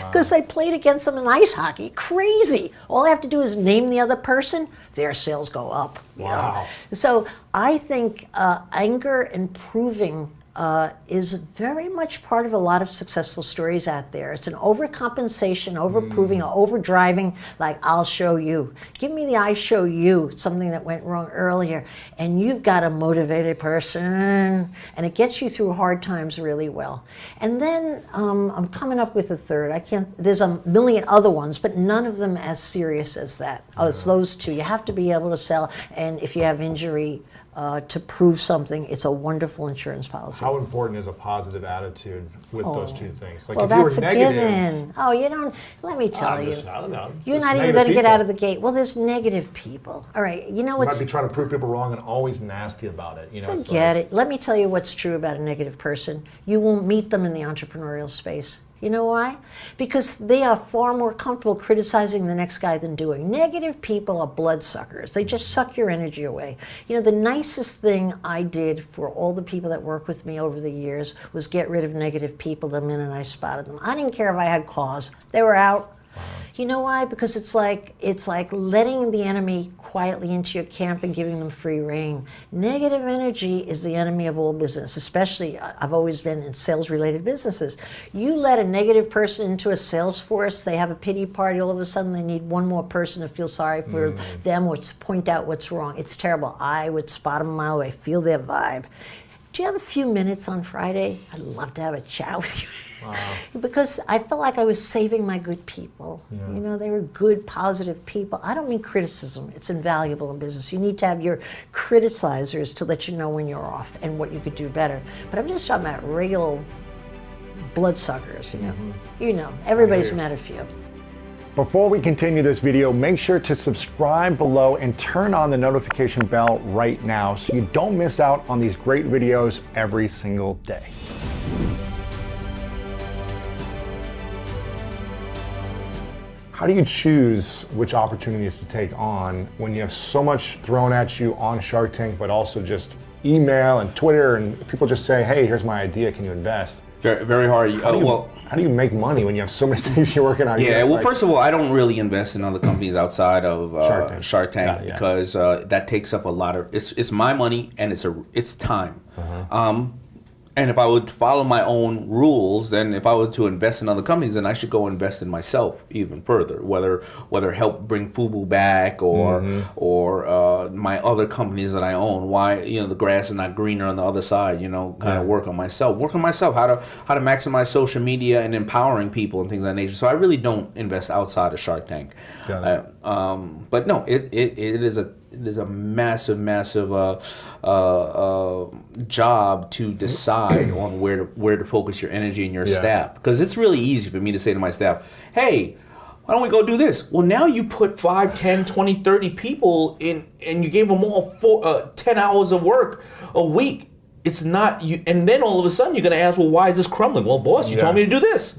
because they played against them in ice hockey. Crazy. All I have to do is name the other person, their sales go up. You know? So I think anger and proving is very much part of a lot of successful stories out there. It's an overcompensation, overproving, or overdriving, like, I'll show you. Give me the I show you, something that went wrong earlier. And you've got a motivated person, and it gets you through hard times really well. And then I'm coming up with a third. There's a million other ones, but none of them as serious as that. Oh, it's those two. You have to be able to sell, and if you have injury, to prove something, it's a wonderful insurance policy. How important is a positive attitude with those two things? Like, well, if you were that's a negative, given. Oh, you don't. Let me tell you. I don't know. You're Just not even negative going to get people. out of the gate. Well, there's negative people. All right, you know You what's. might be trying to prove people wrong and always nasty about it. You know, it's Forget like, it. Let me tell you what's true about a negative person. You won't meet them in the entrepreneurial space. You know why? Because they are far more comfortable criticizing the next guy than doing. Negative people are bloodsuckers. They just suck your energy away. You know, the nicest thing I did for all the people that work with me over the years was get rid of negative people the minute I spotted them. I didn't care if I had cause. They were out. You know why? Because it's like letting the enemy quietly into your camp and giving them free rein. Negative energy is the enemy of all business, especially I've always been in sales-related businesses. You let a negative person into a sales force, they have a pity party, all of a sudden they need one more person to feel sorry for them or to point out what's wrong. It's terrible. I would spot them a mile away, feel their vibe. Do you have a few minutes on Friday? I'd love to have a chat with you. Because I felt like I was saving my good people. You know, they were good, positive people. I don't mean criticism. It's invaluable in business. You need to have your criticizers to let you know when you're off and what you could do better. But I'm just talking about regular bloodsuckers, you know. You know, everybody's met a few. Before we continue this video, make sure to subscribe below and turn on the notification bell right now so you don't miss out on these great videos every single day. How do you choose which opportunities to take on when you have so much thrown at you on Shark Tank, but also just email and Twitter and people just say, hey, here's my idea, can you invest? Very, very hard. How do you make money when you have so many things you're working on? Yeah, well, first of all, I don't really invest in other companies outside of Shark Tank because that takes up a lot of, it's my money and it's time. And if I would follow my own rules, then if I were to invest in other companies, then I should go invest in myself even further. Whether help bring FUBU back or my other companies that I own. Why the grass is not greener on the other side? Kind of work on myself. How to maximize social media and empowering people and things of that nature. So I really don't invest outside of Shark Tank. But no, it is a massive job to decide on where to focus your energy and your staff, because it's really easy for me to say to my staff, hey, why don't we go do this? Well, now you put 5, 10, 20, 30 people in and you gave them all 10 hours of work a week. It's not you, and then all of a sudden you're going to ask, well, why is this crumbling? Well, boss, you told me to do this.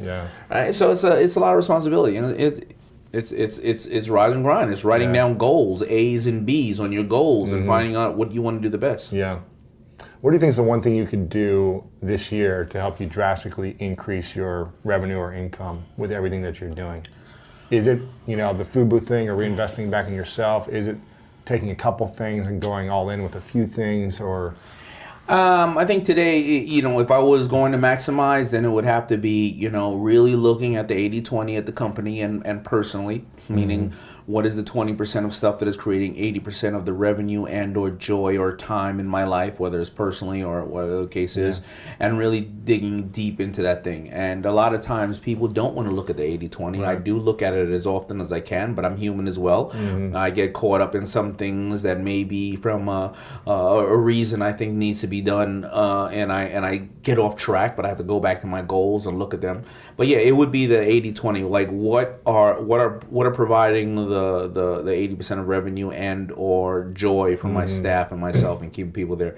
Right? So it's a lot of responsibility, and it's rise and grind. It's writing down goals, A's and B's on your goals, and finding out what you want to do the best. Yeah. What do you think is the one thing you could do this year to help you drastically increase your revenue or income with everything that you're doing? Is it, the FUBU thing or reinvesting back in yourself? Is it taking a couple things and going all in with a few things, or? I think today, if I was going to maximize, then it would have to be, really looking at the 80-20 at the company and personally, meaning what is the 20% of stuff that is creating 80% of the revenue and or joy or time in my life, whether it's personally or whatever the case is, and really digging deep into that thing. And a lot of times people don't want to look at the 80-20. I do look at it as often as I can, but I'm human as well. I get caught up in some things that may be from a reason I think needs to be done, and I get off track, but I have to go back to my goals and look at them. But yeah, it would be the 80-20. Like what are providing the 80% of revenue and or joy for my staff and myself and keeping people there.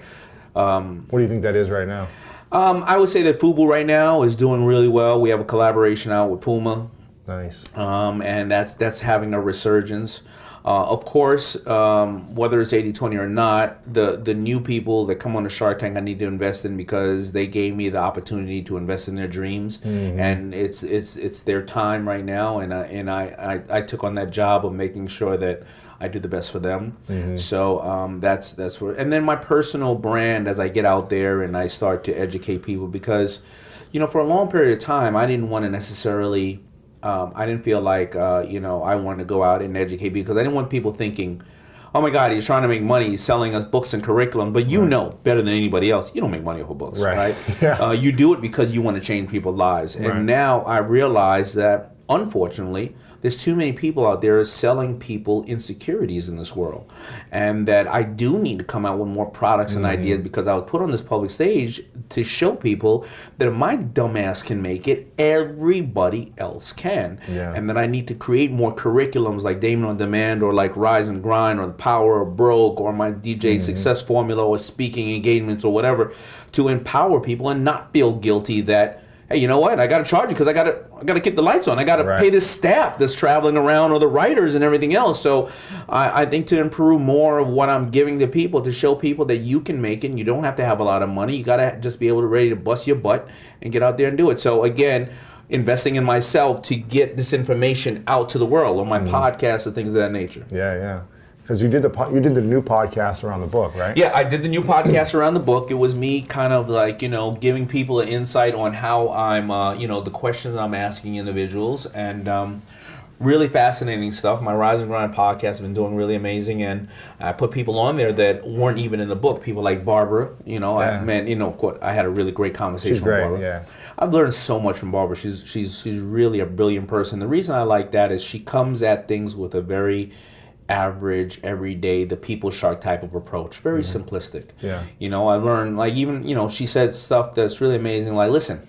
What do you think that is right now? I would say that Fubu right now is doing really well. We have a collaboration out with Puma. Nice. And that's having a resurgence. Of course, whether it's 80-20 or not, the new people that come on the Shark Tank, I need to invest in because they gave me the opportunity to invest in their dreams, and it's their time right now, and I took on that job of making sure that I do the best for them. So that's where, and then my personal brand as I get out there and I start to educate people, because for a long period of time I didn't want to necessarily. I didn't feel like, I wanted to go out and educate, because I didn't want people thinking, oh my God, he's trying to make money, he's selling us books and curriculum, but know better than anybody else, you don't make money off of books, right? Yeah. You do it because you want to change people's lives. And now I realize that, unfortunately, there's too many people out there selling people insecurities in this world, and that I do need to come out with more products and ideas, because I was put on this public stage to show people that if my dumbass can make it, everybody else can. And that I need to create more curriculums like Damon on Demand, or like Rise and Grind, or The Power of Broke, or my DJ Success Formula, or speaking engagements, or whatever, to empower people and not feel guilty that, hey, you know what? I got to charge you because I got to keep the lights on. I got to pay this staff that's traveling around, or the writers and everything else. So I think to improve more of what I'm giving to people, to show people that you can make it. And you don't have to have a lot of money. You got to just be able to ready to bust your butt and get out there and do it. So again, investing in myself to get this information out to the world on my podcast and things of that nature. Yeah. Because you did the new podcast around the book, right? Yeah, I did the new podcast around the book. It was me kind of like, giving people an insight on how I'm, the questions I'm asking individuals, and really fascinating stuff. My Rise and Grind podcast has been doing really amazing, and I put people on there that weren't even in the book. People like Barbara, of course, I had a really great conversation She's great, with Barbara. I've learned so much from Barbara. She's really a brilliant person. The reason I like that is she comes at things with a very average, everyday, the people shark type of approach. Very simplistic. Yeah. I learned, like, even, she said stuff that's really amazing. Like, listen,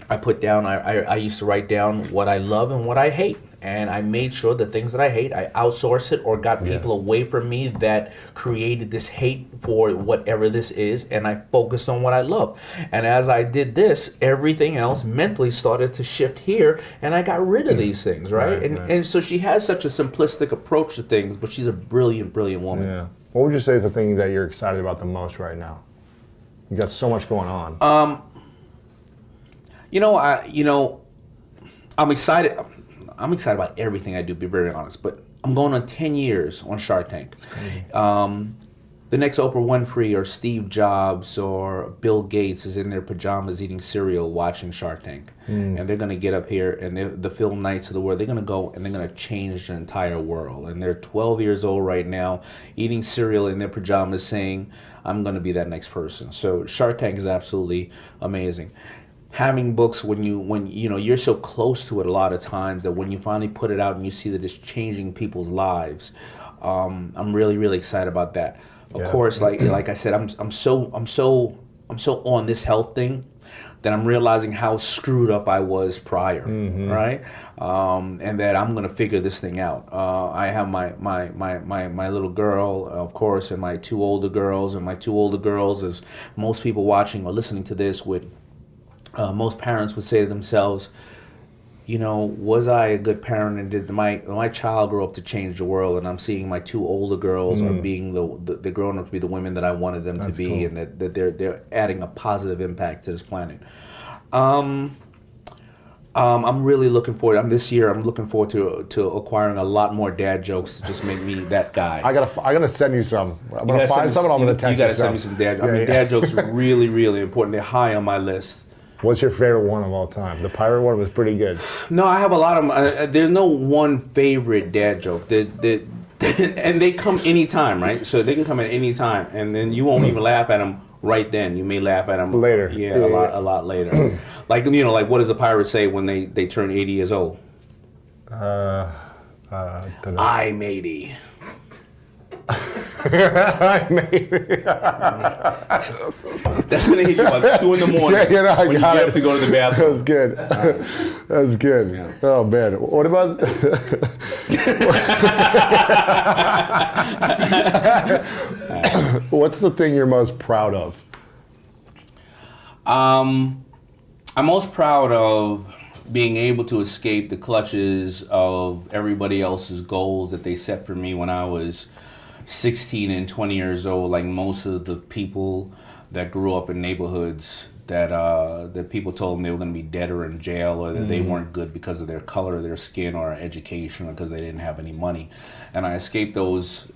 I put down, I used to write down what I love and what I hate. And I made sure the things that I hate, I outsourced it, or got people away from me that created this hate for whatever this is, and I focused on what I love. And as I did this, everything else mentally started to shift here, and I got rid of these things, right? And so she has such a simplistic approach to things, but she's a brilliant, brilliant woman. Yeah. What would you say is the thing that you're excited about the most right now? You got so much going on. I'm excited. I'm excited about everything I do, to be very honest. But I'm going on 10 years on Shark Tank. The next Oprah Winfrey or Steve Jobs or Bill Gates is in their pajamas eating cereal watching Shark Tank. And they're going to get up here, and the Phil Knights of the world, they're going to go and they're going to change the entire world. And they're 12 years old right now, eating cereal in their pajamas saying, I'm going to be that next person. So Shark Tank is absolutely amazing. Having books when you're so close to it a lot of times, that when you finally put it out and you see that it's changing people's lives, I'm really, really excited about that. Of course, like I said, I'm so on this health thing that I'm realizing how screwed up I was prior, right? And that I'm gonna figure this thing out. I have my little girl, of course, and my two older girls, as most people watching or listening to this would. Most parents would say to themselves, was I a good parent, and did my child grow up to change the world? And I'm seeing my two older girls are being they're growing up to be the women that I wanted them to be, cool. And that they're adding a positive impact to this planet. I'm really looking forward. This year. I'm looking forward to acquiring a lot more dad jokes to just make me that guy. I gotta send you some. I'm gonna find some and I'm gonna text you. You gotta send me some dad. I mean, dad jokes are really, really important. They're high on my list. What's your favorite one of all time? The pirate one was pretty good. No, I have a lot of them. There's no one favorite dad joke. And they come anytime, right? So they can come at any time, and then you won't even laugh at them right then. You may laff at them later. Yeah, a lot later. Like what does a pirate say when they turn 80 years old? I'm 80. That's gonna hit you about 2 in the morning when you get up to go to the bathroom. That was good. That's good. Yeah. Oh man, what about? What's the thing you're most proud of? I'm most proud of being able to escape the clutches of everybody else's goals that they set for me when I was 16 and 20 years old. Like most of the people that grew up in neighborhoods that people told them they were going to be dead or in jail, or that they weren't good because of their color, their skin, or education, or because they didn't have any money. And I escaped those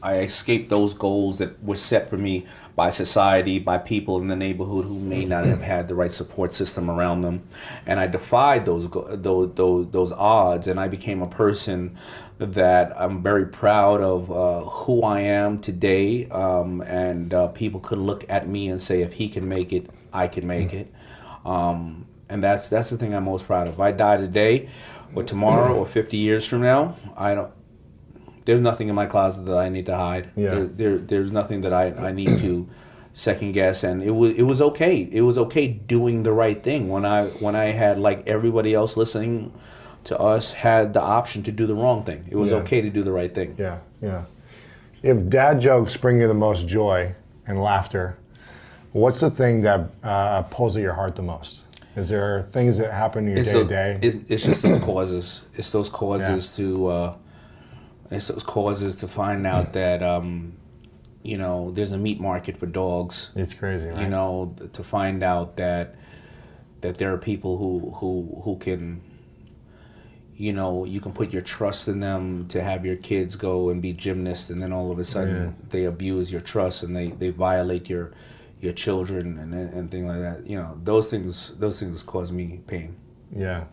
goals that were set for me by society, by people in the neighborhood who may not have had the right support system around them. And I defied those odds, and I became a person that I'm very proud of who I am today. And people could look at me and say, if he can make it, I can make it. And that's the thing I'm most proud of. If I die today or tomorrow or 50 years from now, there's nothing in my closet that I need to hide. Yeah. There's nothing that I need to second guess. And it was okay. It was okay doing the right thing when I had, like everybody else listening to us, had the option to do the wrong thing. It was okay to do the right thing. Yeah, yeah. If dad jokes bring you the most joy and laughter, what's the thing that pulls at your heart the most? Is there things that happen in your day to day? It's just those causes. It's those causes to find out that there's a meat market for dogs. It's crazy, right? To find out that there are people who can, you can put your trust in them to have your kids go and be gymnasts, and then all of a sudden they abuse your trust and they violate your children and things like that. Those things cause me pain. Yeah.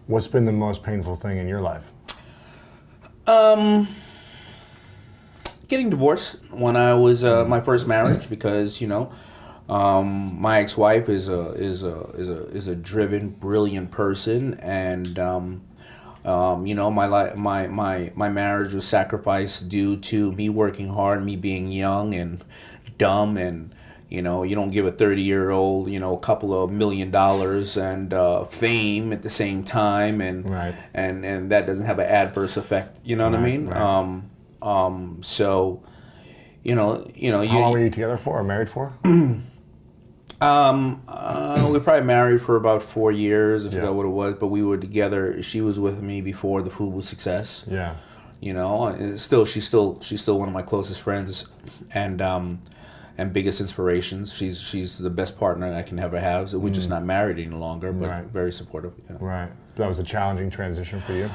What's been the most painful thing in your life? Getting divorced when I was my first marriage, because my ex-wife is a driven, brilliant person, and my marriage was sacrificed due to me working hard, me being young and dumb, and you don't give a 30-year-old a couple of $1 million and fame at the same time, and right. and that doesn't have an adverse effect. You know what I mean? Right. So how long were you together for or married for? We probably married for about 4 years. I forgot what it was, but we were together. She was with me before the food was success. Yeah. And she's still one of my closest friends, and biggest inspirations. She's the best partner I can ever have. So we're just not married any longer, but very supportive. Right. That was a challenging transition for you?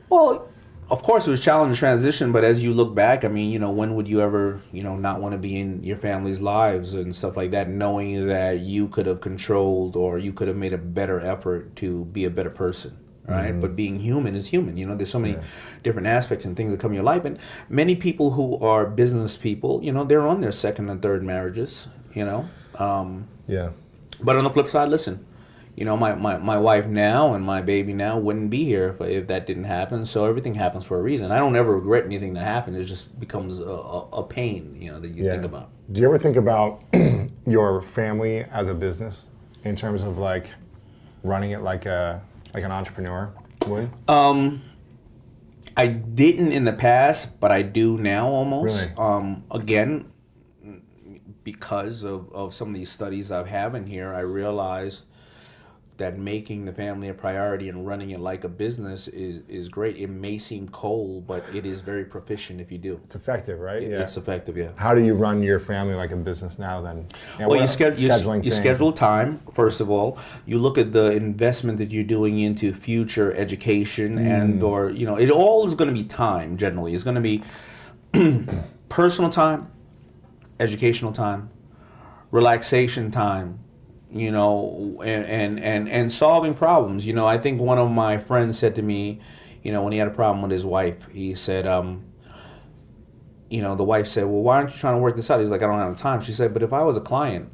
Well, of course it was a challenging transition, but as you look back, I mean, when would you ever, not want to be in your family's lives and stuff like that, knowing that you could have controlled or you could have made a better effort to be a better person, right? But being human is human. There's so many different aspects and things that come in your life. And many people who are business people, they're on their second and third marriages, Yeah. But on the flip side, listen, my wife now and my baby now wouldn't be here if that didn't happen. So everything happens for a reason. I don't ever regret anything that happened. It just becomes a pain, that you think about. Do you ever think about your family as a business in terms of like running it like an entrepreneur would? I didn't in the past, but I do now almost. Really? Again, because of some of these studies I've had in here, I realized that making the family a priority and running it like a business is great. It may seem cold, but it is very proficient if you do. It's effective, right? It's effective, yeah. How do you run your family like a business now then? Well, you schedule time, first of all. You look at the investment that you're doing into future education and or, it all is going to be time generally. It's going to be personal time, educational time, relaxation time, and solving problems. I think one of my friends said to me, when he had a problem with his wife, he said, the wife said, well, why aren't you trying to work this out? He's like, I don't have time. She said, but if I was a client,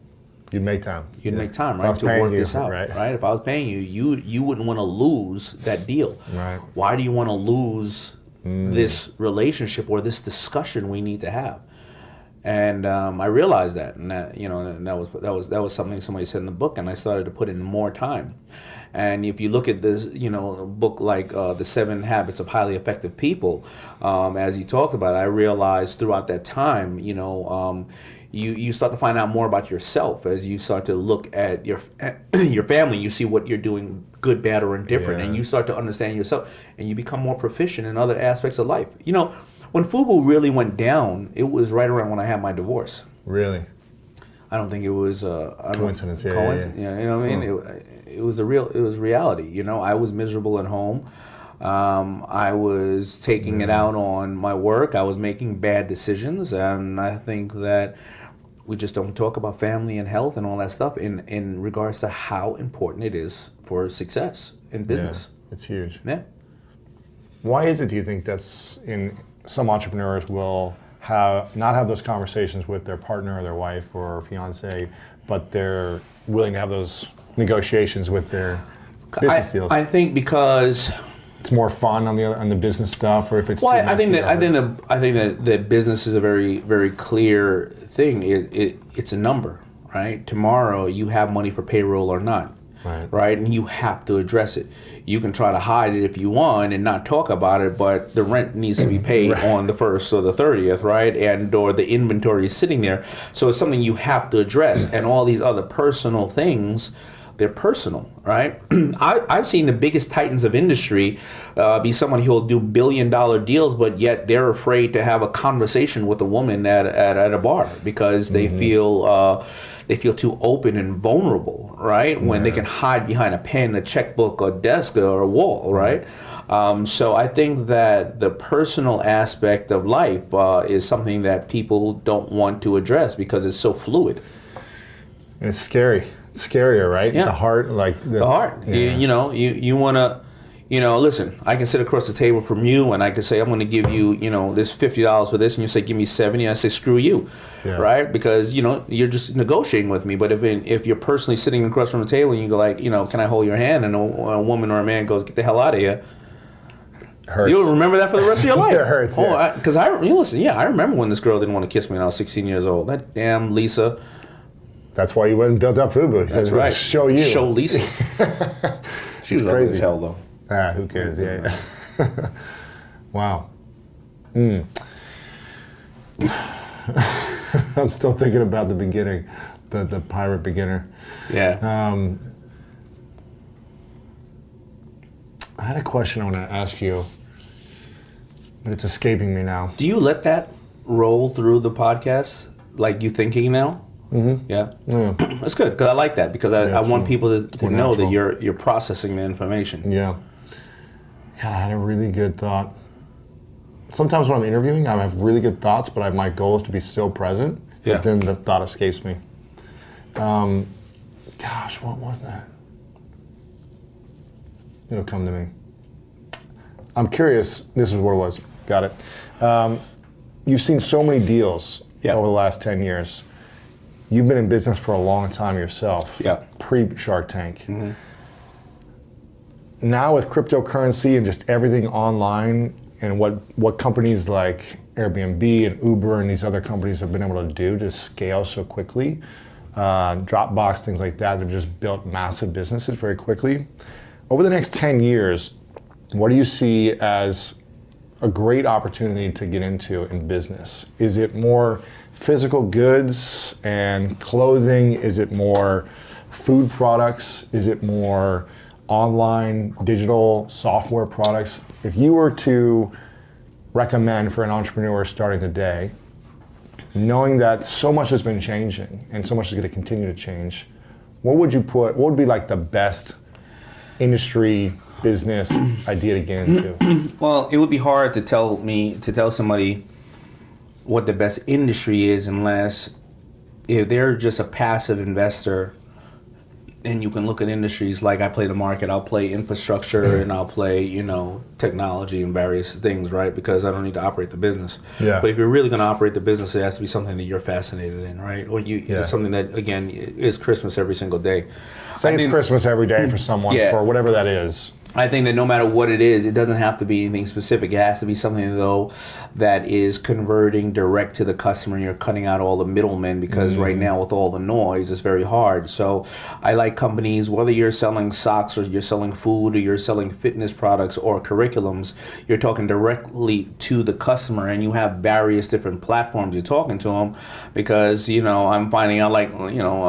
you'd make time. You'd make time, right, to work this out, right? If I was paying you, you wouldn't want to lose that deal. Right. Why do you want to lose this relationship or this discussion we need to have? And I realized that, and that was something somebody said in the book, and I started to put in more time. And if you look at this, a book like The 7 Habits of Highly Effective People, as you talked about, I realized throughout that time, you start to find out more about yourself as you start to look at your family. You see what you're doing, good, bad, or indifferent, and you start to understand yourself, and you become more proficient in other aspects of life. When FUBU really went down, it was right around when I had my divorce. Really? I don't think it was coincidence. Yeah, you know what I mean? It was reality. I was miserable at home. I was taking it out on my work. I was making bad decisions, and I think that we just don't talk about family and health and all that stuff in regards to how important it is for success in business. Yeah, it's huge. Yeah. Why is it, do you think, that's in some entrepreneurs will not have those conversations with their partner or their wife or fiance, but they're willing to have those negotiations with their business deals? I think because it's more fun on the business stuff, or if it's I think that business is a very, very clear thing. It's a number, right? Tomorrow you have money for payroll or not. Right, and you have to address it. You can try to hide it if you want and not talk about it, but the rent needs to be paid on the 1st or the 30th, right? Or the inventory is sitting there. So it's something you have to address. And all these other personal things, they're personal, right? I've seen the biggest titans of industry be someone who will do billion-dollar deals, but yet they're afraid to have a conversation with a woman at a bar because they feel too open and vulnerable, right? When they can hide behind a pen, a checkbook, a desk, or a wall, right? So I think that the personal aspect of life is something that people don't want to address because it's so fluid. And it's scary. It's scarier, right? Yeah. The heart, like this. The heart. Yeah. You want to, listen, I can sit across the table from you and I can say, I'm going to give you, this $50 for this. And you say, give me 70. And I say, screw you. Yeah. Right? Because, you're just negotiating with me. But if you're personally sitting across from the table and you go like, can I hold your hand? And a woman or a man goes, get the hell out of here. Hurts. You'll remember that for the rest of your life. It hurts. Because I remember when this girl didn't want to kiss me when I was 16 years old. That damn Lisa. That's why you went and built up FUBU. That's right. Show you. Show Lisa. She was ugly as hell, though. Who cares? Yeah. Wow. I'm still thinking about the beginning, the pirate beginner. Yeah. I had a question I want to ask you, but it's escaping me now. Do you let that roll through the podcast, like you thinking now? Mm-hmm. Yeah. That's good, because I like that, because I want people to know that you're processing the information. Yeah. Yeah, I had a really good thought. Sometimes when I'm interviewing, I have really good thoughts, but my goal is to be so present, but then the thought escapes me. Gosh, what was that? It'll come to me. I'm curious. This is what it was. Got it. You've seen so many deals over the last 10 years. You've been in business for a long time yourself, pre-Shark Tank. Mm-hmm. Now with cryptocurrency and just everything online, and what companies like Airbnb and Uber and these other companies have been able to do to scale so quickly, Dropbox, things like that, they've just built massive businesses very quickly. Over the next 10 years, what do you see as a great opportunity to get into in business? Is it more physical goods and clothing? Is it more food products? Is it more online, digital, software products? If you were to recommend for an entrepreneur starting today, knowing that so much has been changing and so much is going to continue to change, what would be like the best industry business idea to get into? Well, it would be hard to tell somebody what the best industry is unless if they're just a passive investor. And you can look at industries like I play the market, I'll play infrastructure, and I'll play, technology and various things, right? Because I don't need to operate the business. Yeah. But if you're really going to operate the business, it has to be something that you're fascinated in, right? Or it's something that, again, is Christmas every single day. Same as Christmas every day for someone, for whatever that is. I think that no matter what it is, it doesn't have to be anything specific. It has to be something, though, that is converting direct to the customer. You're cutting out all the middlemen because right now with all the noise, it's very hard. So I like companies, whether you're selling socks or you're selling food or you're selling fitness products or curriculums, you're talking directly to the customer and you have various different platforms you're talking to them because, I'm finding out I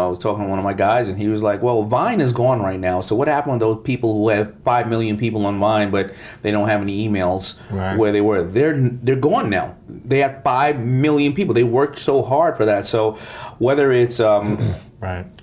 was talking to one of my guys and he was like, well, Vine is gone right now. So what happened to those people who have 5 million people on Vine, but they don't have any emails where they were? They're gone now. They have 5 million people. They worked so hard for that. So whether it's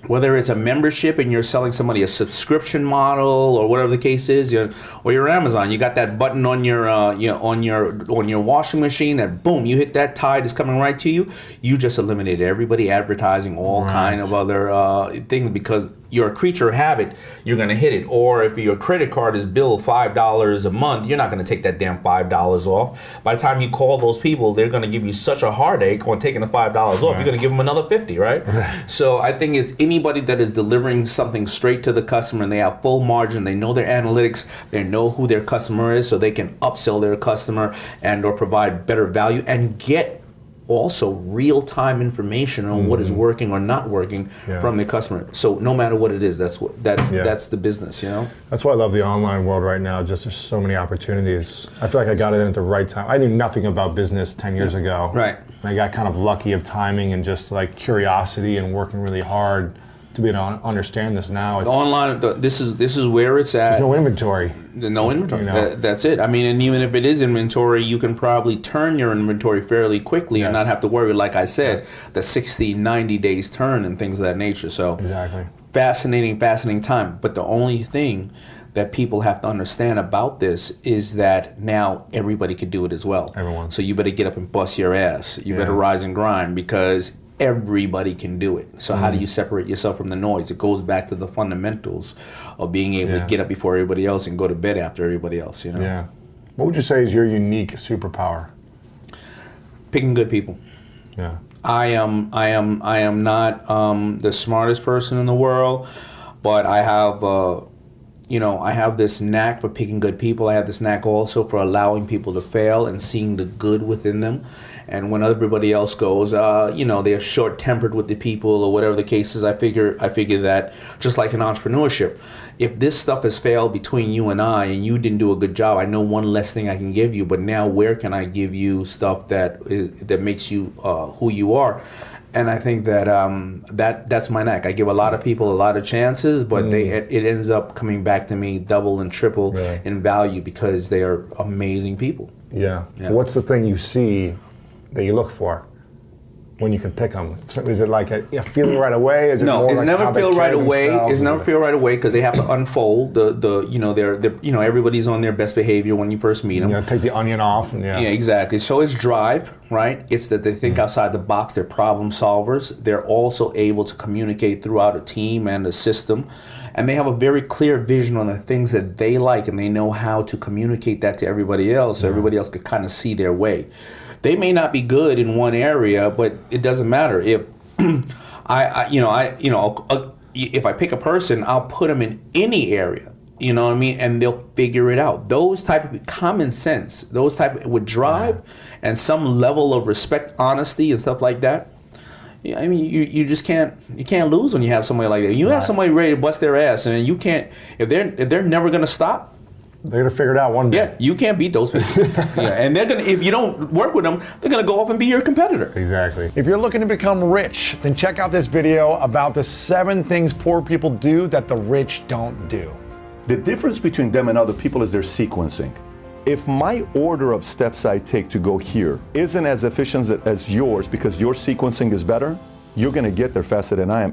whether it's a membership and you're selling somebody a subscription model or whatever the case is, or you're Amazon, you got that button on your on your washing machine that boom, you hit that tide is coming right to you. You just eliminated everybody advertising all kind of other things because you're a creature of habit. You're going to hit it. Or if your credit card is billed $5 a month, you're not going to take that damn $5 off. By the time you call those people, they're going to give you such a heartache on taking the $5 off. You're going to give them another $50, right? So I think it's anybody that is delivering something straight to the customer and they have full margin, they know their analytics, they know who their customer is, so they can upsell their customer and or provide better value and get also real-time information on what is working or not working from the customer. So no matter what it is, that's the business, That's why I love the online world right now. Just there's so many opportunities. I feel like I got in at the right time. I knew nothing about business 10 years ago. Right. And I got kind of lucky of timing and just like curiosity and working really hard to be able to understand this now. It's online. This is where it's at. There's no inventory. No inventory. That's it. I mean, and even if it is inventory, you can probably turn your inventory fairly quickly and not have to worry, like I said, the 60, 90 days turn and things of that nature. So exactly. Fascinating time. But the only thing that people have to understand about this is that now everybody can do it as well. Everyone. So you better get up and bust your ass. You better rise and grind because everybody can do it. So how do you separate yourself from the noise? It goes back to the fundamentals of being able to get up before everybody else and go to bed after everybody else, Yeah. What would you say is your unique superpower? Picking good people. Yeah. I am not the smartest person in the world, but I have I have this knack for picking good people. I have this knack also for allowing people to fail and seeing the good within them. And when everybody else goes, they're short-tempered with the people or whatever the case is, I figure that just like in entrepreneurship, if this stuff has failed between you and I and you didn't do a good job, I know one less thing I can give you, but now where can I give you stuff that makes you who you are? And I think that that's my knack. I give a lot of people a lot of chances, but it ends up coming back to me double and triple in value because they are amazing people. Yeah. What's the thing you see that you look for when you can pick them? Is it like a feeling right away? Is it no, more it's like never how they feel right carry away. themselves? It's never feel right away because they have to unfold they're everybody's on their best behavior when you first meet them. Take the onion off. And Yeah, exactly. So it's drive, right? It's that they think outside the box. They're problem solvers. They're also able to communicate throughout a team and a system. And they have a very clear vision on the things that they like, and they know how to communicate that to everybody else so everybody else could kind of see their way. They may not be good in one area, but it doesn't matter. If if I pick a person, I'll put them in any area. You know what I mean? And they'll figure it out. Those type of common sense, those type with drive and some level of respect, honesty, and stuff like that. Yeah, I mean, you just can't lose when you have somebody like that. You have somebody ready to bust their ass, and you can't if they're never gonna stop. They're gonna figure it out one day. Yeah, you can't beat those people. Yeah, and they're gonna, if you don't work with them, they're gonna go off and be your competitor. Exactly. If you're looking to become rich, then check out this video about the 7 things poor people do that the rich don't do. The difference between them and other people is their sequencing. If my order of steps I take to go here isn't as efficient as yours because your sequencing is better, you're gonna get there faster than I am.